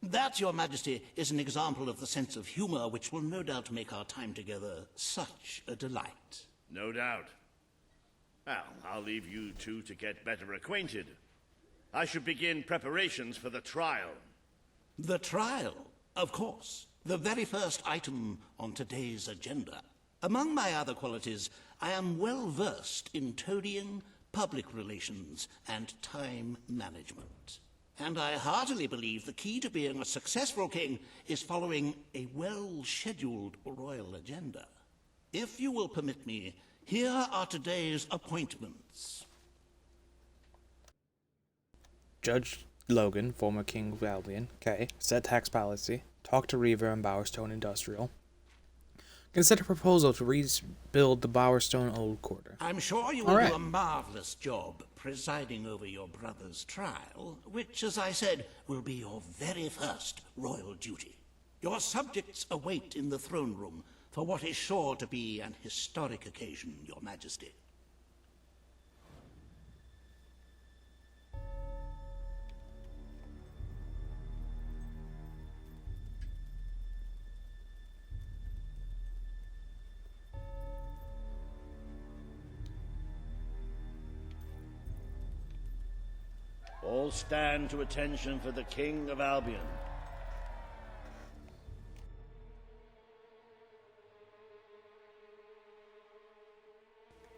Speaker 19: That, Your Majesty, is an example of the sense of humor which will no doubt make our time together such a delight.
Speaker 18: No doubt. Well, I'll leave you two to get better acquainted. I should begin preparations for the trial.
Speaker 19: The trial, of course. The very first item on today's agenda. Among my other qualities, I am well versed in toadying, public relations, and time management. And I heartily believe the key to being a successful king is following a well-scheduled royal agenda. If you will permit me, Here are today's appointments.
Speaker 1: Judge Logan, former King of Albion. Okay. Set tax policy. Talk to Reaver and Bowerstone Industrial. Consider proposal to rebuild the Bowerstone Old Quarter.
Speaker 19: I'm sure you will do a marvelous job presiding over your brother's trial, which, as I said, will be your very first royal duty. Your subjects await in the throne room for what is sure to be an historic occasion, Your Majesty.
Speaker 18: All stand to attention for the King of Albion.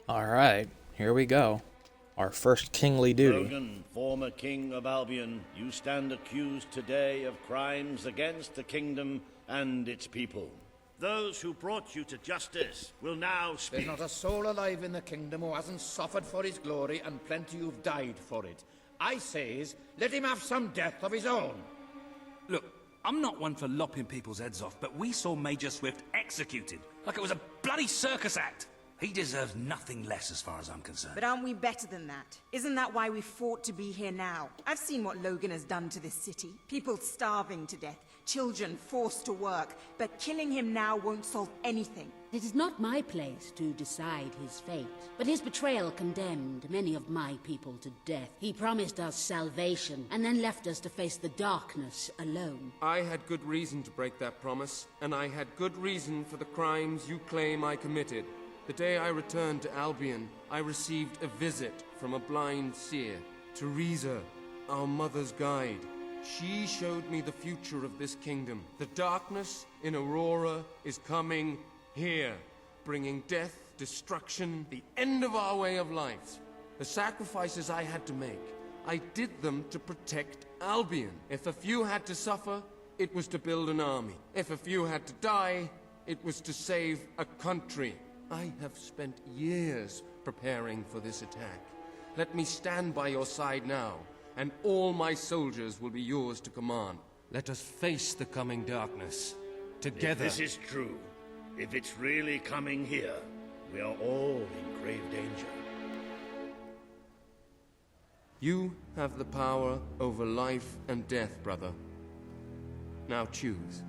Speaker 1: Alright, here we go. Our first kingly duty.
Speaker 18: Logan, former King of Albion, you stand accused today of crimes against the kingdom and its people. Those who brought you to justice will now speak.
Speaker 21: There's not a soul alive in the kingdom who hasn't suffered for his glory, and plenty who've died for it. I says, let him have some death of his own.
Speaker 8: Look, I'm not one for lopping people's heads off, but we saw Major Swift executed like it was a bloody circus act. He deserves nothing less as far as I'm concerned.
Speaker 2: But aren't we better than that? Isn't that why we fought to be here now? I've seen what Logan has done to this city. People starving to death, children forced to work. But killing him now won't solve anything.
Speaker 14: It is not my place to decide his fate, but his betrayal condemned many of my people to death. He promised us salvation, and then left us to face the darkness alone.
Speaker 7: I had good reason to break that promise, and I had good reason for the crimes you claim I committed. The day I returned to Albion, I received a visit from a blind seer, Teresa, our mother's guide. She showed me the future of this kingdom. The darkness in Aurora is coming here, bringing death, destruction, the end of our way of life. The sacrifices I had to make, I did them to protect Albion. If a few had to suffer, it was to build an army. If a few had to die, it was to save a country. I have spent years preparing for this attack. Let me stand by your side now, and all my soldiers will be yours to command. Let us face the coming darkness, together.
Speaker 18: If this is true, if it's really coming here, we are all in grave danger.
Speaker 7: You have the power over life and death, brother. Now choose.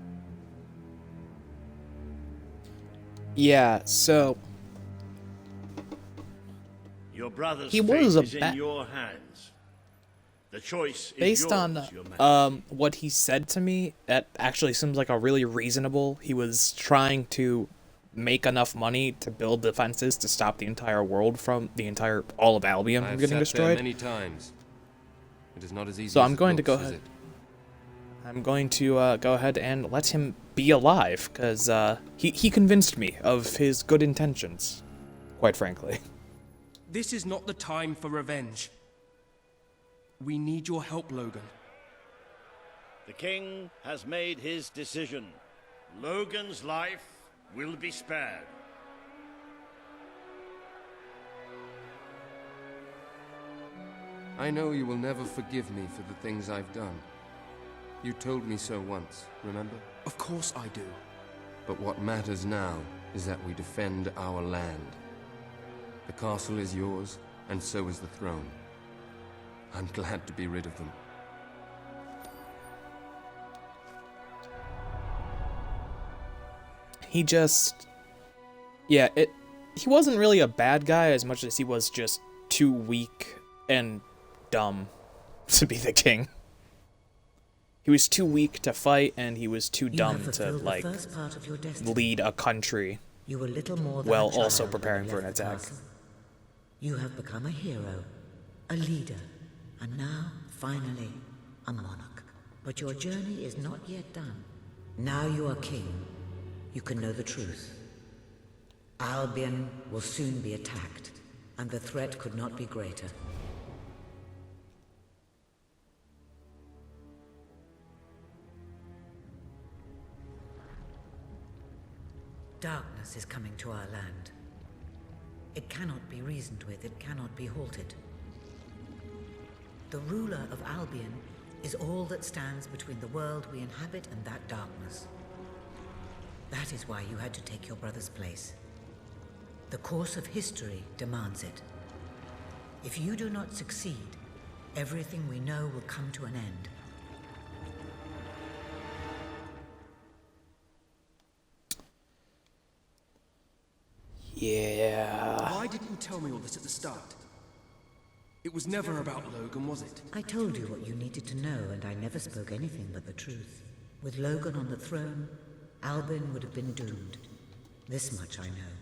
Speaker 1: Yeah, so
Speaker 18: Your brother's
Speaker 1: he
Speaker 18: fate
Speaker 1: was a
Speaker 18: is in your hands. The choice is
Speaker 1: based
Speaker 18: yours,
Speaker 1: on
Speaker 18: Your Majesty.
Speaker 1: what he said to me, that actually seems like a really reasonable. He was trying to make enough money to build defenses to stop the entire world from all of Albion from
Speaker 7: I've
Speaker 1: getting
Speaker 7: sat
Speaker 1: destroyed.
Speaker 7: there many times. It is not as easy
Speaker 1: So
Speaker 7: as
Speaker 1: I'm
Speaker 7: it
Speaker 1: going to
Speaker 7: looks,
Speaker 1: go
Speaker 7: is
Speaker 1: ahead.
Speaker 7: it?
Speaker 1: I'm going to go ahead and let him be alive, because he convinced me of his good intentions, quite frankly.
Speaker 6: This is not the time for revenge. We need your help, Logan.
Speaker 18: The king has made his decision. Logan's life will be spared.
Speaker 7: I know you will never forgive me for the things I've done. You told me so once, remember?
Speaker 6: Of course I do.
Speaker 7: But what matters now is that we defend our land. The castle is yours, and so is the throne. I'm glad to be rid of them.
Speaker 1: He just... Yeah, he wasn't really a bad guy as much as he was just too weak and dumb to be the king. He was too weak to fight, and he was too dumb to, like, lead a country
Speaker 23: You were little more than
Speaker 1: while
Speaker 23: a child
Speaker 1: also
Speaker 23: when
Speaker 1: preparing
Speaker 23: you
Speaker 1: for an
Speaker 23: left the
Speaker 1: attack.
Speaker 23: castle. You have become a hero, a leader, and now, finally, a monarch. But your journey is not yet done. Now you are king. You can know the truth. Albion will soon be attacked, and the threat could not be greater. Darkness is coming to our land. It cannot be reasoned with, it cannot be halted. The ruler of Albion is all that stands between the world we inhabit and that darkness. That is why you had to take your brother's place. The course of history demands it. If you do not succeed, everything we know will come to an end.
Speaker 1: Yeah.
Speaker 6: Why didn't you tell me all this at the start? It was never about Logan, was it?
Speaker 23: I told you what you needed to know, and I never spoke anything but the truth. With Logan on the throne, Albion would have been doomed. This much I know.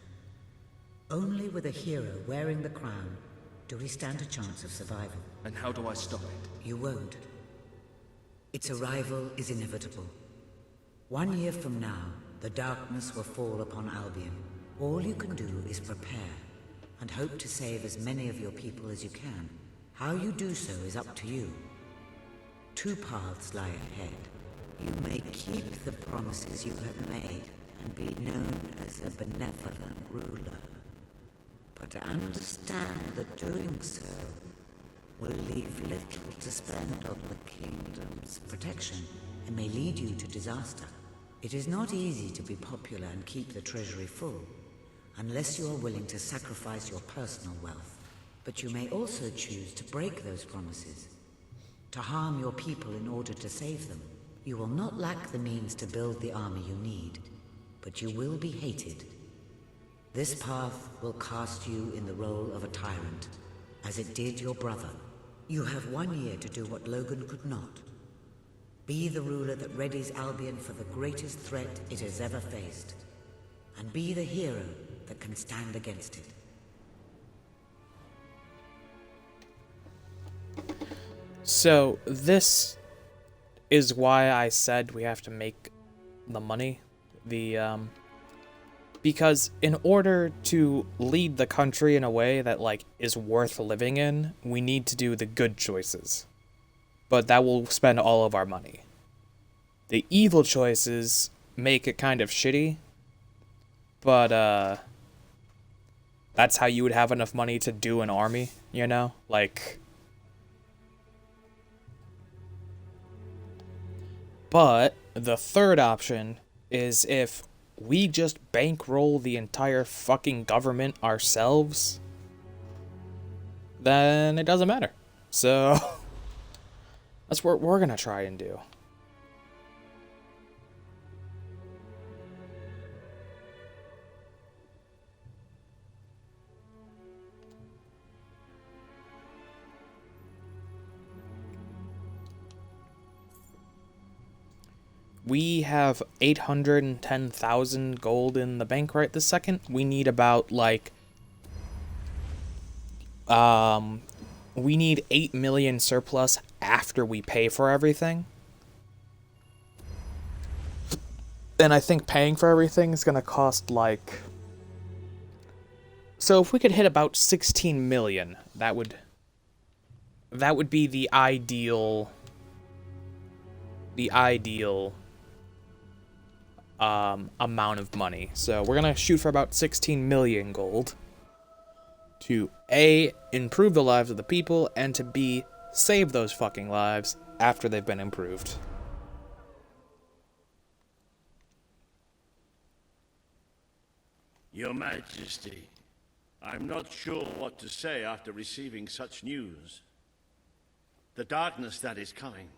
Speaker 23: Only with a hero wearing the crown do we stand a chance of survival.
Speaker 6: And how do I stop it?
Speaker 23: You won't. Its arrival is inevitable. 1 year from now, the darkness will fall upon Albion. All you can do is prepare, and hope to save as many of your people as you can. How you do so is up to you. 2 paths lie ahead. You may keep the promises you have made, and be known as a benevolent ruler. But understand that doing so will leave little to spend on the kingdom's protection, and may lead you to disaster. It is not easy to be popular and keep the treasury full, unless you are willing to sacrifice your personal wealth. But you may also choose to break those promises, to harm your people in order to save them. You will not lack the means to build the army you need, but you will be hated. This path will cast you in the role of a tyrant, as it did your brother. You have 1 year to do what Logan could not. Be the ruler that readies Albion for the greatest threat it has ever faced, and be the hero that can stand against it.
Speaker 1: So, this is why I said we have to make the money. Because in order to lead the country in a way that, like, is worth living in, we need to do the good choices. But that will spend all of our money. The evil choices make it kind of shitty, but, that's how you would have enough money to do an army, you know? Like... But the third option is if we just bankroll the entire fucking government ourselves, then it doesn't matter. So that's what we're gonna try and do. We have 810,000 gold in the bank right this second. We need about, like, we need 8 million surplus after we pay for everything. And I think paying for everything is gonna cost, like... So if we could hit about 16 million, that would be the ideal... amount of money. So we're gonna shoot for about 16 million gold to A, improve the lives of the people, and to B, save those fucking lives after they've been improved.
Speaker 18: Your Majesty, I'm not sure what to say after receiving such news. The darkness that is coming.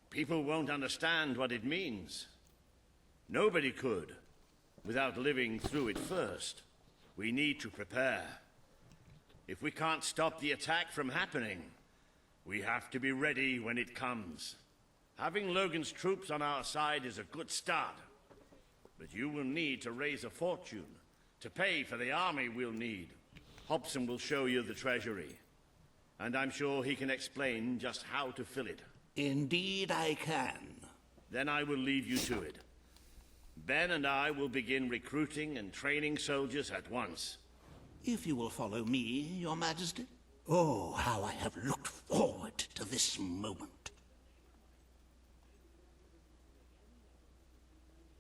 Speaker 18: People won't understand what it means. Nobody could, without living through it first. We need to prepare. If we can't stop the attack from happening, we have to be ready when it comes. Having Logan's troops on our side is a good start, but you will need to raise a fortune to pay for the army we'll need. Hobson will show you the treasury, and I'm sure he can explain just how to fill it.
Speaker 19: Indeed I can.
Speaker 18: Then I will leave you to it. Ben and I will begin recruiting and training soldiers at once.
Speaker 19: If you will follow me, Your Majesty. Oh, how I have looked forward to this moment.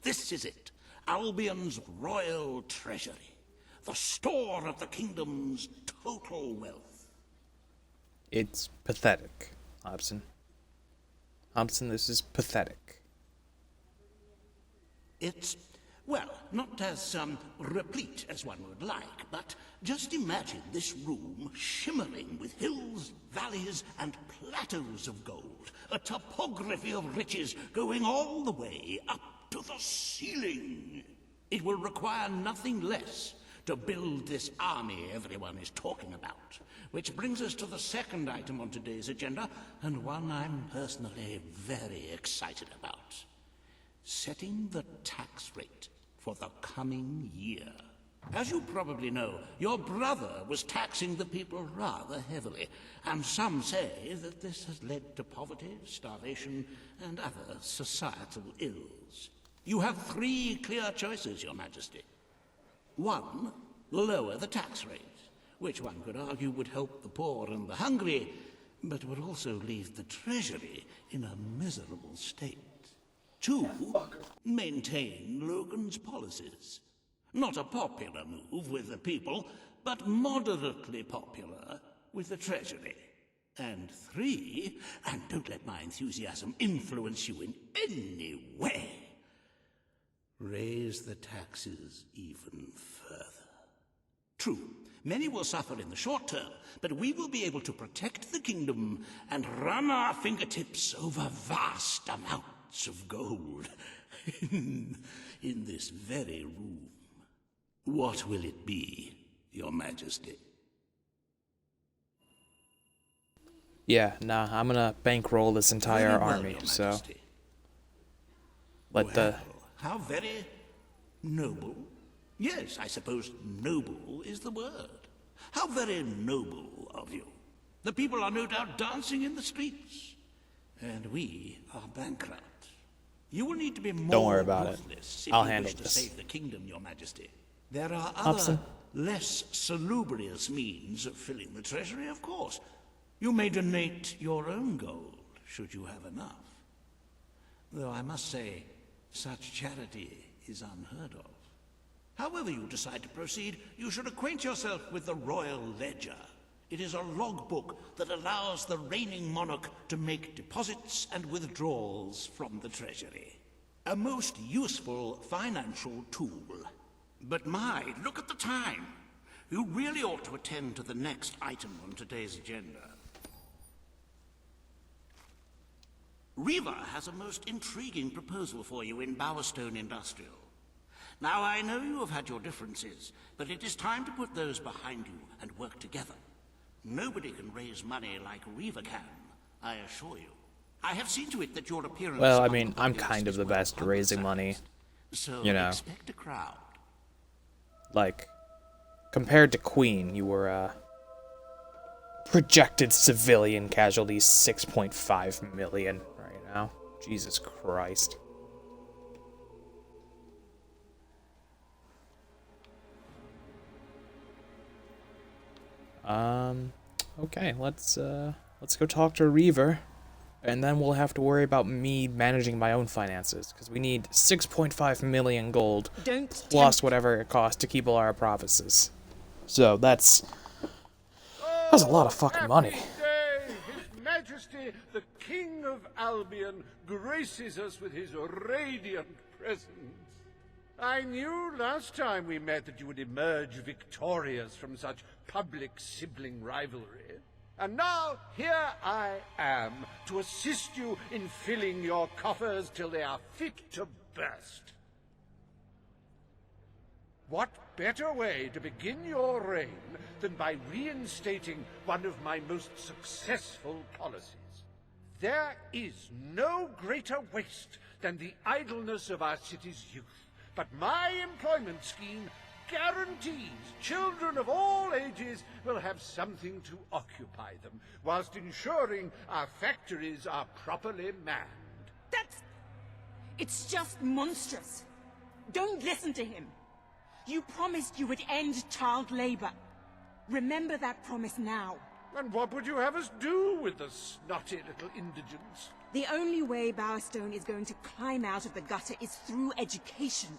Speaker 19: This is it, Albion's royal treasury. the store of the kingdom's total wealth.
Speaker 1: It's pathetic, Hobson. Hobson, this is pathetic.
Speaker 19: It's, well, not as replete as one would like, but just imagine this room shimmering with hills, valleys, and plateaus of gold. A topography of riches going all the way up to the ceiling. It will require nothing less to build this army everyone is talking about. Which brings us to the second item on today's agenda, and one I'm personally very excited about. Setting the tax rate for the coming year. As you probably know, your brother was taxing the people rather heavily, and some say that this has led to poverty, starvation, and other societal ills. You have 3 clear choices, Your Majesty. 1, lower the tax rate, which one could argue would help the poor and the hungry, but would also leave the treasury in a miserable state. 2, maintain Logan's policies. Not a popular move with the people, but moderately popular with the treasury. And 3, and don't let my enthusiasm influence you in any way, raise the taxes even further. True, many will suffer in the short term, but we will be able to protect the kingdom and run our fingertips over vast amounts of gold in this very room. What will it be, Your Majesty?
Speaker 1: Yeah, nah, I'm gonna bankroll this entire army, so...
Speaker 19: How very noble. Yes, I suppose noble is the word. How very noble of you. The people are no doubt dancing in the streets. And we are bankrupt. You will need to be more
Speaker 1: Don't worry about it. I'll handle
Speaker 19: to
Speaker 1: this.
Speaker 19: save the kingdom, Your Majesty. There are other, less salubrious means of filling the treasury, of course. You may donate your own gold, should you have enough. Though I must say, such charity is unheard of. However you decide to proceed, you should acquaint yourself with the Royal Ledger. It is a logbook that allows the reigning monarch to make deposits and withdrawals from the treasury. A most useful financial tool. But my, look at the time. You really ought to attend to the next item on today's agenda. Riva has a most intriguing proposal for you in Bowerstone Industrial. Now, I know you have had your differences, but it is time to put those behind you and work together. Nobody can raise money like Riva can, I assure you. I have seen to it that your appearance...
Speaker 1: Well, I mean, I'm kind of the best at raising money,
Speaker 19: so
Speaker 1: you know.
Speaker 19: Expect a crowd.
Speaker 1: Like, compared to Queen, you were, projected civilian casualties 6.5 million right now. Jesus Christ. Okay, let's go talk to Reaver, and then we'll have to worry about me managing my own finances, because we need 6.5 million gold, plus whatever it costs to keep all our provinces. So that's a lot of fucking money.
Speaker 9: Day, His Majesty, the King of Albion, graces us with his radiant presence. I knew last time we met that you would emerge victorious from such public sibling rivalry. And now, here I am, to assist you in filling your coffers till they are fit to burst. What better way to begin your reign than by reinstating one of my most successful policies? There is no greater waste than the idleness of our city's youth. But my employment scheme guarantees children of all ages will have something to occupy them, whilst ensuring our factories are properly manned.
Speaker 2: It's just monstrous. Don't listen to him. You promised you would end child labor. Remember that promise now.
Speaker 9: And what would you have us do with the snotty little indigents?
Speaker 2: The only way Bowerstone is going to climb out of the gutter is through education.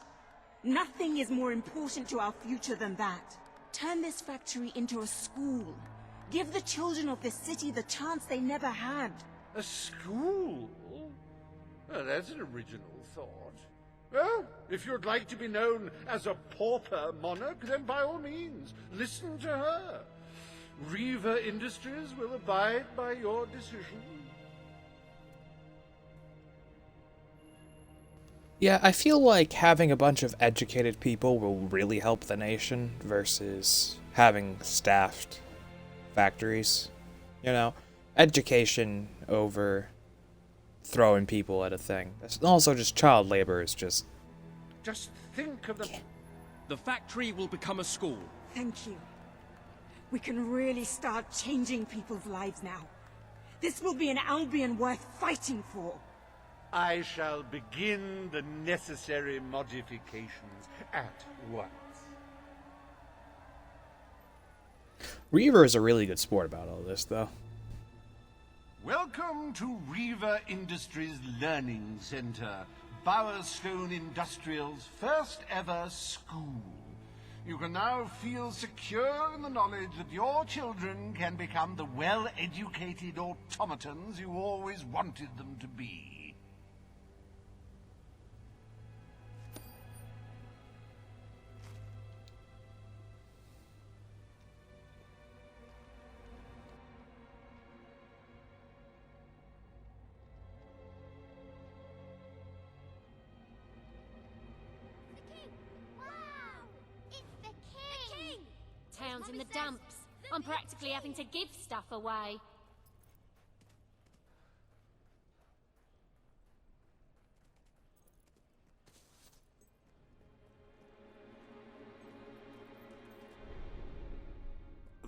Speaker 2: Nothing is more important to our future than that. Turn this factory into a school. Give the children of this city the chance they never had.
Speaker 9: A school? Oh, that's an original thought. Well, if you'd like to be known as a pauper monarch, then by all means, listen to her. Reaver Industries will abide by your decision.
Speaker 1: Yeah, I feel like having a bunch of educated people will really help the nation versus having staffed factories. You know, education over throwing people at a thing. Also, just child labor is just...
Speaker 9: Just think of the...
Speaker 6: The factory will become a school.
Speaker 2: Thank you. We can really start changing people's lives now. This will be an Albion worth fighting for.
Speaker 9: I shall begin the necessary modifications at once.
Speaker 1: Reaver is a really good sport about all this, though.
Speaker 9: Welcome to Reaver Industries Learning Center, Bowerstone Industrial's first ever school. You can now feel secure in the knowledge that your children can become the well-educated automatons you always wanted them to be.
Speaker 4: Town's in the dumps. I'm practically having to give stuff away.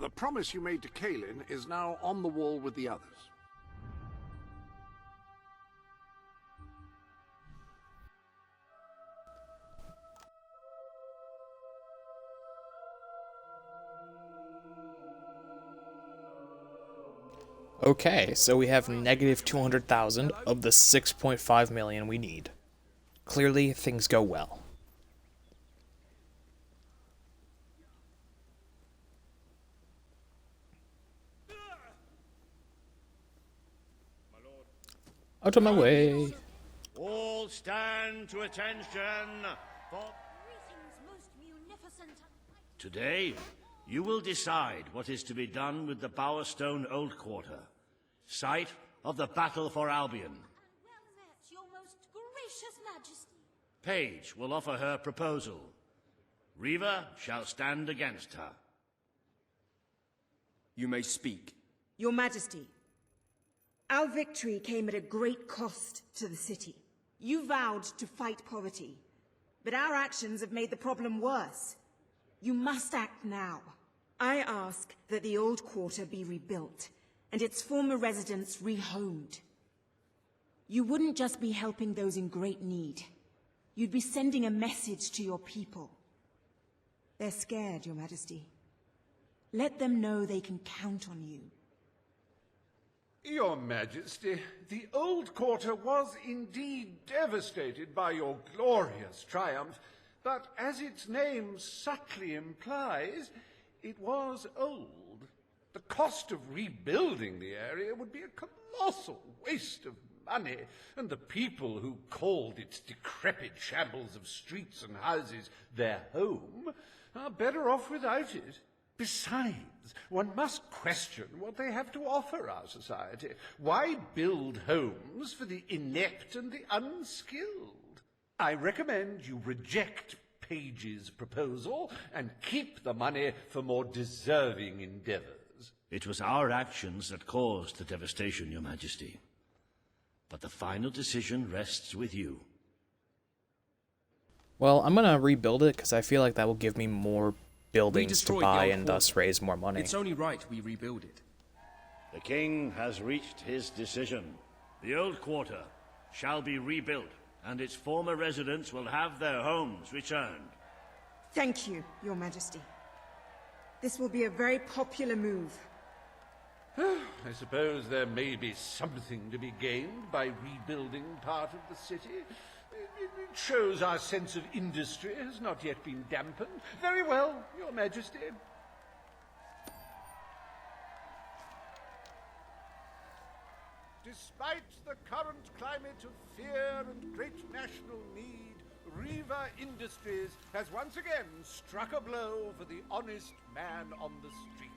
Speaker 9: The promise you made to Kaelin is now on the wall with the others.
Speaker 1: Okay, so we have negative 200,000 of the 6.5 million we need. Clearly, things go well. Out of my way.
Speaker 18: All stand to attention for... Today, you will decide what is to be done with the Bowerstone Old Quarter, site of the Battle for Albion.
Speaker 4: Your most gracious majesty.
Speaker 18: Paige will offer her proposal. Reaver shall stand against her.
Speaker 12: You may speak.
Speaker 2: Your Majesty, our victory came at a great cost to the city. You vowed to fight poverty, but our actions have made the problem worse. You must act now. I ask that the Old Quarter be rebuilt, and its former residents rehomed. You wouldn't just be helping those in great need. You'd be sending a message to your people. They're scared, Your Majesty. Let them know they can count on you.
Speaker 9: Your Majesty, the Old Quarter was indeed devastated by your glorious triumph, but as its name subtly implies, it was old. The cost of rebuilding the area would be a colossal waste of money, and the people who called its decrepit shambles of streets and houses their home are better off without it. Besides, one must question what they have to offer our society. Why build homes for the inept and the unskilled? I recommend you reject Paige's proposal and keep the money for more deserving endeavors.
Speaker 18: It was our actions that caused the devastation, Your Majesty. But the final decision rests with you.
Speaker 1: Well, I'm gonna rebuild it because I feel like that will give me more buildings to buy and thus raise more money.
Speaker 12: It's only right we rebuild it.
Speaker 18: The king has reached his decision. The Old Quarter shall be rebuilt, and its former residents will have their homes returned.
Speaker 2: Thank you, Your Majesty. This will be a very popular move.
Speaker 9: I suppose there may be something to be gained by rebuilding part of the city. shows our sense of industry has not yet been dampened. Very well, Your Majesty. Despite the current climate of fear and great national need, Riva Industries has once again struck a blow for the honest man on the street.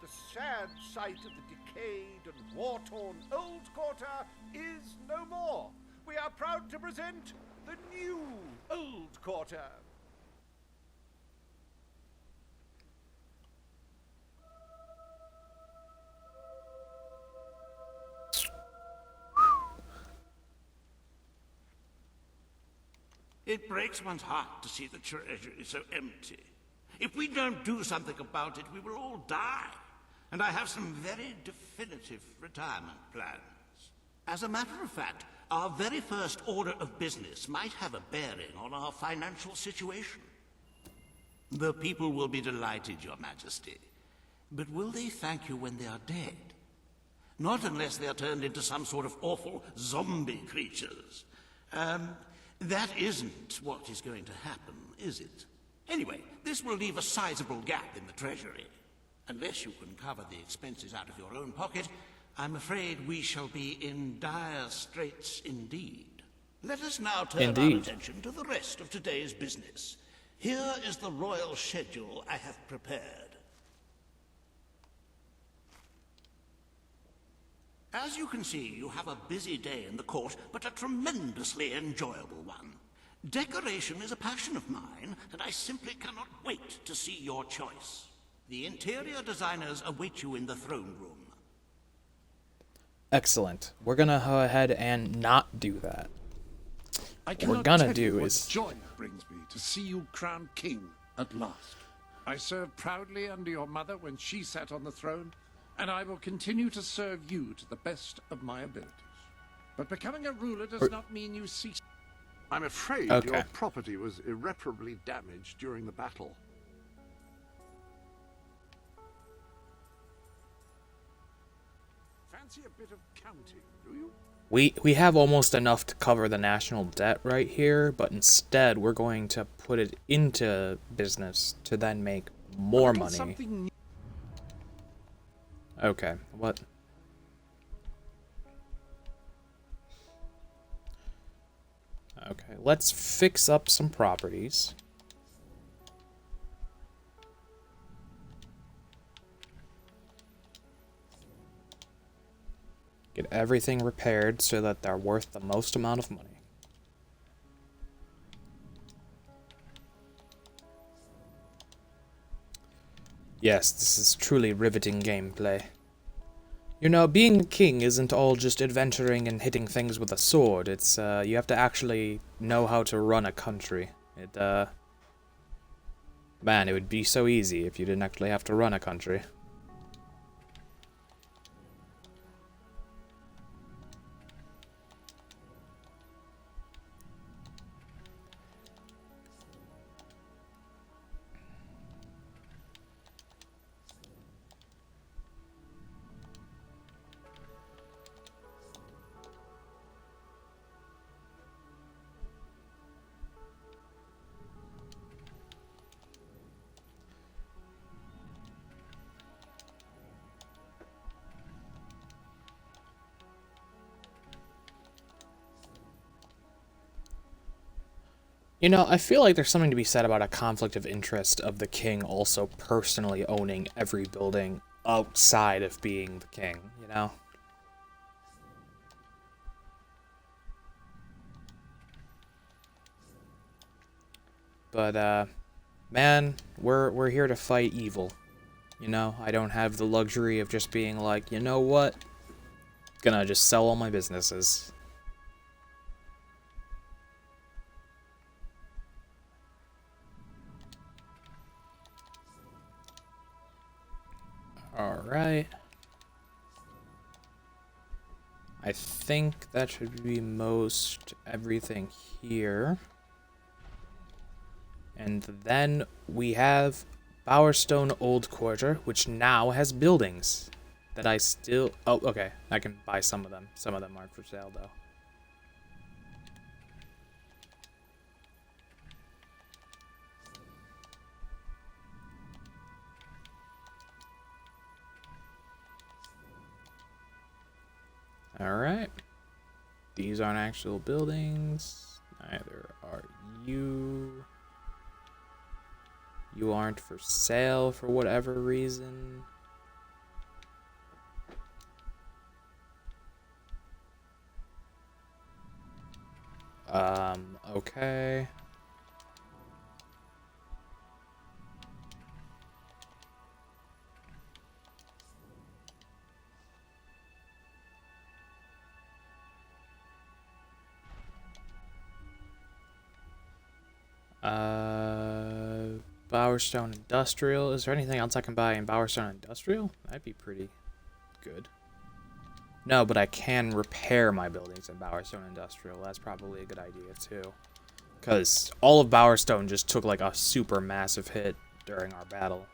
Speaker 9: The sad sight of the decayed and war-torn Old Quarter is no more. We are proud to present the new Old Quarter.
Speaker 19: It breaks one's heart to see the treasury so empty. If we don't do something about it, we will all die. And I have some very definitive retirement plans. As a matter of fact, our very first order of business might have a bearing on our financial situation. The people will be delighted, Your Majesty. But will they thank you when they are dead? Not unless they are turned into some sort of awful zombie creatures. That isn't what is going to happen, is it? Anyway, this will leave a sizable gap in the treasury. Unless you can cover the expenses out of your own pocket, I'm afraid we shall be in dire straits indeed. Let us now turn our attention to the rest of today's business. Here is the royal schedule I have prepared. As you can see, you have a busy day in the court, but a tremendously enjoyable one. Decoration is a passion of mine, and I simply cannot wait to see your choice. The interior designers await you in the throne room.
Speaker 1: Excellent. We're gonna go ahead and not do that. What we're gonna do is...
Speaker 9: joy brings me to see you crowned king at last. I served proudly under your mother when she sat on the throne, and I will continue to serve you to the best of my abilities. But becoming a ruler does not mean you cease. I'm afraid your property was irreparably damaged during the battle. Fancy a bit of counting, do you?
Speaker 1: We have almost enough to cover the national debt right here, but instead we're going to put it into business to then make more money. Okay, what? Okay, let's fix up some properties. Get everything repaired so that they're worth the most amount of money. Yes, this is truly riveting gameplay. You know, being a king isn't all just adventuring and hitting things with a sword. It's, you have to actually know how to run a country. Man, it would be so easy if you didn't actually have to run a country. You know, I feel like there's something to be said about a conflict of interest of the king also personally owning every building outside of being the king, you know? But, man, we're here to fight evil, you know? I don't have the luxury of just being like, you know what? Gonna just sell all my businesses. Alright. I think that should be most everything here. And then we have Bowerstone Old Quarter, which now has buildings that I still... Oh, okay. I can buy some of them. Some of them aren't for sale, though. Alright. These aren't actual buildings. Neither are you. You aren't for sale for whatever reason. Okay. Bowerstone Industrial. Is there anything else I can buy in Bowerstone Industrial? That'd be pretty good. No, but I can repair my buildings in Bowerstone Industrial. That's probably a good idea, too. Because all of Bowerstone just took, like, a super massive hit during our battle.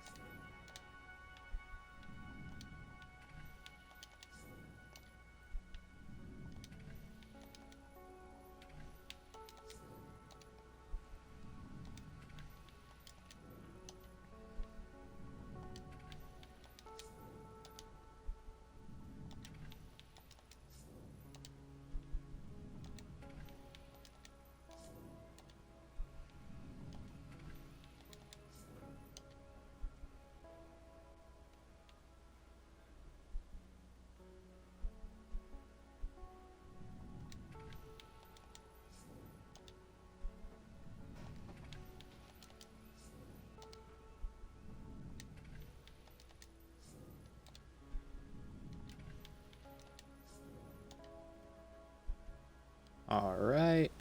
Speaker 1: Alright.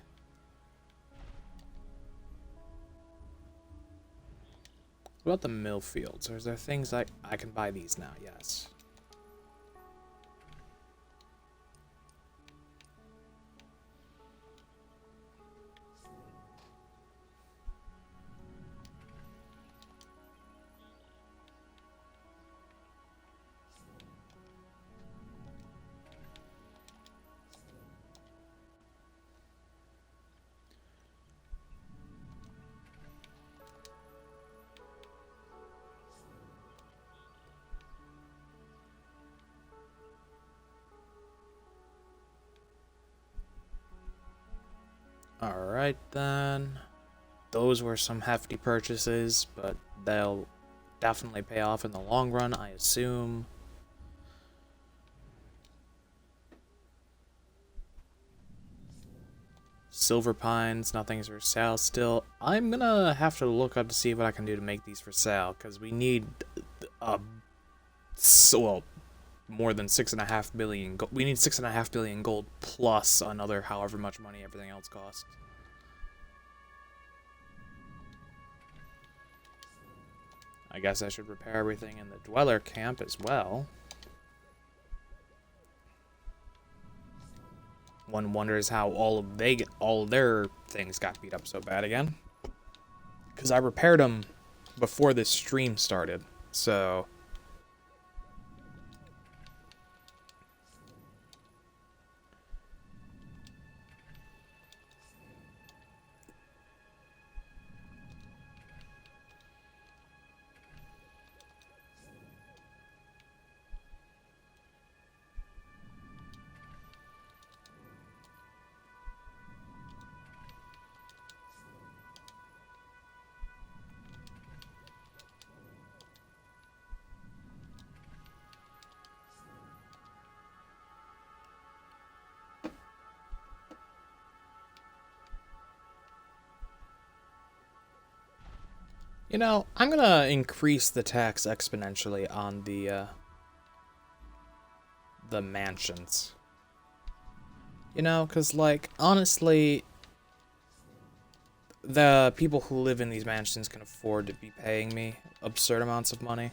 Speaker 1: What about the mill fields? Or is there things like I can buy these now? Yes. Alright then. Those were some hefty purchases, but they'll definitely pay off in the long run, I assume. Silver Pines, nothing's for sale still. I'm gonna have to look up to see what I can do to make these for sale, because we need well, more than 6.5 billion. We need 6.5 billion gold plus another however much money everything else costs. I guess I should repair everything in the Dweller camp as well. One wonders how all of their things got beat up so bad again. Because I repaired them before this stream started, so... You know, I'm gonna increase the tax exponentially on the mansions. You know, because, like, honestly, the people who live in these mansions can afford to be paying me absurd amounts of money.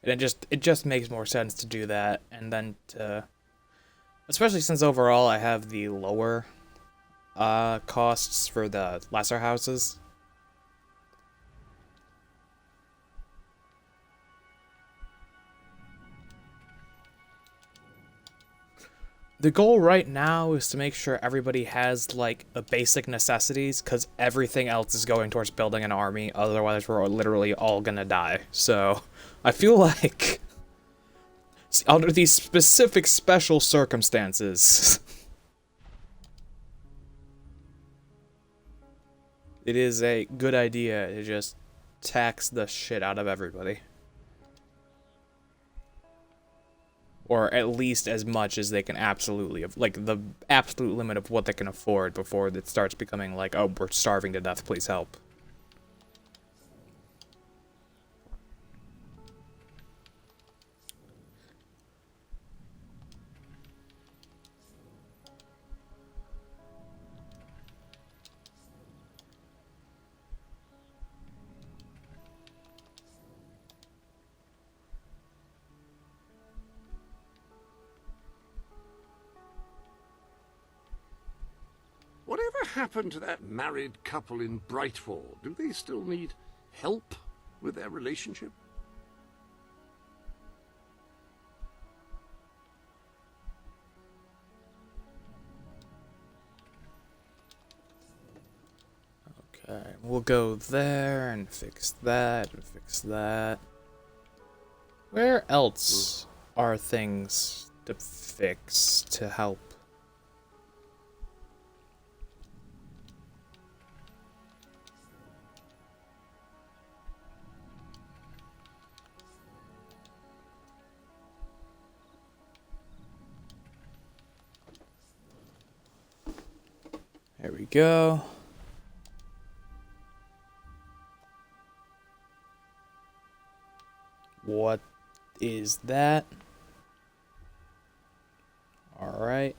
Speaker 1: And it just makes more sense to do that, and then to... Especially since overall I have the lower costs for the lesser houses. the goal right now is to make sure everybody has, like, a basic necessities, because everything else is going towards building an army, otherwise we're literally all gonna die. So, I feel like, under these specific special circumstances, it is a good idea to just tax the shit out of everybody. Or at least as much as they can absolutely, like, the absolute limit of what they can afford before it starts becoming like, oh, we're starving to death, please help.
Speaker 9: Whatever happened to that married couple in Brightfall? Do they still need help with their relationship?
Speaker 1: Okay, we'll go there and fix that and fix that. Where else are things to fix to help? There we go. What is that? All right.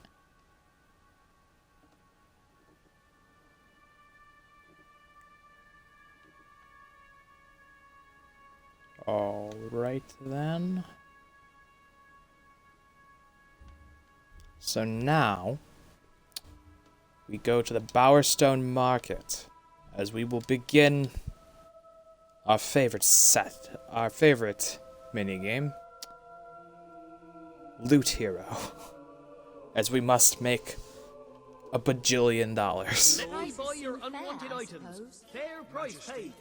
Speaker 1: All right then. So now we go to the Bowerstone Market, as we will begin our favorite minigame, Loot Hero, as we must make a bajillion dollars.
Speaker 5: Let me buy your unwanted items. Fair price paid.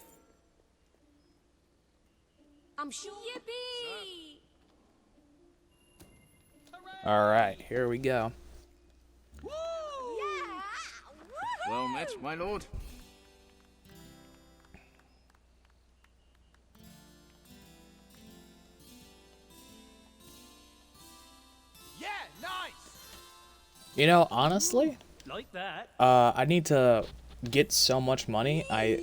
Speaker 4: I'm sure. Yippee!
Speaker 1: Alright, here we go.
Speaker 3: Well met, my lord.
Speaker 5: Yeah, nice.
Speaker 1: You know, honestly,
Speaker 5: Like that.
Speaker 1: I need to get so much money.
Speaker 4: Yes,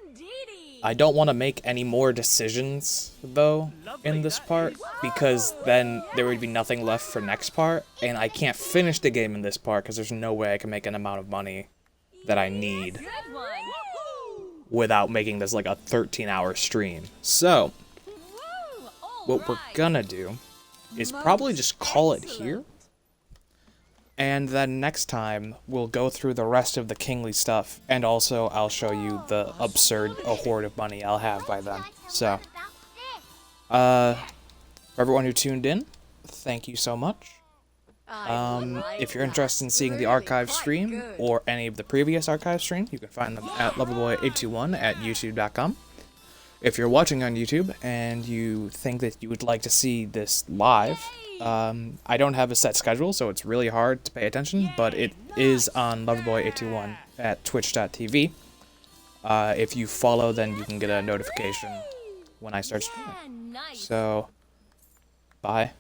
Speaker 4: indeedy.
Speaker 1: I don't want to make any more decisions, though, in this part, because then there would be nothing left for next part, and I can't finish the game in this part because there's no way I can make an amount of money that I need
Speaker 4: Good one.
Speaker 1: without making this like a 13-hour stream. So, what we're gonna do is probably just call it here, and then next time we'll go through the rest of the kingly stuff, and also I'll show you the absurd hoard of money I'll have by then. So, for everyone who tuned in, thank you so much. If you're interested in seeing the archive stream or any of the previous archive streams, you can find them at loverboy821 at youtube.com. If you're watching on YouTube and you think that you would like to see this live, I don't have a set schedule, so it's really hard to pay attention, but it is on loverboy821 at twitch.tv. If you follow, then you can get a notification when I start streaming. So, bye.